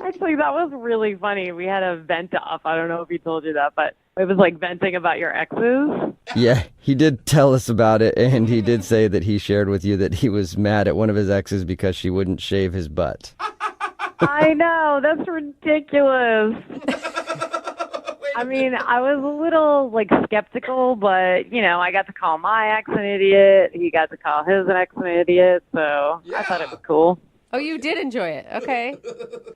Speaker 22: Actually, that was really funny. We had a vent off. I don't know if he told you that, but it was like venting about your exes.
Speaker 4: Yeah, he did tell us about it, and he did say that he shared with you that he was mad at one of his exes because she wouldn't shave his butt.
Speaker 22: I know. That's ridiculous. I mean, I was a little, skeptical, but, I got to call my ex an idiot. He got to call his ex an idiot, so I thought it was cool.
Speaker 7: Oh, you did enjoy it. Okay.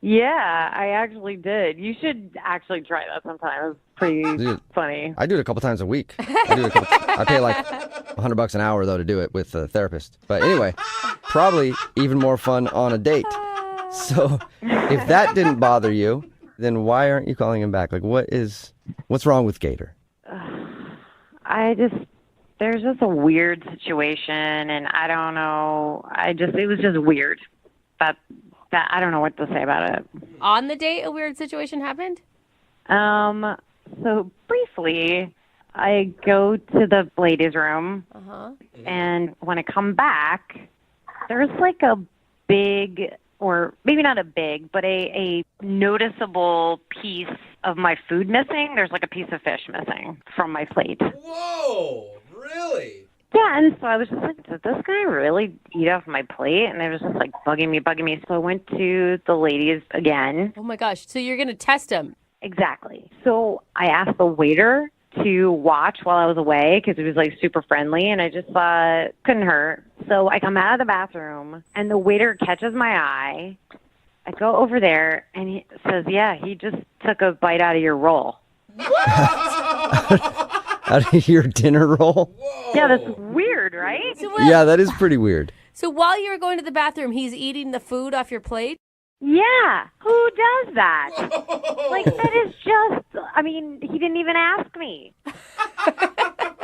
Speaker 22: Yeah, I actually did. You should actually try that sometime. It's pretty funny.
Speaker 4: I do it a couple times a week. I pay like $100 an hour, though, to do it with a therapist. But anyway, probably even more fun on a date.
Speaker 2: So if that didn't bother you, then why aren't you calling him back? Like, what's wrong with Gator?
Speaker 22: There's just a weird situation, and I don't know. It was just weird. That I don't know what to say about it.
Speaker 7: On the date, a weird situation happened?
Speaker 22: So briefly, I go to the ladies' room, and when I come back, there's like a big, or maybe not a big, but a noticeable piece of my food missing. There's like a piece of fish missing from my plate.
Speaker 5: Whoa, really?
Speaker 22: Yeah, and so I was just like, did this guy really eat off my plate? And it was just like bugging me. So I went to the ladies again.
Speaker 7: Oh my gosh, so you're going to test him.
Speaker 22: Exactly. So I asked the waiter to watch while I was away because he was like super friendly, and I just thought couldn't hurt. So I come out of the bathroom, and the waiter catches my eye. I go over there, and he says, yeah, he just took a bite out of your roll.
Speaker 2: Out of your dinner roll?
Speaker 22: Yeah, that's weird, right?
Speaker 2: Yeah, that is pretty weird.
Speaker 7: So while you were going to the bathroom, he's eating the food off your plate?
Speaker 22: Yeah, who does that? Like, that is just, I mean, he didn't even ask me.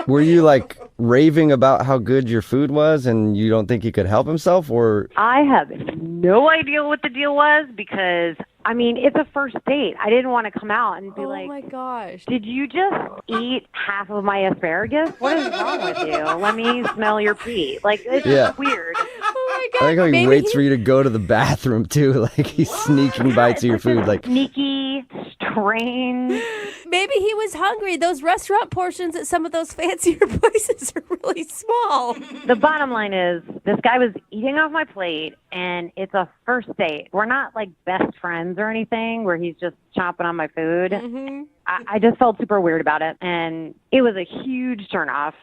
Speaker 2: Were you like raving about how good your food was and you don't think he could help himself, or?
Speaker 22: I have no idea what the deal was because, I mean, it's a first date. I didn't want to come out and be like,
Speaker 7: oh my gosh,
Speaker 22: did you just eat half of my asparagus? What is wrong with you? Let me smell your pee. Like, it's just weird.
Speaker 7: Oh my
Speaker 2: I like how he waits for you to go to the bathroom too. Like he's sneaking bites of your food. Like
Speaker 22: sneaky, strange.
Speaker 7: Maybe he was hungry. Those restaurant portions at some of those fancier places are really small.
Speaker 22: The bottom line is this guy was eating off my plate, and it's a first date. We're not like best friends or anything where he's just chomping on my food.
Speaker 7: Mm-hmm.
Speaker 22: I just felt super weird about it, and it was a huge turnoff.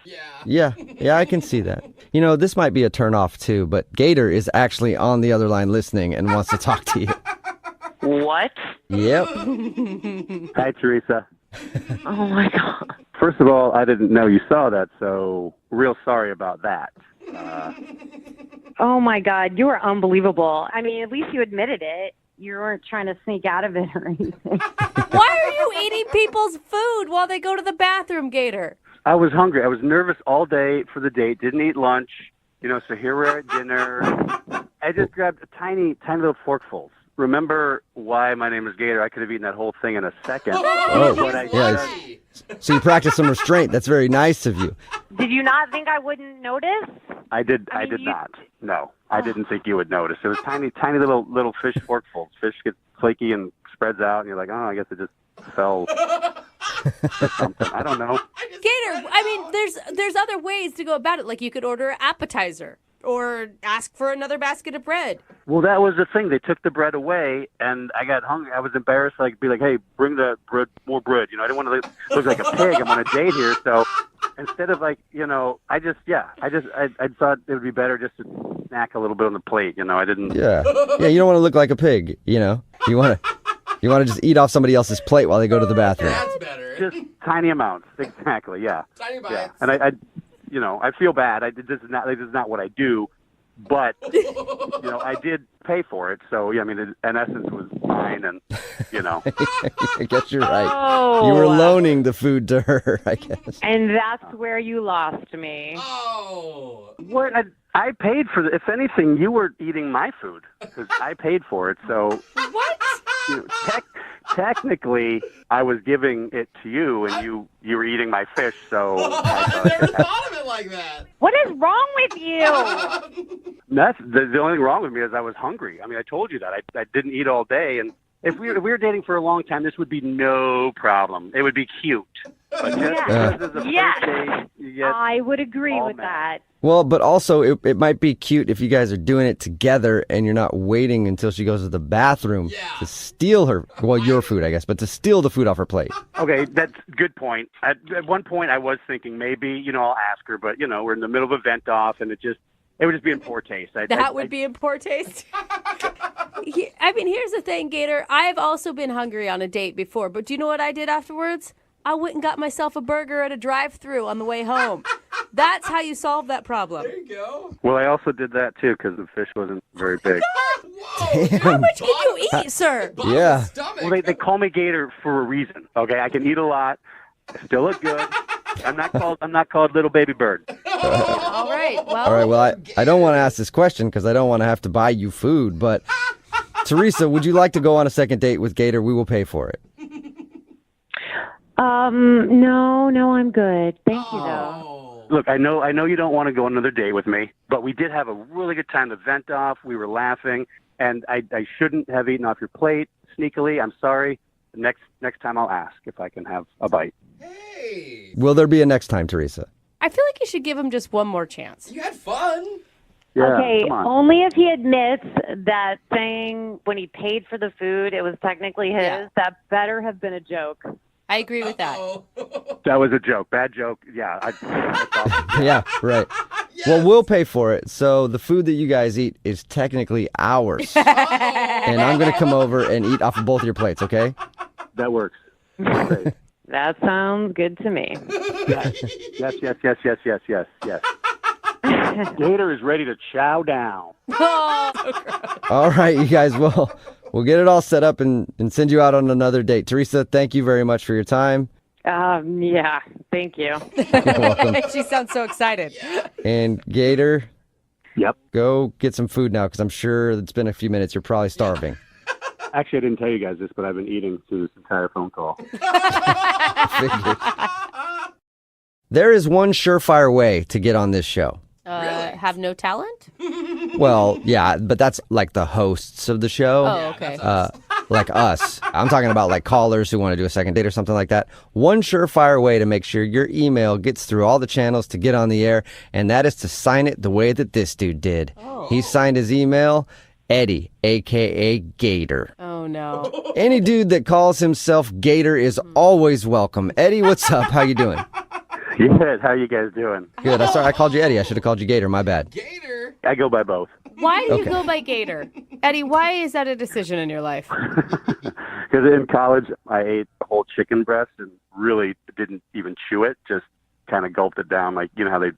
Speaker 2: Yeah, I can see that. You know, this might be a turnoff too, but Gator is actually on the other line listening and wants to talk to you.
Speaker 22: What?
Speaker 2: Yep.
Speaker 1: Hi, Teresa.
Speaker 22: Oh, my God.
Speaker 1: First of all, I didn't know you saw that, so real sorry about that.
Speaker 22: Oh, my God. You are unbelievable. I mean, at least you admitted it. You weren't trying to sneak out of it or anything.
Speaker 7: Why are you eating people's food while they go to the bathroom, Gator?
Speaker 1: I was hungry. I was nervous all day for the date. Didn't eat lunch. You know, so here we're at dinner. I just grabbed a tiny little forkfuls. Remember why my name is Gator? I could have eaten that whole thing in a second.
Speaker 2: So you practiced some restraint. That's very nice of you.
Speaker 22: Did you not think I wouldn't notice?
Speaker 1: I did not. No, I didn't think you would notice. It was tiny little fish forkfuls. Fish gets flaky and spreads out, and you're like, oh, I guess it just fell. Or something. I don't know.
Speaker 7: Gator, I mean, there's other ways to go about it. Like you could order an appetizer or ask for another basket of bread.
Speaker 1: Well, that was the thing. They took the bread away, and I got hungry. I was embarrassed. Like, be like, hey, bring the bread, more bread. You know, I didn't want to look like a pig. I'm on a date here, so instead of like, you know, I thought it would be better just to snack a little bit on the plate. You know, I didn't.
Speaker 2: Yeah. You don't want to look like a pig. You know, you want to just eat off somebody else's plate while they go to the bathroom.
Speaker 5: That's better.
Speaker 1: Just tiny amounts. Exactly. Yeah.
Speaker 5: Tiny bites.
Speaker 1: Yeah. And I feel bad. This is not what I do, but you know, I did pay for it. So yeah, I mean, in essence, was mine, and you know.
Speaker 2: I guess you're right.
Speaker 22: Oh.
Speaker 2: You were loaning the food to her, I guess.
Speaker 22: And that's where you lost me.
Speaker 5: Oh.
Speaker 1: What? I paid for If anything, you were eating my food because I paid for it. So
Speaker 7: what?
Speaker 1: You know, technically, I was giving it to you, and you were eating my fish. So
Speaker 5: I never thought of it like that.
Speaker 22: What is wrong with you?
Speaker 1: That's the only thing wrong with me is I was hungry. I mean, I told you that I didn't eat all day, and if we were dating for a long time, this would be no problem. It would be cute. But just because it's a first date, you get
Speaker 22: I would agree with that.
Speaker 2: Well, but also it might be cute if you guys are doing it together and you're not waiting until she goes to the bathroom to steal your food, I guess, but to steal the food off her plate.
Speaker 1: Okay, that's a good point. At one point, I was thinking maybe, you know, I'll ask her, but, you know, we're in the middle of a vent off, and it would just be in poor taste.
Speaker 7: That would be in poor taste. I mean, here's the thing, Gator. I've also been hungry on a date before, but do you know what I did afterwards? I went and got myself a burger at a drive-thru on the way home. That's how you solve that problem.
Speaker 5: There you go.
Speaker 1: Well, I also did that too because the fish wasn't very big.
Speaker 7: How much can you eat, sir?
Speaker 2: Yeah.
Speaker 1: Well, they call me Gator for a reason. Okay, I can eat a lot. I still look good. I'm not called Little Baby Bird.
Speaker 7: All right.
Speaker 2: All right, well, I don't want to ask this question because I don't want to have to buy you food, but Teresa, would you like to go on a second date with Gator? We will pay for it.
Speaker 22: No, I'm good. Thank you, though.
Speaker 1: Look, I know you don't want to go on another date with me, but we did have a really good time to vent off. We were laughing, and I shouldn't have eaten off your plate sneakily. I'm sorry. Next time I'll ask if I can have a bite.
Speaker 2: Will there be a next time, Teresa?
Speaker 7: I feel like you should give him just one more chance.
Speaker 5: You had fun.
Speaker 1: Yeah,
Speaker 22: Okay,
Speaker 1: come on.
Speaker 22: only if he admits that thing when he paid for the food, it was technically his.
Speaker 7: Yeah.
Speaker 22: That better have been a joke.
Speaker 7: I agree with that.
Speaker 1: That was a joke. Bad joke. Yeah. That's awesome.
Speaker 2: Yeah, right. Well, we'll pay for it. So the food that you guys eat is technically ours. And I'm going to come over and eat off of both of your plates, okay?
Speaker 1: That works. Great.
Speaker 22: That sounds good to me.
Speaker 1: Yes. Gator is ready to chow down.
Speaker 2: All right, you guys, we'll get it all set up and send you out on another date. Teresa, thank you very much for your time.
Speaker 22: Yeah, thank you.
Speaker 2: You're welcome.
Speaker 7: She sounds so excited.
Speaker 2: And Gator,
Speaker 1: Yep.
Speaker 2: go get some food now because I'm sure it's been a few minutes. You're probably starving.
Speaker 1: Actually, I didn't tell you guys this, but I've been eating through this entire phone call.
Speaker 2: There is one surefire way to get on this show.
Speaker 7: Have no talent?
Speaker 2: Well, yeah, but that's like the hosts of the show.
Speaker 7: Oh, okay.
Speaker 2: Like us. I'm talking about like callers who want to do a second date or something like that. One surefire way to make sure your email gets through all the channels to get on the air, and that is to sign it the way that this dude did. He signed his email, Eddie, a.k.a. Gator.
Speaker 7: Oh, no.
Speaker 2: Any dude that calls himself Gator is always welcome. Eddie, what's up? How you doing?
Speaker 1: Good. How you guys doing?
Speaker 2: Good. Sorry, I called you Eddie. I should have called you Gator. My bad.
Speaker 1: I go by both.
Speaker 7: Why do you
Speaker 2: Okay.
Speaker 7: go by Gator? Eddie, why is that a decision in your life?
Speaker 1: Because in college, I ate a whole chicken breast and really didn't even chew it. Just kind of gulped it down, like you know how they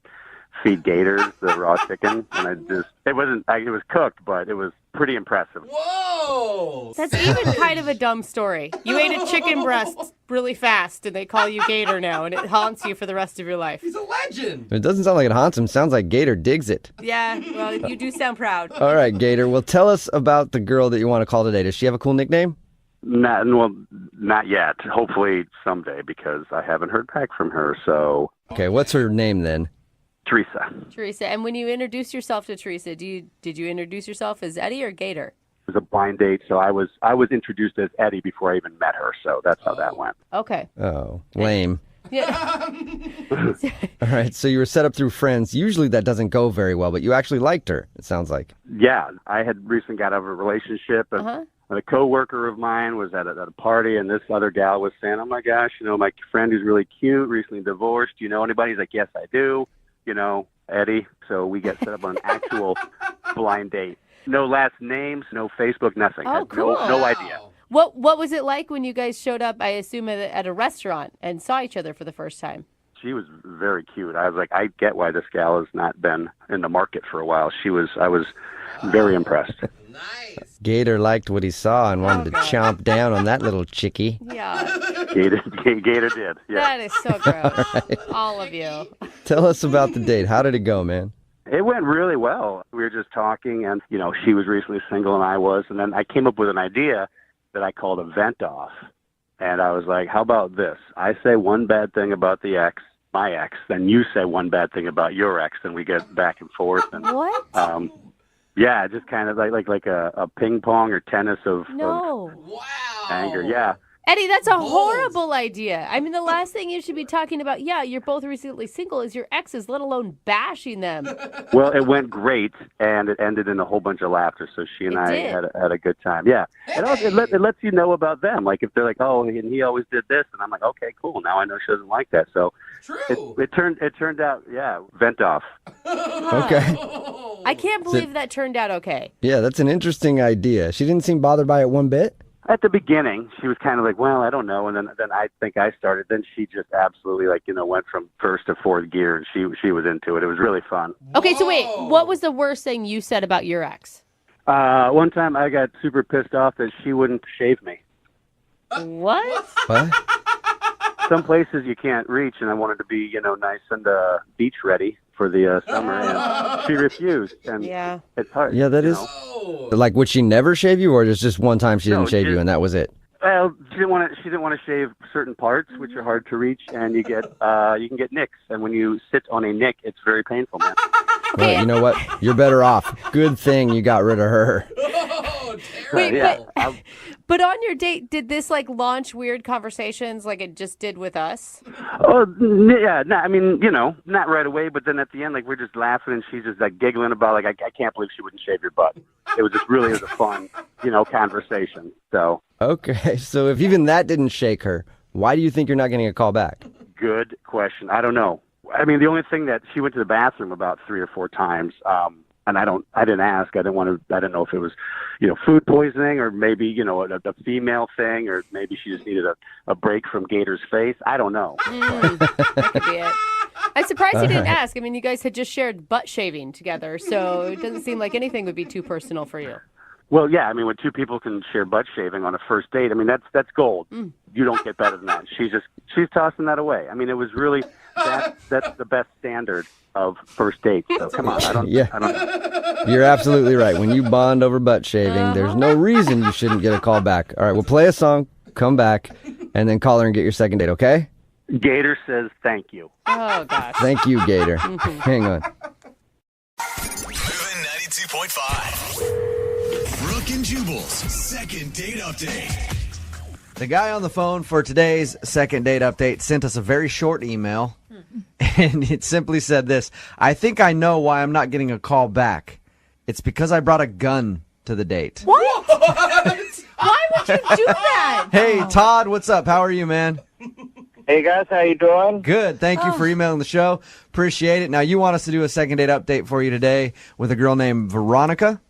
Speaker 1: feed gators the raw chicken, and it was cooked, but it was pretty impressive.
Speaker 5: Whoa!
Speaker 7: That's even kind of a dumb story. You ate a chicken breast really fast, and they call you Gator now, and it haunts you for the rest of your life.
Speaker 5: He's a legend.
Speaker 2: It doesn't sound like it haunts him. Sounds like Gator digs it.
Speaker 7: Yeah, well, you do sound proud.
Speaker 2: All right, Gator. Well, tell us about the girl that you want to call today. Does she have a cool nickname?
Speaker 1: Not yet. Hopefully someday, because I haven't heard back from her. So
Speaker 2: Okay, what's her name then?
Speaker 1: Teresa.
Speaker 7: Teresa, and when you introduced yourself to Teresa, did you introduce yourself as Eddie or Gator?
Speaker 1: It was a blind date, so I was introduced as Eddie before I even met her. So that's how that went.
Speaker 7: Okay.
Speaker 2: Oh, lame.
Speaker 7: Yeah.
Speaker 2: All right, so you were set up through friends. Usually that doesn't go very well, but you actually liked her, it sounds like.
Speaker 1: Yeah, I had recently got out of a relationship, and a coworker of mine was at a party, and this other gal was saying, "Oh my gosh, my friend who's really cute, recently divorced. Do you know anybody?" He's like, "Yes, I do. Eddie." So we get set up on an actual blind date. No last names, no Facebook, nothing.
Speaker 7: Oh,
Speaker 1: Had
Speaker 7: cool.
Speaker 1: No idea.
Speaker 7: What was it like when you guys showed up, I assume, at a restaurant and saw each other for the first time?
Speaker 1: She was very cute. I was like, I get why this gal has not been in the market for a while. I was very impressed.
Speaker 2: Gator liked what he saw and wanted to chomp down on that little chickie.
Speaker 7: Yeah.
Speaker 1: Gator did. Yeah.
Speaker 7: That is so gross.
Speaker 2: right.
Speaker 7: All of you.
Speaker 2: Tell us about the date. How did it go, man?
Speaker 1: It went really well. We were just talking, and, she was recently single and I was, and then I came up with an idea that I called a vent off. And I was like, how about this? I say one bad thing about my ex, then you say one bad thing about your ex, and we get back and forth. And,
Speaker 7: what?
Speaker 1: Yeah, just kind of like a ping pong or tennis of anger. Yeah.
Speaker 7: Eddie, that's a horrible idea. I mean, the last thing you should be talking about, you're both recently single, is your exes, let alone bashing them.
Speaker 1: Well, it went great, and it ended in a whole bunch of laughter, so she and I had a good time. Yeah. And also, it lets you know about them. Like, if they're like, oh, and he always did this, and I'm like, okay, cool, now I know she doesn't like that. So it turned out, vent off.
Speaker 2: Okay.
Speaker 7: I can't believe that turned out okay.
Speaker 2: Yeah, that's an interesting idea. She didn't seem bothered by it one bit.
Speaker 1: At the beginning, she was kind of like, well, I don't know. And then I think I started. Then she just absolutely, like, went from first to fourth gear, and she was into it. It was really fun.
Speaker 7: Okay, so wait, what was the worst thing you said about your ex?
Speaker 1: One time I got super pissed off that she wouldn't shave me.
Speaker 7: What?
Speaker 2: What?
Speaker 1: Some places you can't reach, and I wanted to be, nice and beach ready for the summer, and she refused. And it's hard.
Speaker 2: Yeah, that is. Like, would she never shave you, or just one time she didn't shave you and that was it?
Speaker 1: Well, she didn't want to shave certain parts, which are hard to reach, and you can get nicks. And when you sit on a nick, it's very painful, man.
Speaker 2: Well, you know what? You're better off. Good thing you got rid of her.
Speaker 7: Wait, but on your date, did this like launch weird conversations like it just did with us?
Speaker 1: Oh, yeah. No, I mean, not right away, but then at the end, like, we're just laughing, and she's just like giggling about, like, I can't believe she wouldn't shave your butt. It was a fun, conversation. So.
Speaker 2: Okay, so if even that didn't shake her, why do you think you're not getting a call back?
Speaker 1: Good question. I don't know. I mean, the only thing that she went to the bathroom about 3 or 4 times, and I didn't ask. I didn't know if it was, food poisoning, or maybe, a female thing, or maybe she just needed a break from Gator's face. I don't know.
Speaker 7: That could be it. I'm surprised you didn't ask. I mean, you guys had just shared butt shaving together, so it doesn't seem like anything would be too personal for you.
Speaker 1: Well, yeah, I mean, when 2 people can share butt shaving on a first date, I mean, that's gold. You don't get better than that. She's tossing that away. I mean, it was really, that's the best standard of first dates. So come on, I don't know.
Speaker 2: You're absolutely right. When you bond over butt shaving, there's no reason you shouldn't get a call back. All right, we'll play a song, come back, and then call her and get your second date, okay?
Speaker 1: Gator says thank you.
Speaker 7: Oh, gosh.
Speaker 2: Thank you, Gator. Hang on.
Speaker 3: Moving 92.5. Brooke and Jubal's second date update.
Speaker 4: The guy on the phone for today's second date update sent us a very short email, and it simply said this: I think I know why I'm not getting a call back. It's because I brought a gun to the date.
Speaker 7: What? Why would you do that?
Speaker 4: Hey, Todd, what's up? How are you, man?
Speaker 9: Hey, guys, how you doing?
Speaker 4: Good. Thank you for emailing the show. Appreciate it. Now, you want us to do a second date update for you today with a girl named Veronica?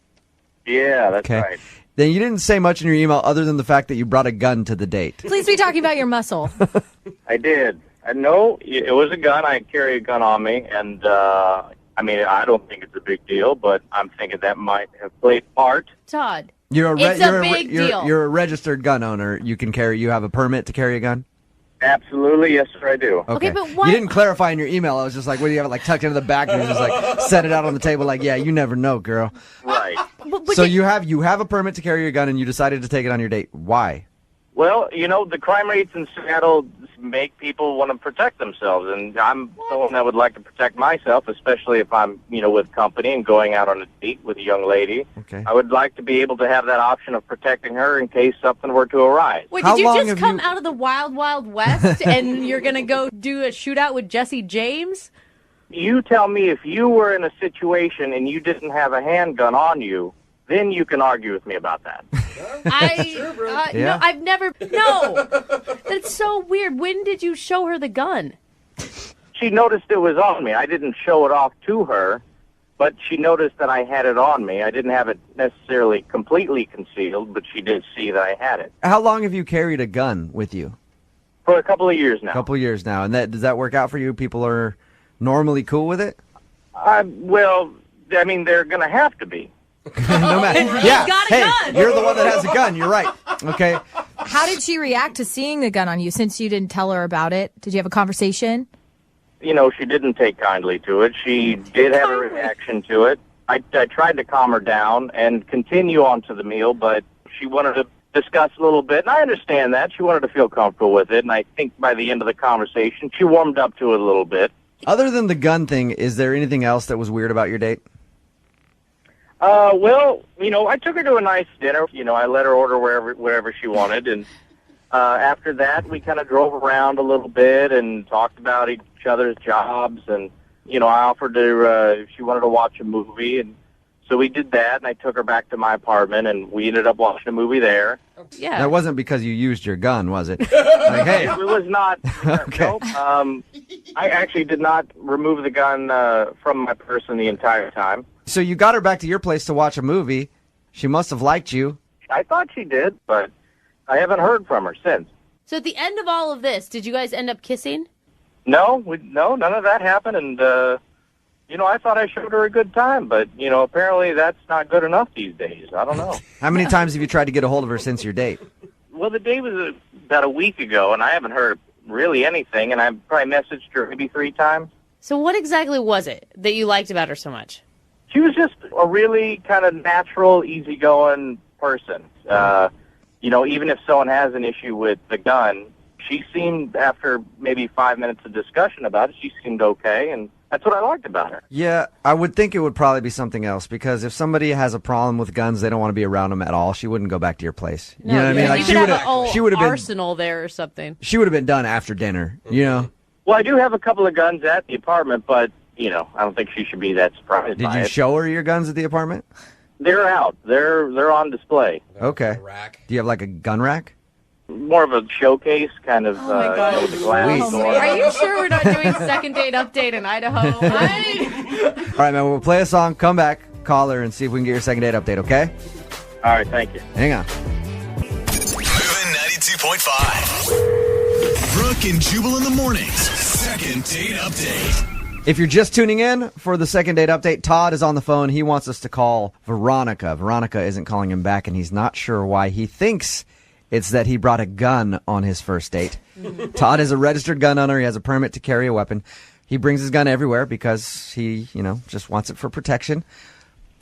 Speaker 9: Yeah, that's right.
Speaker 4: Then you didn't say much in your email other than the fact that you brought a gun to the date.
Speaker 14: Please be talking about your muscle.
Speaker 9: I did. No, it was a gun. I carry a gun on me, and I mean, I don't think it's a big deal, but I'm thinking that might have played part.
Speaker 7: Todd,
Speaker 14: it's a big deal.
Speaker 4: You're a registered gun owner. You have a permit to carry a gun?
Speaker 9: Absolutely, yes, sir, I do.
Speaker 7: Okay, but why?
Speaker 4: You didn't clarify in your email. I was just like, what do you have it like tucked into the back, and you just like set it out on the table like, yeah, you never know, girl.
Speaker 9: Right.
Speaker 4: So you have a permit to carry your gun, and you decided to take it on your date. Why?
Speaker 9: Well, the crime rates in Seattle make people want to protect themselves, and I'm someone that would like to protect myself, especially if I'm, with company and going out on a date with a young lady.
Speaker 4: Okay.
Speaker 9: I would like to be able to have that option of protecting her in case something were to arise.
Speaker 7: Wait, did you just come out of the wild, wild west and you're going to go do a shootout with Jesse James?
Speaker 9: You tell me if you were in a situation and you didn't have a handgun on you, then you can argue with me about that.
Speaker 7: No, I've never, no. That's so weird. When did you show her the gun?
Speaker 9: She noticed it was on me. I didn't show it off to her, but she noticed that I had it on me. I didn't have it necessarily completely concealed, but she did see that I had it.
Speaker 4: How long have you carried a gun with you?
Speaker 9: For a couple of years now.
Speaker 4: And does that work out for you? People are normally cool with it?
Speaker 9: Well, I mean, they're going to have to be.
Speaker 4: No matter. Yeah. Gun. You're the one that has a gun. You're right. Okay.
Speaker 14: How did she react to seeing the gun on you since you didn't tell her about it? Did you have a conversation?
Speaker 9: She didn't take kindly to it. She did have a reaction to it. I tried to calm her down and continue on to the meal, but she wanted to discuss a little bit, and I understand that. She wanted to feel comfortable with it, and I think by the end of the conversation, she warmed up to it a little bit.
Speaker 4: Other than the gun thing, is there anything else that was weird about your date?
Speaker 9: Well, I took her to a nice dinner. I let her order wherever she wanted, and after that, we kind of drove around a little bit and talked about each other's jobs, and, I offered her, if she wanted to watch a movie, and so we did that, and I took her back to my apartment, and we ended up watching a movie there.
Speaker 7: Yeah.
Speaker 4: That wasn't because you used your gun, was it? Like, hey.
Speaker 9: It was not.
Speaker 4: Okay.
Speaker 9: Nope. I actually did not remove the gun from my person the entire time.
Speaker 4: So you got her back to your place to watch a movie. She must have liked you.
Speaker 9: I thought she did, but, I haven't heard from her since.
Speaker 7: So at the end of all of this, did you guys end up kissing?
Speaker 9: No, none of that happened, and I thought I showed her a good time, but apparently that's not good enough these days. I don't know.
Speaker 4: How many times have you tried to get a hold of her since your date?
Speaker 9: Well, the date was about a week ago, and I haven't heard really anything, and I probably messaged her maybe 3 times.
Speaker 7: So what exactly was it that you liked about her so much?
Speaker 9: She was just a really kind of natural, easygoing person. Even if someone has an issue with the gun, she seemed, after maybe 5 minutes of discussion about it, she seemed okay, and that's what I liked about her.
Speaker 4: Yeah, I would think it would probably be something else, because if somebody has a problem with guns, they don't want to be around them at all. She wouldn't go back to your place. You know what I mean?
Speaker 7: Like, you could have a whole arsenal there or something.
Speaker 4: She would have been done after dinner,
Speaker 9: Well, I do have a couple of guns at the apartment, but, I don't think she should be that surprised
Speaker 4: Did
Speaker 9: by
Speaker 4: you
Speaker 9: it.
Speaker 4: show her your guns at the apartment?
Speaker 9: They're out. They're on display.
Speaker 4: Okay. Do you have like a gun rack?
Speaker 9: More of a showcase, kind of, with the glass door.
Speaker 7: Are you sure we're not doing second date update in Idaho?
Speaker 4: All right, man, we'll play a song, come back, call her, and see if we can get your second date update, okay?
Speaker 9: All right, thank you.
Speaker 4: Hang on.
Speaker 3: Moving 92.5. Brooke and Jubal in the mornings. Second date update.
Speaker 4: If you're just tuning in for the second date update, Todd is on the phone. He wants us to call Veronica. Veronica isn't calling him back, and he's not sure why. He thinks it's that he brought a gun on his first date. Todd is a registered gun owner. He has a permit to carry a weapon. He brings his gun everywhere because he, just wants it for protection.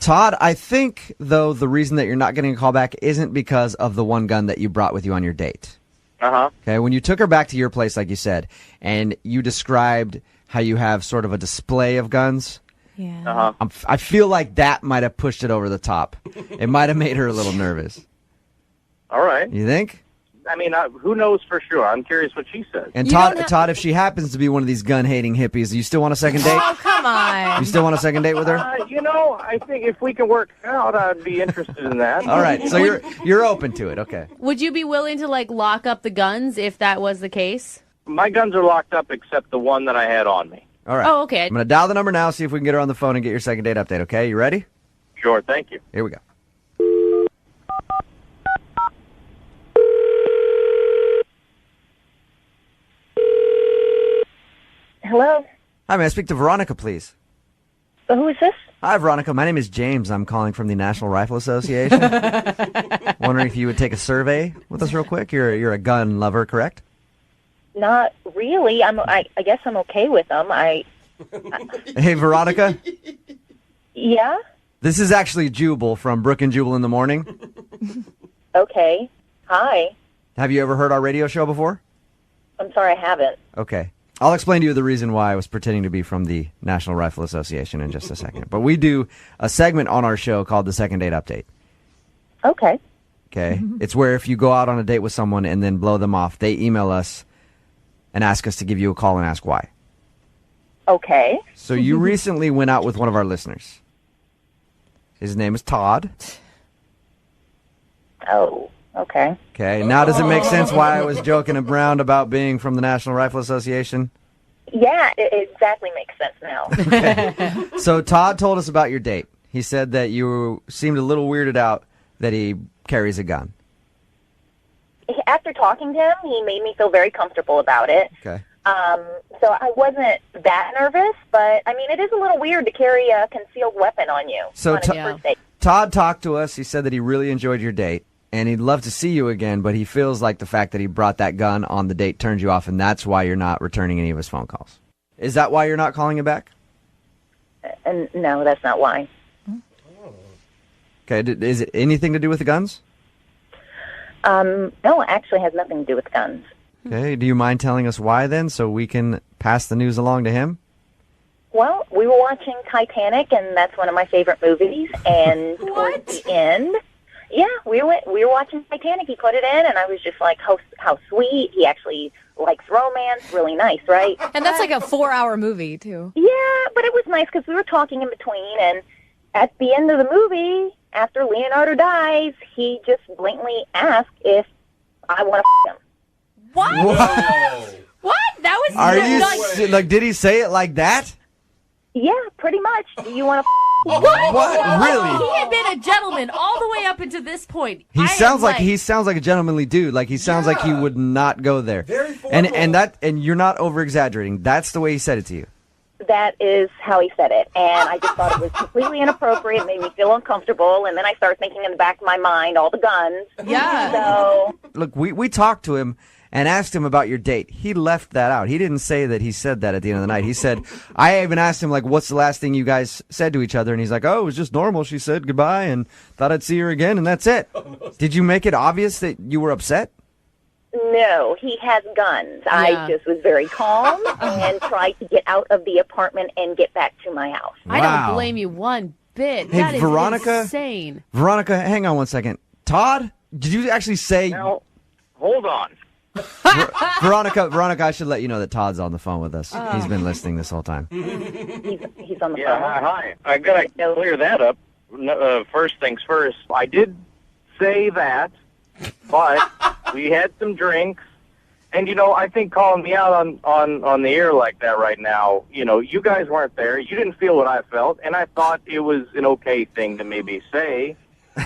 Speaker 4: Todd, I think, though, the reason that you're not getting a call back isn't because of the one gun that you brought with you on your date.
Speaker 9: Uh-huh.
Speaker 4: Okay, when you took her back to your place, like you said, and you described how you have sort of a display of guns.
Speaker 14: Yeah.
Speaker 9: Uh-huh.
Speaker 4: I feel like that might have pushed it over the top. It might have made her a little nervous.
Speaker 9: All right.
Speaker 4: You think?
Speaker 9: I mean, who knows for sure? I'm curious what she said.
Speaker 4: And Todd, if she happens to be one of these gun-hating hippies, do you still want a second date?
Speaker 14: Oh, come on.
Speaker 4: You still want a second date with her?
Speaker 9: I think if we can work it out, I'd be interested in that.
Speaker 4: All right, so you're open to it, okay.
Speaker 7: Would you be willing to lock up the guns if that was the case?
Speaker 9: My guns are locked up except the one that I had on me.
Speaker 4: All right.
Speaker 7: Oh, okay.
Speaker 4: I'm going to dial the number now, see if we can get her on the phone and get your second date update, okay? You ready?
Speaker 9: Sure, thank you.
Speaker 4: Here we go.
Speaker 10: Hello?
Speaker 4: Hi, may I speak to Veronica, please?
Speaker 10: Who is this?
Speaker 4: Hi, Veronica. My name is James. I'm calling from the National Rifle Association. Wondering if you would take a survey with us real quick. You're a gun lover, correct?
Speaker 10: Not really. I guess I'm okay with them.
Speaker 4: Hey, Veronica.
Speaker 10: Yeah?
Speaker 4: This is actually Jubal from Brooke and Jubal in the Morning.
Speaker 10: Okay. Hi.
Speaker 4: Have you ever heard our radio show before?
Speaker 10: I'm sorry, I haven't.
Speaker 4: Okay. I'll explain to you the reason why I was pretending to be from the National Rifle Association in just a second. But we do a segment on our show called the Second Date Update.
Speaker 10: Okay.
Speaker 4: Okay? It's where if you go out on a date with someone and then blow them off, they email us and ask us to give you a call and ask why.
Speaker 10: Okay.
Speaker 4: So you recently went out with one of our listeners. His name is Todd.
Speaker 10: Oh, okay.
Speaker 4: Okay, now does it make sense why I was joking around about being from the National Rifle Association?
Speaker 10: Yeah, it exactly makes sense now.
Speaker 4: Okay. So Todd told us about your date. He said that you seemed a little weirded out that he carries a gun.
Speaker 10: After talking to him, he made me feel very comfortable about it.
Speaker 4: Okay.
Speaker 10: So I wasn't that nervous, but, I mean, it is a little weird to carry a concealed weapon on you
Speaker 4: So
Speaker 10: on a first date.
Speaker 4: Todd talked to us. He said that he really enjoyed your date, and he'd love to see you again, but he feels like the fact that he brought that gun on the date turned you off, and that's why you're not returning any of his phone calls. Is that why you're not calling him back?
Speaker 10: No, that's not why.
Speaker 4: Okay, is it anything to do with the guns?
Speaker 10: No, it actually has nothing to do with guns.
Speaker 4: Okay, do you mind telling us why then, so we can pass the news along to him?
Speaker 10: Well, we were watching Titanic, and that's one of my favorite movies. And towards the end, yeah, we were watching Titanic. He put it in, and I was just like, how sweet. He actually likes romance. Really nice, right?
Speaker 14: And that's like a 4-hour movie, too.
Speaker 10: Yeah, but it was nice because we were talking in between, and at the end of the movie, after Leonardo dies, he just blatantly asked if I want to f*** him.
Speaker 7: What? What? That was
Speaker 4: Are you like? Did he say it like that?
Speaker 10: Yeah, pretty much. Do you want to
Speaker 7: What?
Speaker 4: Really?
Speaker 7: He had been a gentleman all the way up until this point.
Speaker 4: He sounds like a gentlemanly dude. Like he sounds like he would not go there.
Speaker 10: Very formal.
Speaker 4: And you're not over exaggerating. That's the way he said it to you.
Speaker 10: That is how he said it. And I just thought it was completely inappropriate, made me feel uncomfortable. And then I started thinking in the back of my mind, all the guns.
Speaker 7: Yeah.
Speaker 10: So,
Speaker 4: Look, we talked to him and asked him about your date. He left that out. He didn't say that he said that at the end of the night. He said, I even asked him, like, what's the last thing you guys said to each other? And he's like, oh, it was just normal. She said goodbye and thought I'd see her again, and that's it. Did you make it obvious that you were upset?
Speaker 10: no, he has guns. I just was very calm and tried to get out of the apartment and get back to my house.
Speaker 7: I don't blame you one bit.
Speaker 4: Hey,
Speaker 7: That is
Speaker 4: Veronica?
Speaker 7: insane.
Speaker 4: Veronica, hang on one second. Todd, did you actually say...
Speaker 9: Now, hold on.
Speaker 4: Veronica, I should let you know that Todd's on the phone with us. He's been listening this whole time.
Speaker 10: He's on the phone.
Speaker 9: Hi. I gotta clear that up. First things first. I did say that, but we had some drinks, and I think calling me out on the air like that right now, you guys weren't there. You didn't feel what I felt, and I thought it was an okay thing to maybe say.
Speaker 7: No,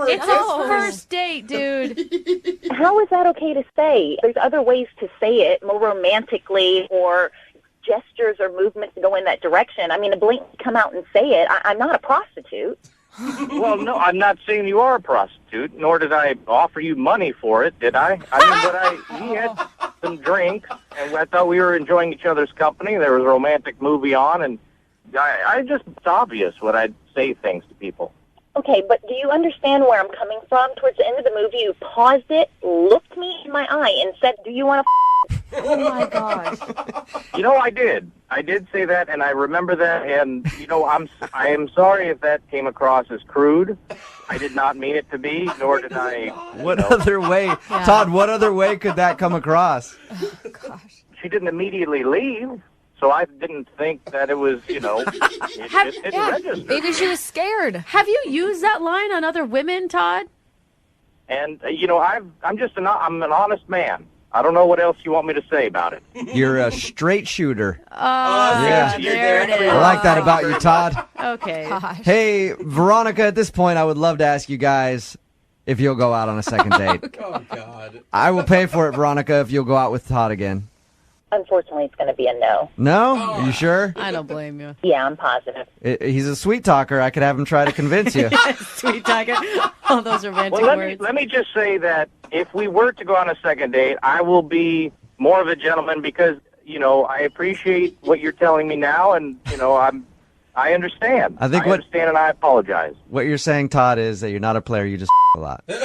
Speaker 7: it's his first date, dude.
Speaker 10: How is that okay to say? There's other ways to say it more romantically, or gestures or movements to go in that direction. I mean, to blatantly come out and say it, I'm not a prostitute.
Speaker 9: Well, no, I'm not saying you are a prostitute, nor did I offer you money for it, did I? We had some drinks, and I thought we were enjoying each other's company. There was a romantic movie on, and it's obvious when I say things to people.
Speaker 10: Okay, but do you understand where I'm coming from? Towards the end of the movie, you paused it, looked me in my eye, and said, do you want to
Speaker 7: Oh, my gosh.
Speaker 9: I did. I did say that, and I remember that, and, I am sorry if that came across as crude. I did not mean it to be, nor did I...
Speaker 4: What other way?
Speaker 9: Yeah.
Speaker 4: Todd, what other way could that come across?
Speaker 9: She didn't immediately leave, so I didn't think that it was, it registered.
Speaker 7: Maybe she was scared. Have you used that line on other women, Todd?
Speaker 9: And, I'm an honest man. I don't know what else you want me to say about it.
Speaker 4: You're a straight shooter.
Speaker 7: Yeah, there it is.
Speaker 4: I like that about you, Todd.
Speaker 7: Okay.
Speaker 4: Hey, Veronica, at this point, I would love to ask you guys if you'll go out on a second date.
Speaker 5: Oh, God.
Speaker 4: I will pay for it, Veronica, if you'll go out with Todd again.
Speaker 10: Unfortunately, it's going to be a no.
Speaker 4: No? Are you sure?
Speaker 7: I don't blame you.
Speaker 10: Yeah, I'm positive.
Speaker 4: He's a sweet talker. I could have him try to convince you.
Speaker 7: Sweet talker. All those romantic
Speaker 9: Well,
Speaker 7: words.
Speaker 9: let me just say that if we were to go on a second date, I will be more of a gentleman because, I appreciate what you're telling me now, and, I understand.
Speaker 4: I think
Speaker 9: I understand, and I apologize.
Speaker 4: What you're saying, Todd, is that you're not a player, you just a lot.
Speaker 9: It's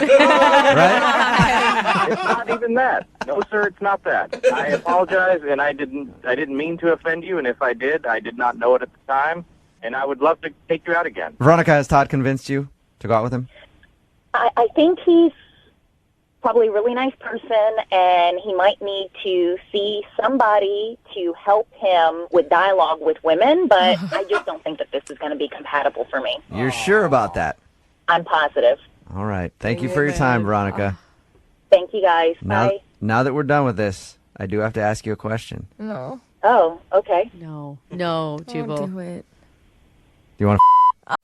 Speaker 9: not even that. No, sir, it's not that. I apologize, and I didn't mean to offend you, and if I did not know it at the time, and I would love to take you out again.
Speaker 4: Veronica, has Todd convinced you to go out with him?
Speaker 10: I think he's probably a really nice person, and he might need to see somebody to help him with dialogue with women, but I just don't think that this is going to be compatible for me.
Speaker 4: You're sure about that?
Speaker 10: I'm positive.
Speaker 4: All right. Thank you for your time, Veronica.
Speaker 10: Thank you, guys. Bye.
Speaker 4: Now that we're done with this, I do have to ask you a question.
Speaker 14: No.
Speaker 10: Oh, okay.
Speaker 7: No, Jubal.
Speaker 14: Don't do it.
Speaker 4: Do you want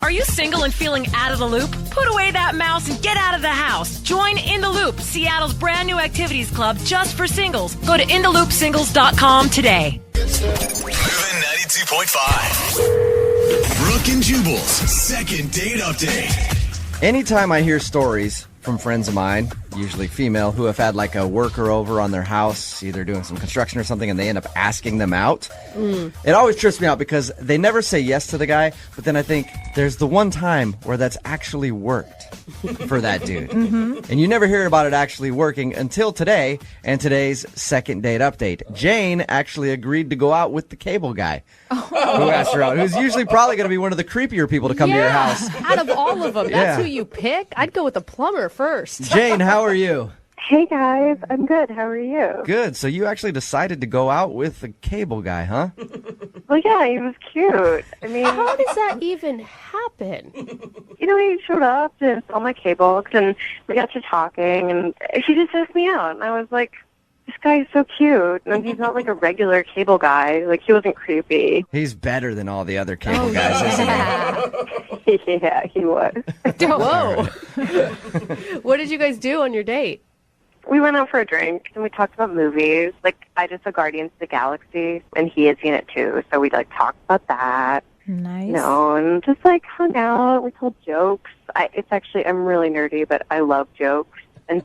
Speaker 19: Are you single and feeling out of the loop? Put away that mouse and get out of the house. Join In the Loop, Seattle's brand new activities club just for singles. Go to intheloopsingles.com today.
Speaker 3: Moving 92.5. Brooke and Jubal's second date update.
Speaker 4: Anytime I hear stories from friends of mine, usually female, who have had like a worker over on their house, either doing some construction or something, and they end up asking them out, it always trips me out because they never say yes to the guy, but then I think there's the one time where that's actually worked for that dude. And you never hear about it actually working until today and today's second date update. Jane actually agreed to go out with the cable guy who asked her out, who's usually probably going to be one of the creepier people to come to your house.
Speaker 7: Out of all of them, that's
Speaker 4: Yeah.
Speaker 7: who you pick. I'd go with the plumber first.
Speaker 4: Jane, how are you?
Speaker 12: Hey guys, I'm good. How are you?
Speaker 4: Good. So you actually decided to go out with the cable guy, huh?
Speaker 12: Well, yeah, he was cute. I mean,
Speaker 7: How does that even happen?
Speaker 12: He showed up to install my cables, and we got to talking, and he just asked me out, and I was like, just guy is so cute. And he's not like a regular cable guy. Like, he wasn't creepy.
Speaker 4: He's better than all the other cable guys, isn't he?
Speaker 12: Yeah, he was.
Speaker 7: Whoa. What did you guys do on your date?
Speaker 12: We went out for a drink and we talked about movies. Like, I just saw Guardians of the Galaxy, and he had seen it too. So we like talked about that.
Speaker 14: Nice.
Speaker 12: You know, and just like hung out. We told jokes. I'm really nerdy, but I love jokes. And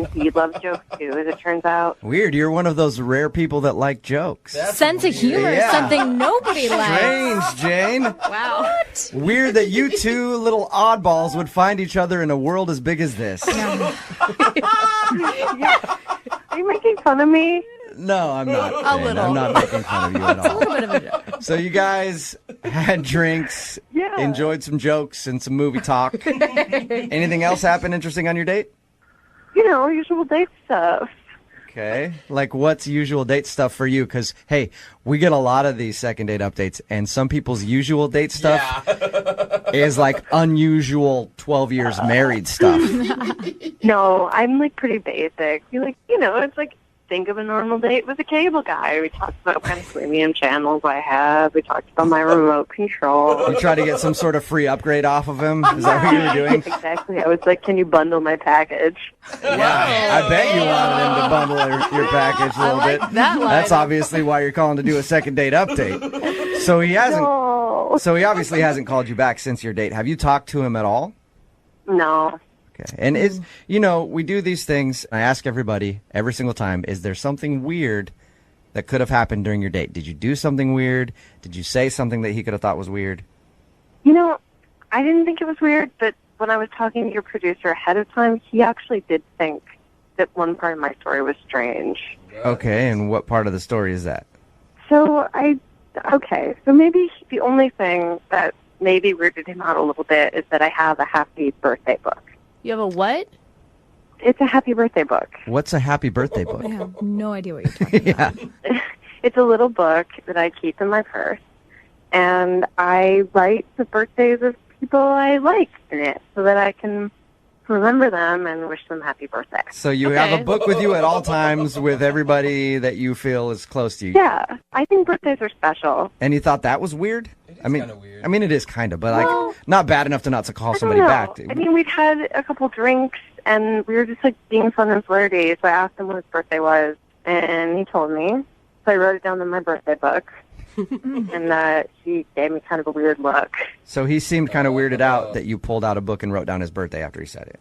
Speaker 12: he loves jokes too, as it turns out.
Speaker 4: Weird. You're one of those rare people that like jokes.
Speaker 14: Sense of humor is something nobody likes.
Speaker 4: Strange, Jane.
Speaker 14: Wow. What?
Speaker 4: Weird that you two little oddballs would find each other in a world as big as this.
Speaker 12: Yeah. Are you making fun of me?
Speaker 4: No, I'm not.
Speaker 12: A
Speaker 4: Jane.
Speaker 12: little.
Speaker 4: I'm not making fun of you at all.
Speaker 14: A little bit of a joke.
Speaker 4: So you guys had drinks, enjoyed some jokes and some movie talk. Anything else happen interesting on your date?
Speaker 12: You know, usual date stuff.
Speaker 4: Okay. Like, what's usual date stuff for you? Because, hey, we get a lot of these second date updates, and some people's usual date stuff is like unusual 12 years married stuff.
Speaker 12: No, I'm like pretty basic. It's like, think of a normal date with a cable guy. We talked about what kind of premium channels I have. We talked about my remote control.
Speaker 4: You try to get some sort of free upgrade off of him? Is that what you were doing?
Speaker 12: Exactly. I was like, can you bundle my package?
Speaker 4: Yeah, I bet you wanted him to bundle your package a little bit. That's obviously why you're calling to do a second date update. So he hasn't.
Speaker 12: No.
Speaker 4: So he obviously hasn't called you back since your date. Have you talked to him at all?
Speaker 12: No.
Speaker 4: Okay. And we do these things. I ask everybody every single time, is there something weird that could have happened during your date? Did you do something weird? Did you say something that he could have thought was weird?
Speaker 12: I didn't think it was weird, but when I was talking to your producer ahead of time, he actually did think that one part of my story was strange.
Speaker 4: Okay. And what part of the story is that?
Speaker 12: So maybe the only thing that maybe weirded him out a little bit is that I have a happy birthday book.
Speaker 7: You have a what?
Speaker 12: It's a happy birthday book.
Speaker 4: What's a happy birthday book?
Speaker 14: I have no idea what you're talking about.
Speaker 12: It's a little book that I keep in my purse, and I write the birthdays of people I like in it so that I can remember them and wish them happy birthday.
Speaker 4: So you have a book with you at all times with everybody that you feel is close to you.
Speaker 12: Yeah, I think birthdays are special.
Speaker 4: And you thought that was weird? I mean, it is kind of, but not bad enough to not to call somebody back.
Speaker 12: I mean, we'd had a couple drinks, and we were just like being fun and flirty. So I asked him what his birthday was, and he told me. So I wrote it down in my birthday book, and he gave me kind of a weird look.
Speaker 4: So he seemed kind of weirded out that you pulled out a book and wrote down his birthday after he said it.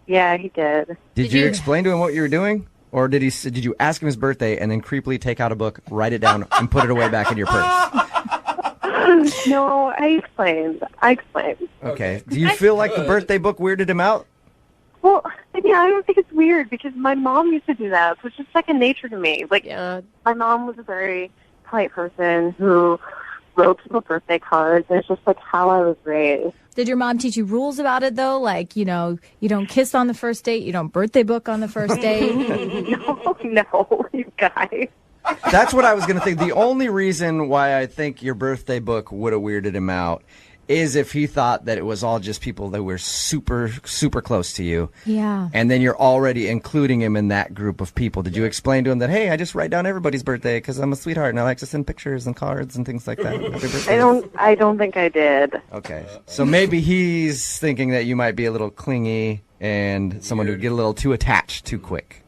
Speaker 12: Yeah, he did.
Speaker 4: Did you explain to him what you were doing? Or did you ask him his birthday and then creepily take out a book, write it down, and put it away back in your purse?
Speaker 12: No, I explained.
Speaker 4: Okay. Do you feel like the birthday book weirded him out?
Speaker 12: Well, I don't think it's weird because my mom used to do that, which is second nature to me. Like, my mom was a very polite person who wrote people birthday cards, and it's just like how I was raised.
Speaker 14: Did your mom teach you rules about it, though? Like, you don't kiss on the first date, you don't birthday book on the first date?
Speaker 12: No, you guys.
Speaker 4: That's what I was going to think. The only reason why I think your birthday book would have weirded him out is if he thought that it was all just people that were super, super close to you.
Speaker 14: Yeah.
Speaker 4: And then you're already including him in that group of people. Did you explain to him that, hey, I just write down everybody's birthday because I'm a sweetheart and I like to send pictures and cards and things like that? Happy birthday.
Speaker 12: I don't think I did.
Speaker 4: Okay. So maybe he's thinking that you might be a little clingy and someone who'd get a little too attached too quick.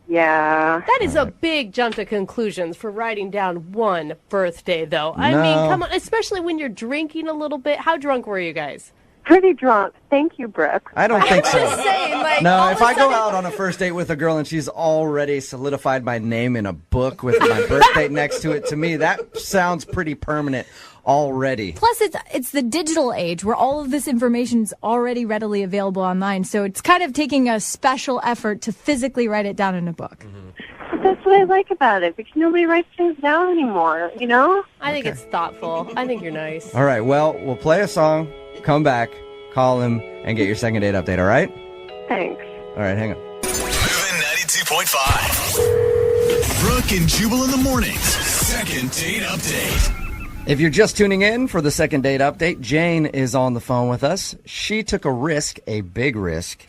Speaker 12: Yeah.
Speaker 7: That is a big jump to conclusions for writing down one birthday, though. I mean, come on, especially when you're drinking a little bit. How drunk were you guys?
Speaker 12: Pretty drunk. Thank you, Brooke.
Speaker 4: I don't think so.
Speaker 7: Just saying, like,
Speaker 4: No, if I go out on a first date with a girl and she's already solidified my name in a book with my birthday next to it, to me, that sounds pretty permanent already.
Speaker 14: Plus, it's the digital age where all of this information is already readily available online. So it's kind of taking a special effort to physically write it down in a book.
Speaker 12: Mm-hmm. That's what I like about it, because nobody writes things down anymore, you know?
Speaker 7: I think it's thoughtful. I think you're nice.
Speaker 4: All right, well, we'll play a song, come back, call him, and get your second date update, all right?
Speaker 12: Thanks.
Speaker 4: All right, hang on.
Speaker 3: Moving 92.5. Brooke and Jubal in the mornings. Second date update.
Speaker 4: If you're just tuning in for the second date update, Jane is on the phone with us. She took a risk, a big risk,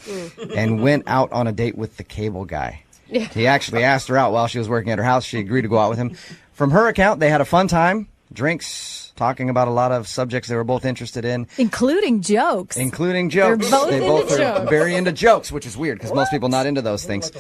Speaker 4: and went out on a date with the cable guy.
Speaker 7: Yeah.
Speaker 4: He actually asked her out while she was working at her house. She agreed to go out with him. From her account, they had a fun time, drinks, talking about a lot of subjects they were both interested in.
Speaker 14: Including jokes.
Speaker 4: Including jokes.
Speaker 14: They're both
Speaker 4: they both
Speaker 14: into
Speaker 4: are
Speaker 14: jokes.
Speaker 4: very into jokes, which is weird because most people not into those things.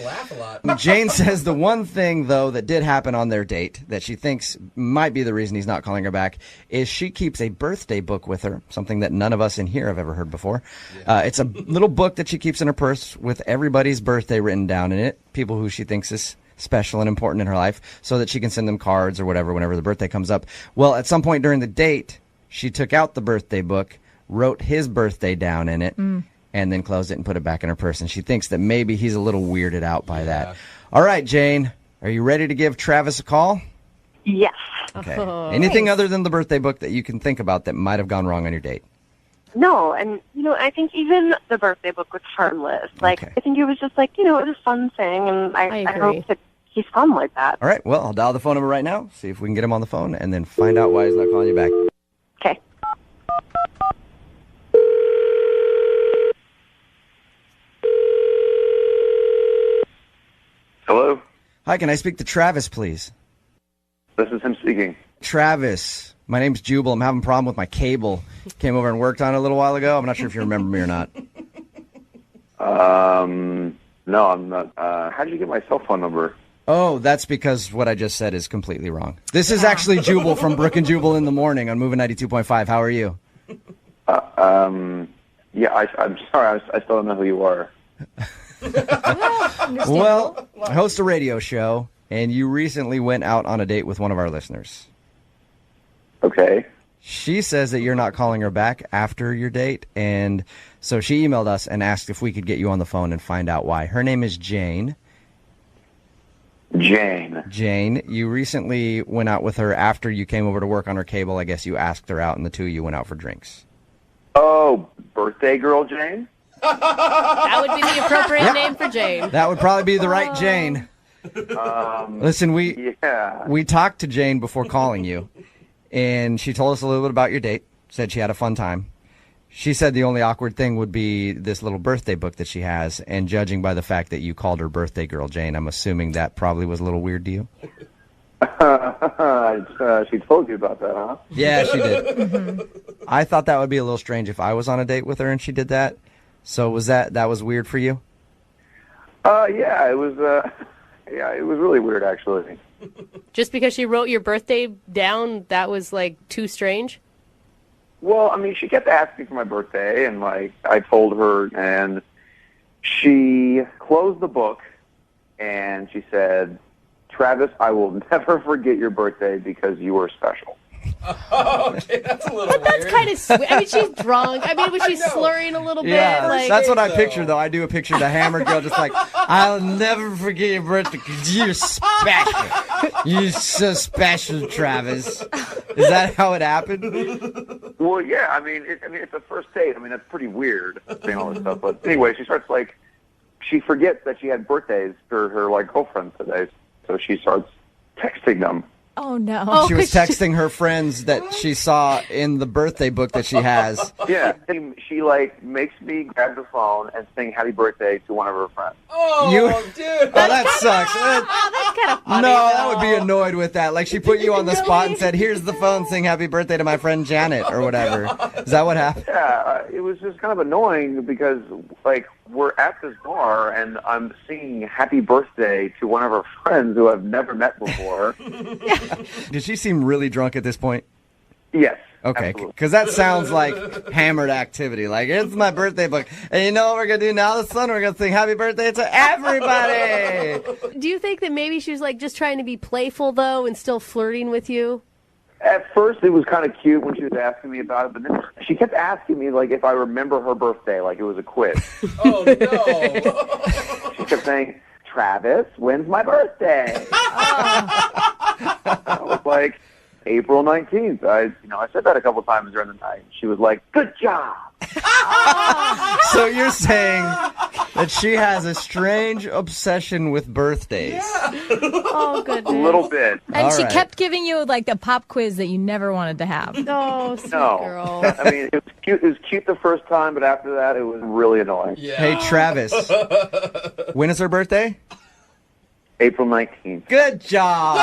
Speaker 4: Jane says the one thing, though, that did happen on their date that she thinks might be the reason he's not calling her back is she keeps a birthday book with her, something that none of us in here have ever heard before. It's a little book that she keeps in her purse with everybody's birthday written down in it, people who she thinks is special and important in her life, so that she can send them cards or whatever whenever the birthday comes up. Well, at some point during the date, she took out the birthday book, wrote his birthday down in it, and then closed it and put it back in her purse. And she thinks that maybe he's a little weirded out by that. All right, Jane, are you ready to give Travis a call?
Speaker 12: Yes.
Speaker 4: Okay. Anything other than the birthday book that you can think about that might have gone wrong on your date?
Speaker 12: No, and, I think even the birthday book was harmless. Like, I think it was just like, it was a fun thing, and I hope that he's fun like that.
Speaker 4: All right, well, I'll dial the phone number right now, see if we can get him on the phone, and then find out why he's not calling you back.
Speaker 12: Okay.
Speaker 20: Hello?
Speaker 4: Hi, can I speak to Travis, please?
Speaker 20: This is him speaking.
Speaker 4: Travis, my name's Jubal. I'm having a problem with my cable. Came over and worked on it a little while ago. I'm not sure if you remember me or not.
Speaker 20: No, I'm not. How did you get my cell phone number?
Speaker 4: Oh, that's because what I just said is completely wrong. This is actually Jubal from Brooke and Jubal in the Morning on Moving 92.5. How are you?
Speaker 20: Yeah, I'm sorry. I still don't know who you are.
Speaker 4: Well, I host a radio show, and you recently went out on a date with one of our listeners.
Speaker 20: Okay.
Speaker 4: She says that you're not calling her back after your date, and so she emailed us and asked if we could get you on the phone and find out why. Her name is Jane. Jane, you recently went out with her after you came over to work on her cable. I guess you asked her out, and the two of you went out for drinks.
Speaker 20: Oh, birthday girl Jane?
Speaker 7: That would be the appropriate name for Jane.
Speaker 4: That would probably be the right Jane. Listen, we talked to Jane before calling you, and she told us a little bit about your date, said she had a fun time. She said the only awkward thing would be this little birthday book that she has, and judging by the fact that you called her birthday girl Jane, I'm assuming that probably was a little weird to you.
Speaker 20: She told you about that, huh?
Speaker 4: Yeah, she did. I thought that would be a little strange if I was on a date with her and she did that. So was that was weird for you?
Speaker 20: Yeah, it was. Yeah, it was really weird, actually.
Speaker 7: Just because she wrote your birthday down, that was like too strange?
Speaker 20: Well, I mean, she kept asking for my birthday, and like I told her, and she closed the book, and she said, "Travis, I will never forget your birthday because you were special."
Speaker 5: Okay, that's a little
Speaker 7: But that's kind of sweet. I mean, she's drunk. I mean, was she slurring a little bit?
Speaker 4: Yeah,
Speaker 7: Like,
Speaker 4: that's what I picture, though. I do a picture of the hammered girl just like, I'll never forget your birthday because you're special. You're so special, Travis. Is that how it happened?
Speaker 20: Well, yeah. I mean, it's a first date. I mean, that's pretty weird saying all this stuff. But anyway, she starts like, she forgets that she had birthdays for her like girlfriends today, so she starts texting them.
Speaker 14: Oh, no.
Speaker 4: She was texting her friends that she saw in the birthday book that she has.
Speaker 20: Yeah, she like makes me grab the phone and sing "Happy Birthday" to one of her friends.
Speaker 5: Oh,
Speaker 4: dude! Oh, that sucks.
Speaker 7: That's kind of funny.
Speaker 4: No, I would be annoyed with that. Like she put you on the spot and said, "Here's the phone, sing Happy Birthday to my friend Janet" or whatever. Is that what happened?
Speaker 20: Yeah, it was just kind of annoying because like we're at this bar and I'm singing "Happy Birthday" to one of her friends who I've never met before.
Speaker 4: Did she seem really drunk at this point?
Speaker 20: Yes.
Speaker 4: Okay, because that sounds like hammered activity. Like, it's my birthday book. And you know what we're going to do now this Sunday? We're going to sing happy birthday to everybody.
Speaker 7: Do you think that maybe she was like just trying to be playful, though, and still flirting with you?
Speaker 20: At first, it was kind of cute when she was asking me about it, but then she kept asking me, like, if I remember her birthday, like it was a quiz.
Speaker 5: Oh, no.
Speaker 20: She kept saying, "Travis, when's my birthday?" I was like, April 19th. I said that a couple times during the night. She was like, "Good job."
Speaker 4: So you're saying that she has a strange obsession with birthdays?
Speaker 14: Yeah. Oh, goodness.
Speaker 20: A little bit.
Speaker 14: And she kept giving you like a pop quiz that you never wanted to have.
Speaker 7: Oh, sweet girl.
Speaker 20: I mean, it was cute. It was cute the first time, but after that, it was really annoying.
Speaker 4: Yeah. Hey, Travis, when is her birthday?
Speaker 20: April 19th.
Speaker 4: Good job.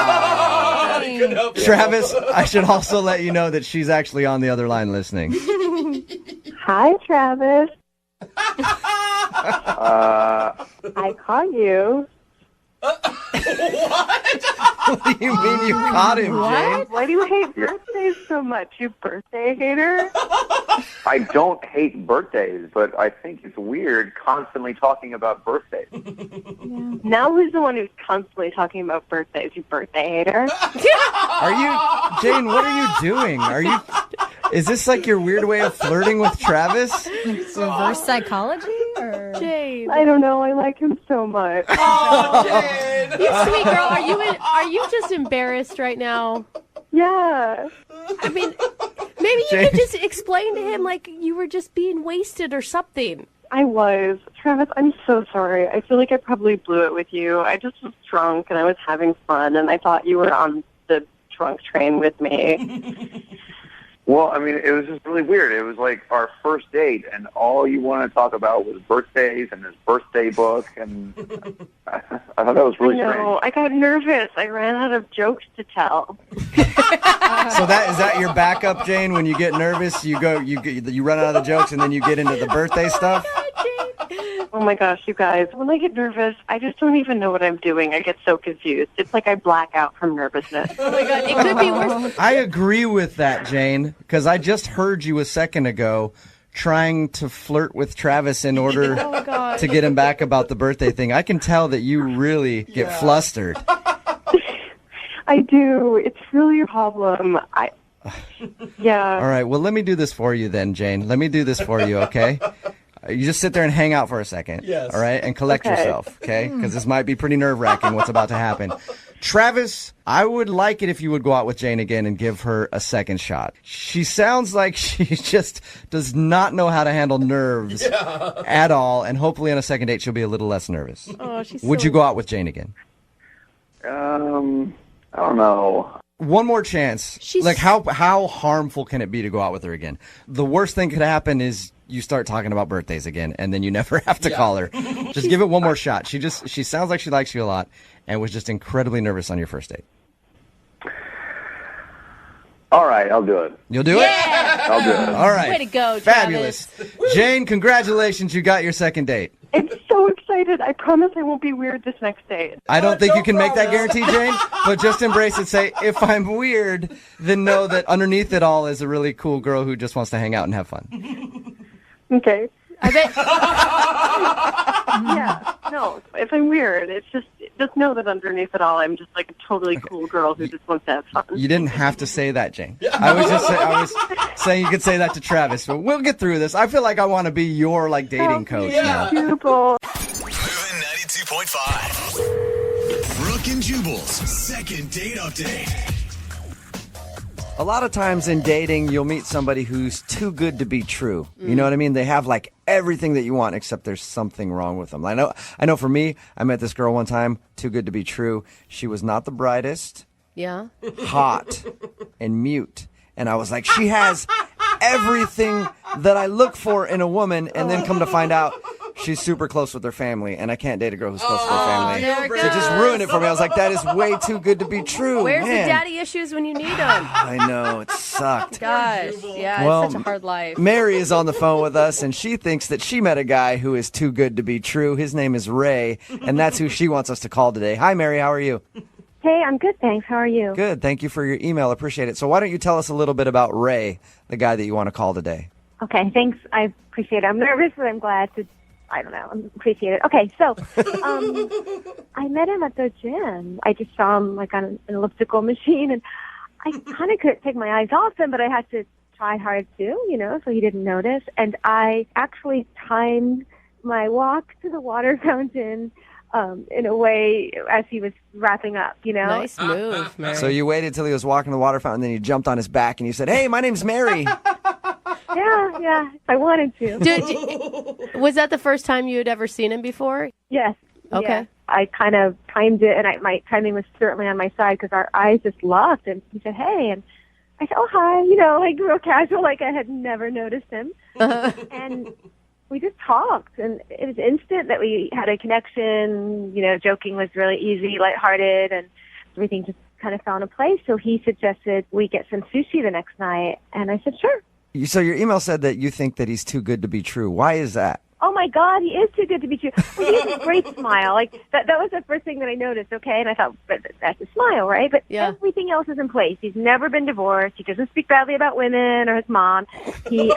Speaker 4: Travis, I should also let you know that she's actually on the other line listening.
Speaker 12: Hi, Travis. I caught you.
Speaker 4: What do you mean you caught him, Jane?
Speaker 12: Why do you hate birthdays so much, you birthday hater?
Speaker 20: I don't hate birthdays, but I think it's weird constantly talking about birthdays.
Speaker 12: Now who's the one who's constantly talking about birthdays, you birthday hater?
Speaker 4: Are you, Jane, what are you doing? Is this like your weird way of flirting with Travis?
Speaker 14: Reverse psychology? Or?
Speaker 7: Jane.
Speaker 12: I don't know. I like him so much.
Speaker 7: Oh, Jane. You sweet girl. Are you just embarrassed right now?
Speaker 12: Yeah.
Speaker 7: I mean, maybe you could just explain to him like you were just being wasted or something.
Speaker 12: I was. Travis, I'm so sorry. I feel like I probably blew it with you. I just was drunk and I was having fun and I thought you were on the drunk train with me.
Speaker 20: Well, I mean, it was just really weird. It was like our first date, and all you wanted to talk about was birthdays and his birthday book, and I thought that was really strange.
Speaker 12: I got nervous. I ran out of jokes to tell.
Speaker 4: So is that your backup, Jane? When you get nervous, you run out of the jokes, and then you get into the birthday stuff?
Speaker 12: Oh my gosh, you guys. When I get nervous, I just don't even know what I'm doing. I get so confused. It's like I black out from nervousness.
Speaker 7: Oh my God, it could be worse.
Speaker 4: I agree with that, Jane, because I just heard you a second ago trying to flirt with Travis in order to get him back about the birthday thing. I can tell that you really get flustered.
Speaker 12: I do. It's really a problem. Yeah.
Speaker 4: All right, well, let me do this for you then, Jane. Let me do this for you, okay? You just sit there and hang out for a second.
Speaker 5: Yes.
Speaker 4: All right? And collect yourself, okay? Because this might be pretty nerve-wracking what's about to happen. Travis, I would like it if you would go out with Jane again and give her a second shot. She sounds like she just does not know how to handle nerves at all. And hopefully on a second date, she'll be a little less nervous.
Speaker 7: Oh, she's
Speaker 4: Would you go out with Jane again?
Speaker 20: I don't know.
Speaker 4: One more chance. Like, how harmful can it be to go out with her again? The worst thing could happen is you start talking about birthdays again, and then you never have to call her. Just give it one more shot. She sounds like she likes you a lot and was just incredibly nervous on your first date.
Speaker 20: All right, I'll do it.
Speaker 4: You'll do it? I'll do it. All right.
Speaker 7: Way to go,
Speaker 4: Fabulous.
Speaker 7: Travis.
Speaker 4: Jane, congratulations. You got your second date.
Speaker 12: I'm so excited. I promise I won't be weird this next date.
Speaker 4: I don't think you can make that guarantee, Jane, but just embrace it. Say, if I'm weird, then know that underneath it all is a really cool girl who just wants to hang out and have fun.
Speaker 12: Okay.
Speaker 7: I bet.
Speaker 12: Yeah. No, if I'm weird, it's just know that underneath it all, I'm just like a totally cool girl who just wants to have fun.
Speaker 4: You didn't have to say that, Jane. I was saying you could say that to Travis, but we'll get through this. I feel like I want to be your dating coach now.
Speaker 12: Jubal.
Speaker 3: Moving 92.5. Brooke and Jubal's second date update.
Speaker 4: A lot of times in dating, you'll meet somebody who's too good to be true. You know what I mean? They have everything that you want, except there's something wrong with them. I know for me, I met this girl one time, too good to be true. She was not the brightest, hot, and mute. And I was like, she has everything that I look for in a woman, and then come to find out she's super close with her family, and I can't date a girl who's close with her family. So it just ruined it for me. I was like, that is way too good to be true.
Speaker 7: Where's
Speaker 4: Man.
Speaker 7: the daddy issues when you need them?
Speaker 4: I know, it sucked.
Speaker 7: Gosh, yeah,
Speaker 4: Well,
Speaker 7: it's such a hard life.
Speaker 4: Mary is on the phone with us, and she thinks that she met a guy who is too good to be true. His name is Ray, and that's who she wants us to call today. Hi, Mary. How are you?
Speaker 12: Hey, I'm good, thanks. How are you?
Speaker 4: Good. Thank you for your email. Appreciate it. So why don't you tell us a little bit about Ray, the guy that you want to call today?
Speaker 12: Okay, thanks. I appreciate it. I'm nervous, but I'm glad to, I appreciate it. Okay, so I met him at the gym. I just saw him on an elliptical machine, and I kind of couldn't take my eyes off him, but I had to try hard too, so he didn't notice. And I actually timed my walk to the water fountain in a way as he was wrapping up,
Speaker 7: Nice move, Mary.
Speaker 4: So you waited till he was walking to the water fountain, then you jumped on his back and you said, "Hey, my name's Mary."
Speaker 12: Yeah, I wanted to.
Speaker 7: Was that the first time you had ever seen him before?
Speaker 12: Yes.
Speaker 7: Okay.
Speaker 12: Yes. I kind of timed it, and my timing was certainly on my side because our eyes just locked, and he said, "Hey," and I said, "Oh, hi," real casual, like I had never noticed him. And we just talked, and it was instant that we had a connection. Joking was really easy, lighthearted, and everything just kind of fell into place. So he suggested we get some sushi the next night, and I said, sure.
Speaker 4: So your email said that you think that he's too good to be true. Why is that?
Speaker 12: Oh my God, he is too good to be true. Well, he has a great smile. Like that was the first thing that I noticed. Okay, and I thought, but that's a smile, right? But everything else is in place. He's never been divorced. He doesn't speak badly about women or his mom. He,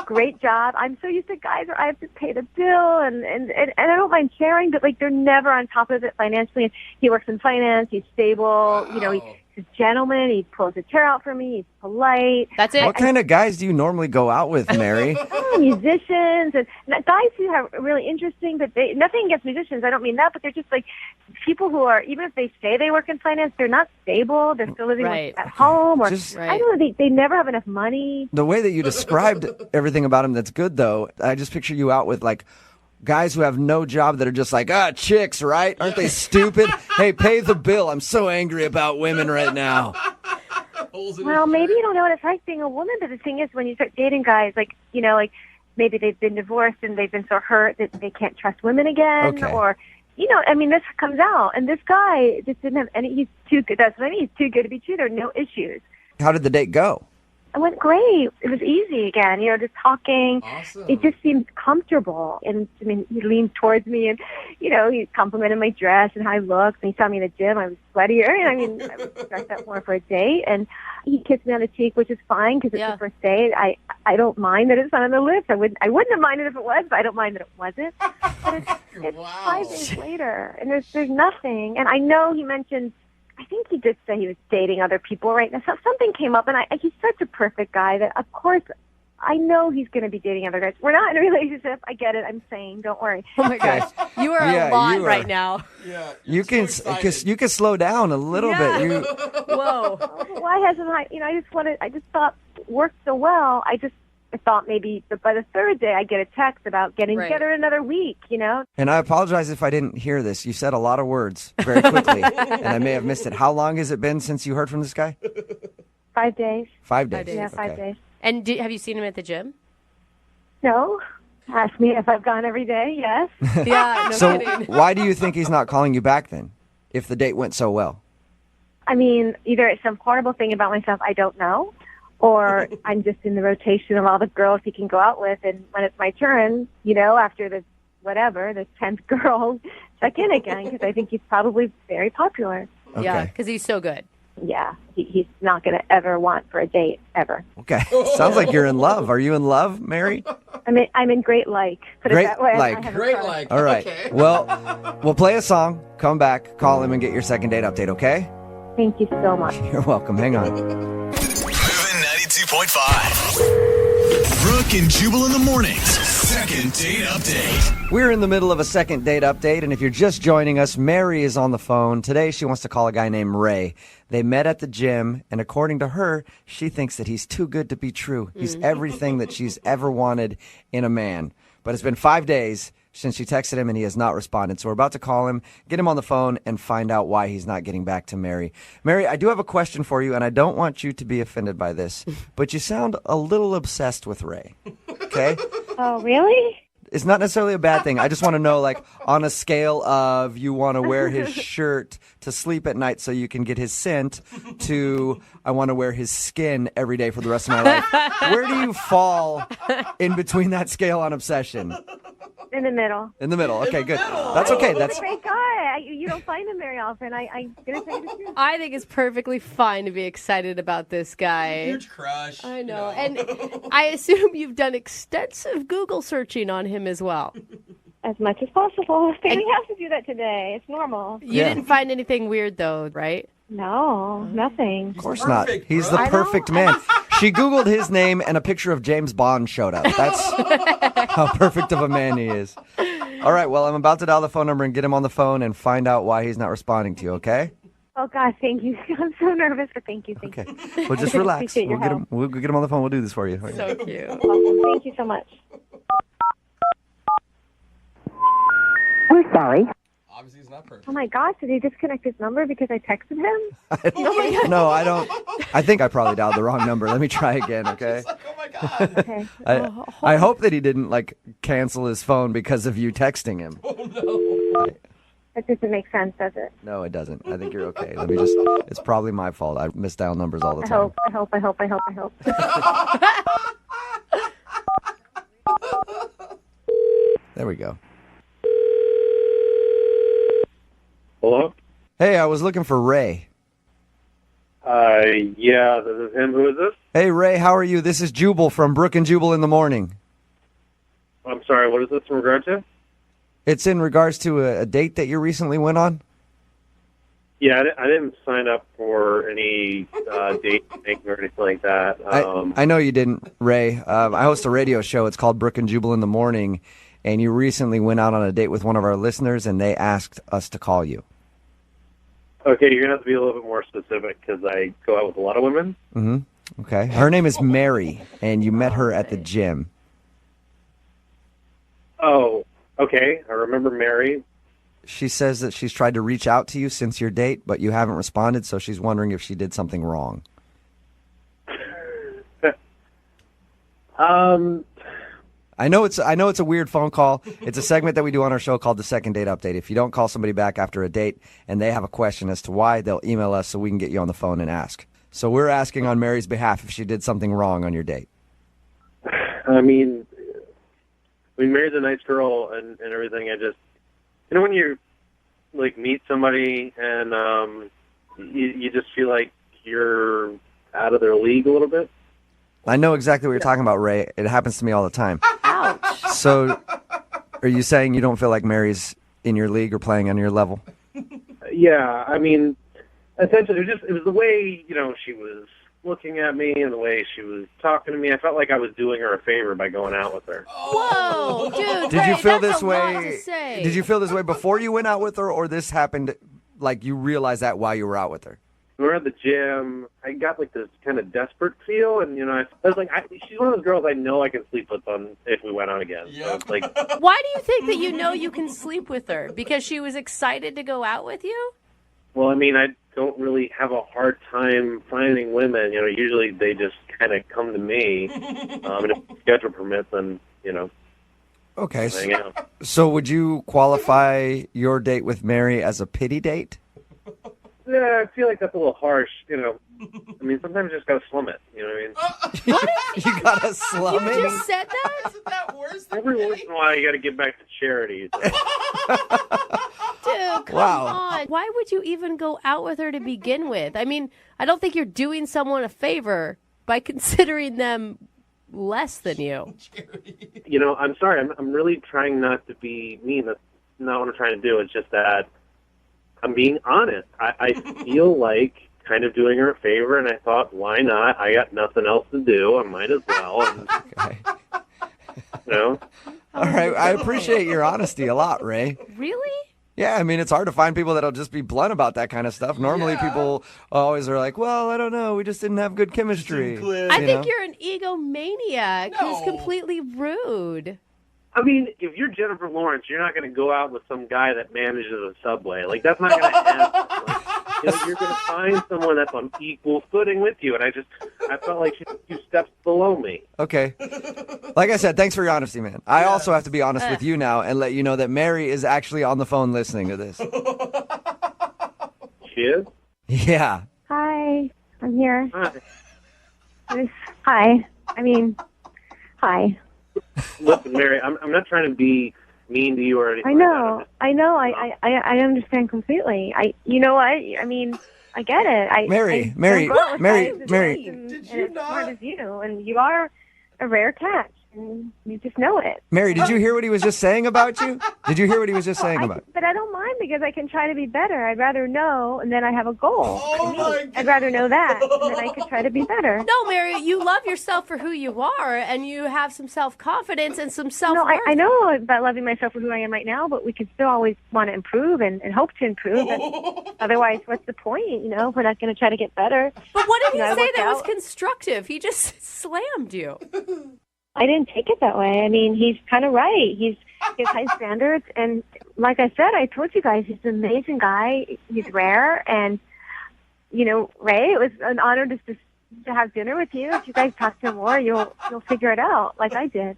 Speaker 12: great job. I'm so used to guys where I have to pay the bill, and I don't mind sharing, but like they're never on top of it financially. And he works in finance. He's stable.
Speaker 5: Wow.
Speaker 12: He's a gentleman. He pulls a chair out for me. He's polite.
Speaker 7: That's it.
Speaker 4: What kind of guys do you normally go out with, Mary?
Speaker 12: Musicians and guys who are really interesting, but nothing against musicians. I don't mean that, but they're just like people who are, even if they say they work in finance, they're not stable. They're still living at home, or I don't know. They never have enough money.
Speaker 4: The way that you described everything about him that's good, though, I just picture you out with like guys who have no job that are just like, chicks, right? Aren't they stupid? Hey, pay the bill. I'm so angry about women right now.
Speaker 12: Well, maybe you don't know what it's like being a woman, but the thing is, when you start dating guys, like maybe they've been divorced and they've been so hurt that they can't trust women again, or this comes out. And this guy just didn't have any. He's too good. That's what I mean. He's too good to be true. There are no issues.
Speaker 4: How did the date go?
Speaker 12: It went great. It was easy again, just talking.
Speaker 5: Awesome.
Speaker 12: It just seemed comfortable. And, he leaned towards me and, he complimented my dress and how I looked. And he saw me in the gym. I was sweatier. And, I was dressed up more for a date. And he kissed me on the cheek, which is fine because it's the first date. I don't mind that it's not on the lips. I wouldn't have minded if it was, but I don't mind that it wasn't. But it's 5 days later, and there's nothing. And I know he mentioned, I think he did say he was dating other people right now. So something came up, and he's such a perfect guy that, of course, I know he's going to be dating other guys. We're not in a relationship. I get it. I'm saying, don't worry.
Speaker 7: Oh my gosh, you are a lot right now.
Speaker 5: Yeah,
Speaker 4: you can slow down a little bit.
Speaker 7: Whoa.
Speaker 12: Why hasn't I? I just thought it worked so well. I thought maybe by the third day I get a text about getting together another week,
Speaker 4: And I apologize if I didn't hear this. You said a lot of words very quickly, and I may have missed it. How long has it been since you heard from this guy?
Speaker 12: 5 days.
Speaker 4: 5 days.
Speaker 12: Yeah, 5 days.
Speaker 7: And have you seen him at the gym?
Speaker 12: No. Ask me if I've gone every day. Yes.
Speaker 7: Yeah, no
Speaker 4: so
Speaker 7: kidding.
Speaker 4: Why do you think he's not calling you back then, if the date went so well?
Speaker 12: Either it's some horrible thing about myself I don't know, or I'm just in the rotation of all the girls he can go out with, and when it's my turn, after the 10th girl, check in again, because I think he's probably very popular.
Speaker 4: Okay.
Speaker 7: Yeah, because he's so good.
Speaker 12: Yeah, he's not going to ever want for a date, ever.
Speaker 4: Okay. Sounds like you're in love. Are you in love, Mary?
Speaker 12: I'm in great like. Put
Speaker 4: Great
Speaker 12: it that way.
Speaker 4: like.
Speaker 5: Great like.
Speaker 4: All right.
Speaker 5: Okay.
Speaker 4: Well, we'll play a song, come back, call him, and get your second date update, okay?
Speaker 12: Thank you so much.
Speaker 4: You're welcome. Hang on.
Speaker 3: Moving 92.5. Brooke and Jubal in the mornings. Second date update.
Speaker 4: We're in the middle of a second date update, and if you're just joining us, Mary is on the phone. Today, she wants to call a guy named Ray. They met at the gym, and according to her, she thinks that he's too good to be true. He's everything that she's ever wanted in a man. But it's been 5 days since she texted him, and he has not responded. So we're about to call him, get him on the phone, and find out why he's not getting back to Mary. Mary, I do have a question for you, and I don't want you to be offended by this, but you sound a little obsessed with Ray. Okay?
Speaker 12: Oh, really?
Speaker 4: It's not necessarily a bad thing. I just want to know, like, on a scale of you want to wear his shirt to sleep at night so you can get his scent to I want to wear his skin every day for the rest of my life. Where do you fall in between that scale on obsession?
Speaker 12: In the middle.
Speaker 4: In the middle. Okay, good. That's okay.
Speaker 12: He's a great guy. You don't find him very often. I'm going to tell you the truth.
Speaker 7: I think it's perfectly fine to be excited about this guy.
Speaker 5: Huge crush.
Speaker 7: I know. And I assume you've done extensive Google searching on him as well.
Speaker 12: As much as possible. We have to do that today. It's normal.
Speaker 7: You didn't find anything weird, though, right?
Speaker 12: No, nothing.
Speaker 4: Of course not. He's the perfect man. She Googled his name and a picture of James Bond showed up. That's how perfect of a man he is. All right, well, I'm about to dial the phone number and get him on the phone and find out why he's not responding to you, okay?
Speaker 12: Oh, God, thank you. I'm so nervous, but thank you.
Speaker 4: Okay. Well, just relax.
Speaker 12: Appreciate your help.
Speaker 4: We'll get him on the phone. We'll do this for you.
Speaker 7: So cute.
Speaker 12: Awesome. Thank you so much.
Speaker 10: We're sorry.
Speaker 5: Obviously, he's not perfect.
Speaker 12: Oh, my gosh, did he disconnect his number because I texted him?
Speaker 4: No, I don't. I think I probably dialed the wrong number. Let me try again, okay?
Speaker 5: Oh my God.
Speaker 22: Okay.
Speaker 4: I hope that he didn't like cancel his phone because of you texting him.
Speaker 12: That doesn't make sense, does it?
Speaker 4: No, it doesn't. I think you're okay. Let me just. It's probably my fault. I misdial numbers all the time.
Speaker 12: I hope.
Speaker 4: There we go.
Speaker 13: Hello?
Speaker 4: Hey, I was looking for Ray.
Speaker 13: Yeah, this is him. Who is this?
Speaker 4: Hey, Ray, how are you? This is Jubal from Brooke and Jubal in the Morning.
Speaker 13: I'm sorry, what is this in regard to?
Speaker 4: It's in regards to a date that you recently went on.
Speaker 13: Yeah, I didn't sign up for any date thing or anything like that.
Speaker 4: I know you didn't, Ray. I host a radio show. It's called Brooke and Jubal in the Morning, and you recently went out on a date with one of our listeners, and they asked us to call you.
Speaker 13: Okay, you're going to have to be a little bit more specific because I go out with a lot of women.
Speaker 4: Mm-hmm. Okay. Her name is Mary, and you met her at the gym.
Speaker 13: Oh, okay. I remember Mary.
Speaker 4: She says that she's tried to reach out to you since your date, but you haven't responded, so she's wondering if she did something wrong. I know it's a weird phone call. It's a segment that we do on our show called the Second Date Update. If you don't call somebody back after a date and they have a question as to why, they'll email us so we can get you on the phone and ask. So we're asking on Mary's behalf if she did something wrong on your date.
Speaker 13: I mean, Mary's a nice girl and everything. I just, when you like meet somebody and you just feel like you're out of their league a little bit.
Speaker 4: I know exactly what you're talking about, Ray. It happens to me all the time.
Speaker 22: Ouch.
Speaker 4: So are you saying you don't feel like Mary's in your league or playing on your level?
Speaker 13: Yeah, I mean, essentially, it was the way, she was looking at me and the way she was talking to me. I felt like I was doing her a favor by going out with her.
Speaker 7: Whoa, dude.
Speaker 4: Did you feel
Speaker 7: that's
Speaker 4: this
Speaker 7: a lot
Speaker 4: way?
Speaker 7: to say.
Speaker 4: Did you feel this way before you went out with her, or this happened like you realized that while you were out with her?
Speaker 13: We were at the gym. I got like this kind of desperate feel, and I was like, she's one of those girls I know I can sleep with if we went out again. So it's like,
Speaker 7: Why do you think that you can sleep with her? Because she was excited to go out with you?
Speaker 13: well, I mean, I don't really have a hard time finding women. Usually they just kind of come to me, and if the schedule permits, then
Speaker 4: Okay.
Speaker 13: hang out.
Speaker 4: So would you qualify your date with Mary as a pity date?
Speaker 13: Yeah, I feel like that's a little harsh. I mean, sometimes you just gotta slum it. You know what I mean?
Speaker 4: You gotta slum
Speaker 7: You
Speaker 4: it.
Speaker 7: just said that?
Speaker 5: Isn't that worse?
Speaker 13: Every once in a while, you gotta give back to charities.
Speaker 7: Dude, come on. Why would you even go out with her to begin with? I mean, I don't think you're doing someone a favor by considering them less than you.
Speaker 13: I'm sorry. I'm really trying not to be mean. That's not what I'm trying to do. It's just that I'm being honest. I feel like kind of doing her a favor, and I thought, why not? I got nothing else to do. I might as well. And,
Speaker 4: Okay.
Speaker 13: All
Speaker 4: right. I appreciate your honesty a lot, Ray.
Speaker 7: Really?
Speaker 4: Yeah, I mean, it's hard to find people that'll just be blunt about that kind of stuff. Normally, people always are like, well, I don't know. We just didn't have good chemistry.
Speaker 7: I think you're an egomaniac who's completely rude.
Speaker 13: I mean, if you're Jennifer Lawrence, you're not going to go out with some guy that manages a Subway. Like, that's not going to happen. Like, you're going to find someone that's on equal footing with you. And I felt like she's a few steps below me.
Speaker 4: Okay. Like I said, thanks for your honesty, man. I also have to be honest with you now and let you know that Mary is actually on the phone listening to this.
Speaker 13: She is?
Speaker 4: Yeah.
Speaker 12: Hi, I'm here.
Speaker 13: Hi.
Speaker 12: Hi. I mean, hi.
Speaker 13: Listen, Mary, I'm not trying to be mean to you or anything.
Speaker 12: I know. I understand completely. You know what? I mean, I get it.
Speaker 4: Mary.
Speaker 12: And as smart as you, and you are a rare catch, and you just know it.
Speaker 4: Mary, did you hear what he was just saying about you? Did you hear what he was just saying about you?
Speaker 12: But I don't mind because I can try to be better. I'd rather know, and then I have a goal. I'd rather know that, and then I could try to be better.
Speaker 7: No, Mary, you love yourself for who you are, and you have some self-confidence and some self-worth.
Speaker 12: No, I know about loving myself for who I am right now, but we can still always want to improve and hope to improve. And otherwise, what's the point? If we're not going to try to get better.
Speaker 7: But what did he
Speaker 12: I
Speaker 7: say
Speaker 12: worked
Speaker 7: that was
Speaker 12: out.
Speaker 7: constructive? He just slammed you.
Speaker 12: I didn't take it that way. I mean, he's kind of right. He has high standards, and like I said, I told you guys, he's an amazing guy. He's rare, and Ray, it was an honor just to to have dinner with you. If you guys talk to him more, you'll figure it out, like I did.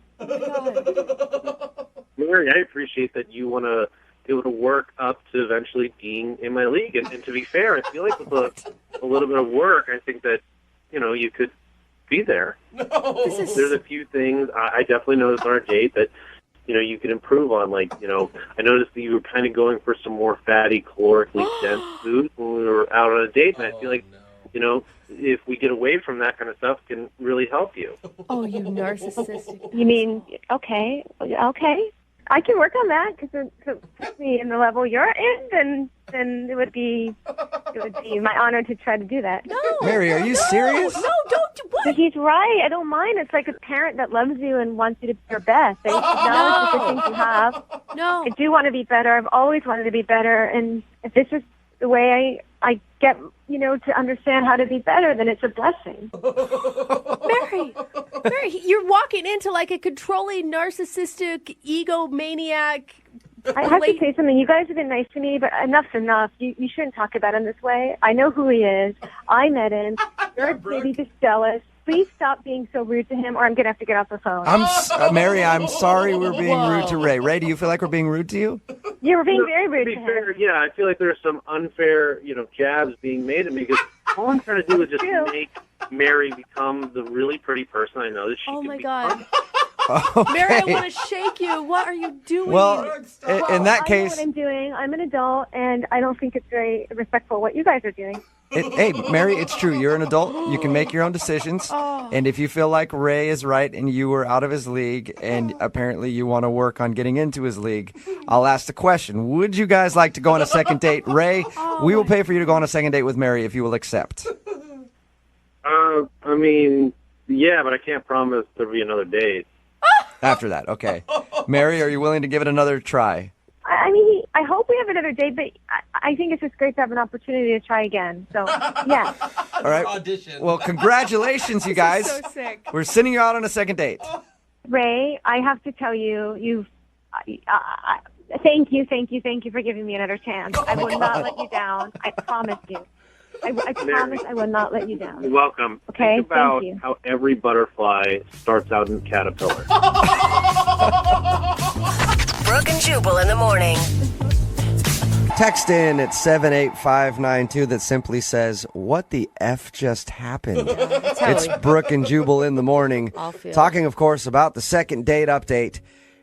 Speaker 13: Mary, I appreciate that you want to be able to work up to eventually being in my league. And to be fair, I feel like with a little bit of work, I think that, you could be there.
Speaker 5: No.
Speaker 13: There's a few things I definitely noticed on our date that, you could improve on. Like, I noticed that you were kind of going for some more fatty, calorically dense food when we were out on a date. And I feel like, if we get away from that kind of stuff, it can really help you.
Speaker 7: Oh, you narcissistic.
Speaker 12: You mean, okay. I can work on that because it puts me in the level you're in, then it would be my honor to try to do that.
Speaker 7: No,
Speaker 2: Mary, are you serious?
Speaker 7: No, don't do what?
Speaker 12: But he's right. I don't mind. It's like a parent that loves you and wants you to be your best. I acknowledge the good things you have.
Speaker 7: No.
Speaker 12: I do want to be better. I've always wanted to be better. And if this is the way I get, to understand how to be better, then it's a blessing.
Speaker 7: Mary, you're walking into like a controlling, narcissistic, egomaniac.
Speaker 12: I have to say something. You guys have been nice to me, but enough's enough. You shouldn't talk about him this way. I know who he is. I met him. You're maybe just jealous. Please stop being so rude to him, or I'm going to have to get off the phone.
Speaker 2: Mary, I'm sorry we're being rude to Ray. Ray, do you feel like we're being rude to you?
Speaker 12: You were being very rude
Speaker 13: to
Speaker 12: to him.
Speaker 13: Fair, yeah, I feel like there's some unfair, jabs being made at me because all I'm trying to do is just make Mary become the really pretty person I know that she can
Speaker 7: my
Speaker 13: become.
Speaker 7: God. Mary, I want to shake you. What are you doing?
Speaker 2: Well, in that case...
Speaker 12: I know what I'm doing. I'm an adult, and I don't think it's very respectful what you guys are doing.
Speaker 2: Hey, Mary, it's true. You're an adult. You can make your own decisions. And if you feel like Ray is right and you were out of his league and apparently you want to work on getting into his league, I'll ask the question. Would you guys like to go on a second date? Ray, we will pay for you to go on a second date with Mary if you will accept.
Speaker 13: I mean, yeah, but I can't promise there'll be another date.
Speaker 2: After that, okay. Mary, are you willing to give it another try?
Speaker 12: I mean, I hope we have another date, but I think it's just great to have an opportunity to try again. So, yeah.
Speaker 2: All right.
Speaker 5: Audition.
Speaker 2: Well, congratulations, you guys.
Speaker 7: So sick.
Speaker 2: We're sending you out on a second date.
Speaker 12: Ray, I have to tell you, thank you for giving me another chance. I will not let you down. I promise you. I promise I will not let you down.
Speaker 13: You're welcome.
Speaker 12: Okay,
Speaker 13: Think about
Speaker 12: thank you.
Speaker 13: how every butterfly starts out in a caterpillar.
Speaker 11: Brooke and Jubal in the morning.
Speaker 2: Text in at 78592 that simply says, what the F just happened? It's Brooke and Jubal in the morning. Talking, of course, about the second date update.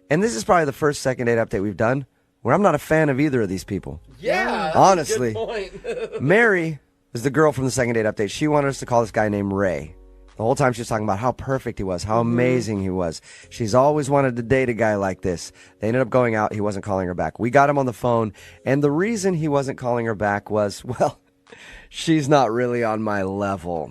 Speaker 2: And this is probably the first second date update we've done where I'm not a fan of either of these people.
Speaker 5: Yeah,
Speaker 2: honestly.
Speaker 5: that's a good point.
Speaker 2: Mary is the girl from the second date update. She wanted us to call this guy named Ray. The whole time she was talking about how perfect he was, how amazing he was. She's always wanted to date a guy like this. They ended up going out. He wasn't calling her back. We got him on the phone, and the reason he wasn't calling her back was, well, she's not really on my level.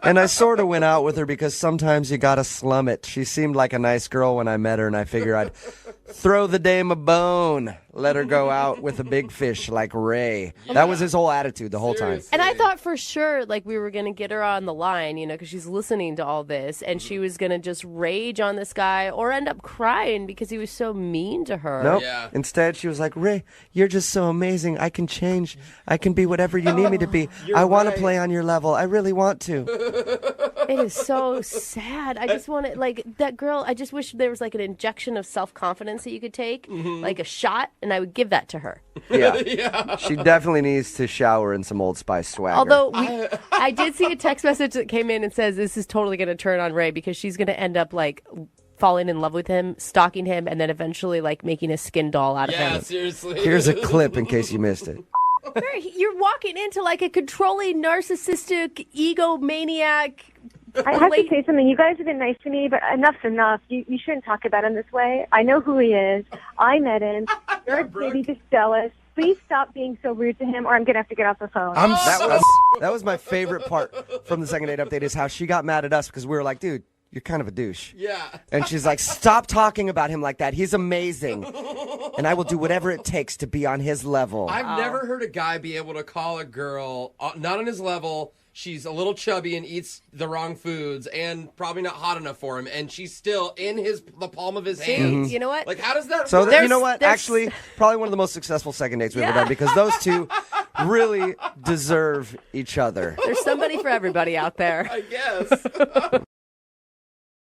Speaker 2: And I sort of went out with her because sometimes you gotta slum it. She seemed like a nice girl when I met her, and I figured I'd throw the dame a bone, let her go out with a big fish like Ray. That was his whole attitude the whole time.
Speaker 7: And I thought for sure, like, we were going to get her on the line, because she's listening to all this, and she was going to just rage on this guy or end up crying because he was so mean to her.
Speaker 2: Nope. Yeah. Instead, she was like, Ray, you're just so amazing. I can change. I can be whatever you need me to be. I want to play on your level. I really want to.
Speaker 7: It is so sad. I just want to, like, that girl, I just wish there was, like, an injection of self-confidence that you could take, like a shot, and I would give that to her.
Speaker 2: Yeah. She definitely needs to shower in some Old Spice swagger.
Speaker 7: Although I did see a text message that came in and says this is totally going to turn on Ray because she's going to end up, like, falling in love with him, stalking him, and then eventually, like, making a skin doll out of him.
Speaker 5: Yeah, seriously.
Speaker 2: Here's a clip in case you missed it.
Speaker 7: Mary, you're walking into, like, a controlling, narcissistic, egomaniac.
Speaker 12: I have to say something. You guys have been nice to me, but enough's enough. You shouldn't talk about him this way. I know who he is. I met him. You're maybe just jealous. Please stop being so rude to him, or I'm going to have to get off the phone.
Speaker 2: That was my favorite part from the second date update is how she got mad at us because we were like, dude, you're kind of a douche.
Speaker 5: Yeah.
Speaker 2: And she's like, stop talking about him like that. He's amazing. And I will do whatever it takes to be on his level.
Speaker 5: I've never heard a guy be able to call a girl not on his level. She's a little chubby and eats the wrong foods and probably not hot enough for him. And she's still in the palm of his hands.
Speaker 7: You know what?
Speaker 5: Like, how does that
Speaker 2: So,
Speaker 5: work?
Speaker 2: you know what? Actually, probably one of the most successful second dates we've ever done because those two
Speaker 4: really deserve each other.
Speaker 7: There's somebody for everybody out there.
Speaker 5: I guess.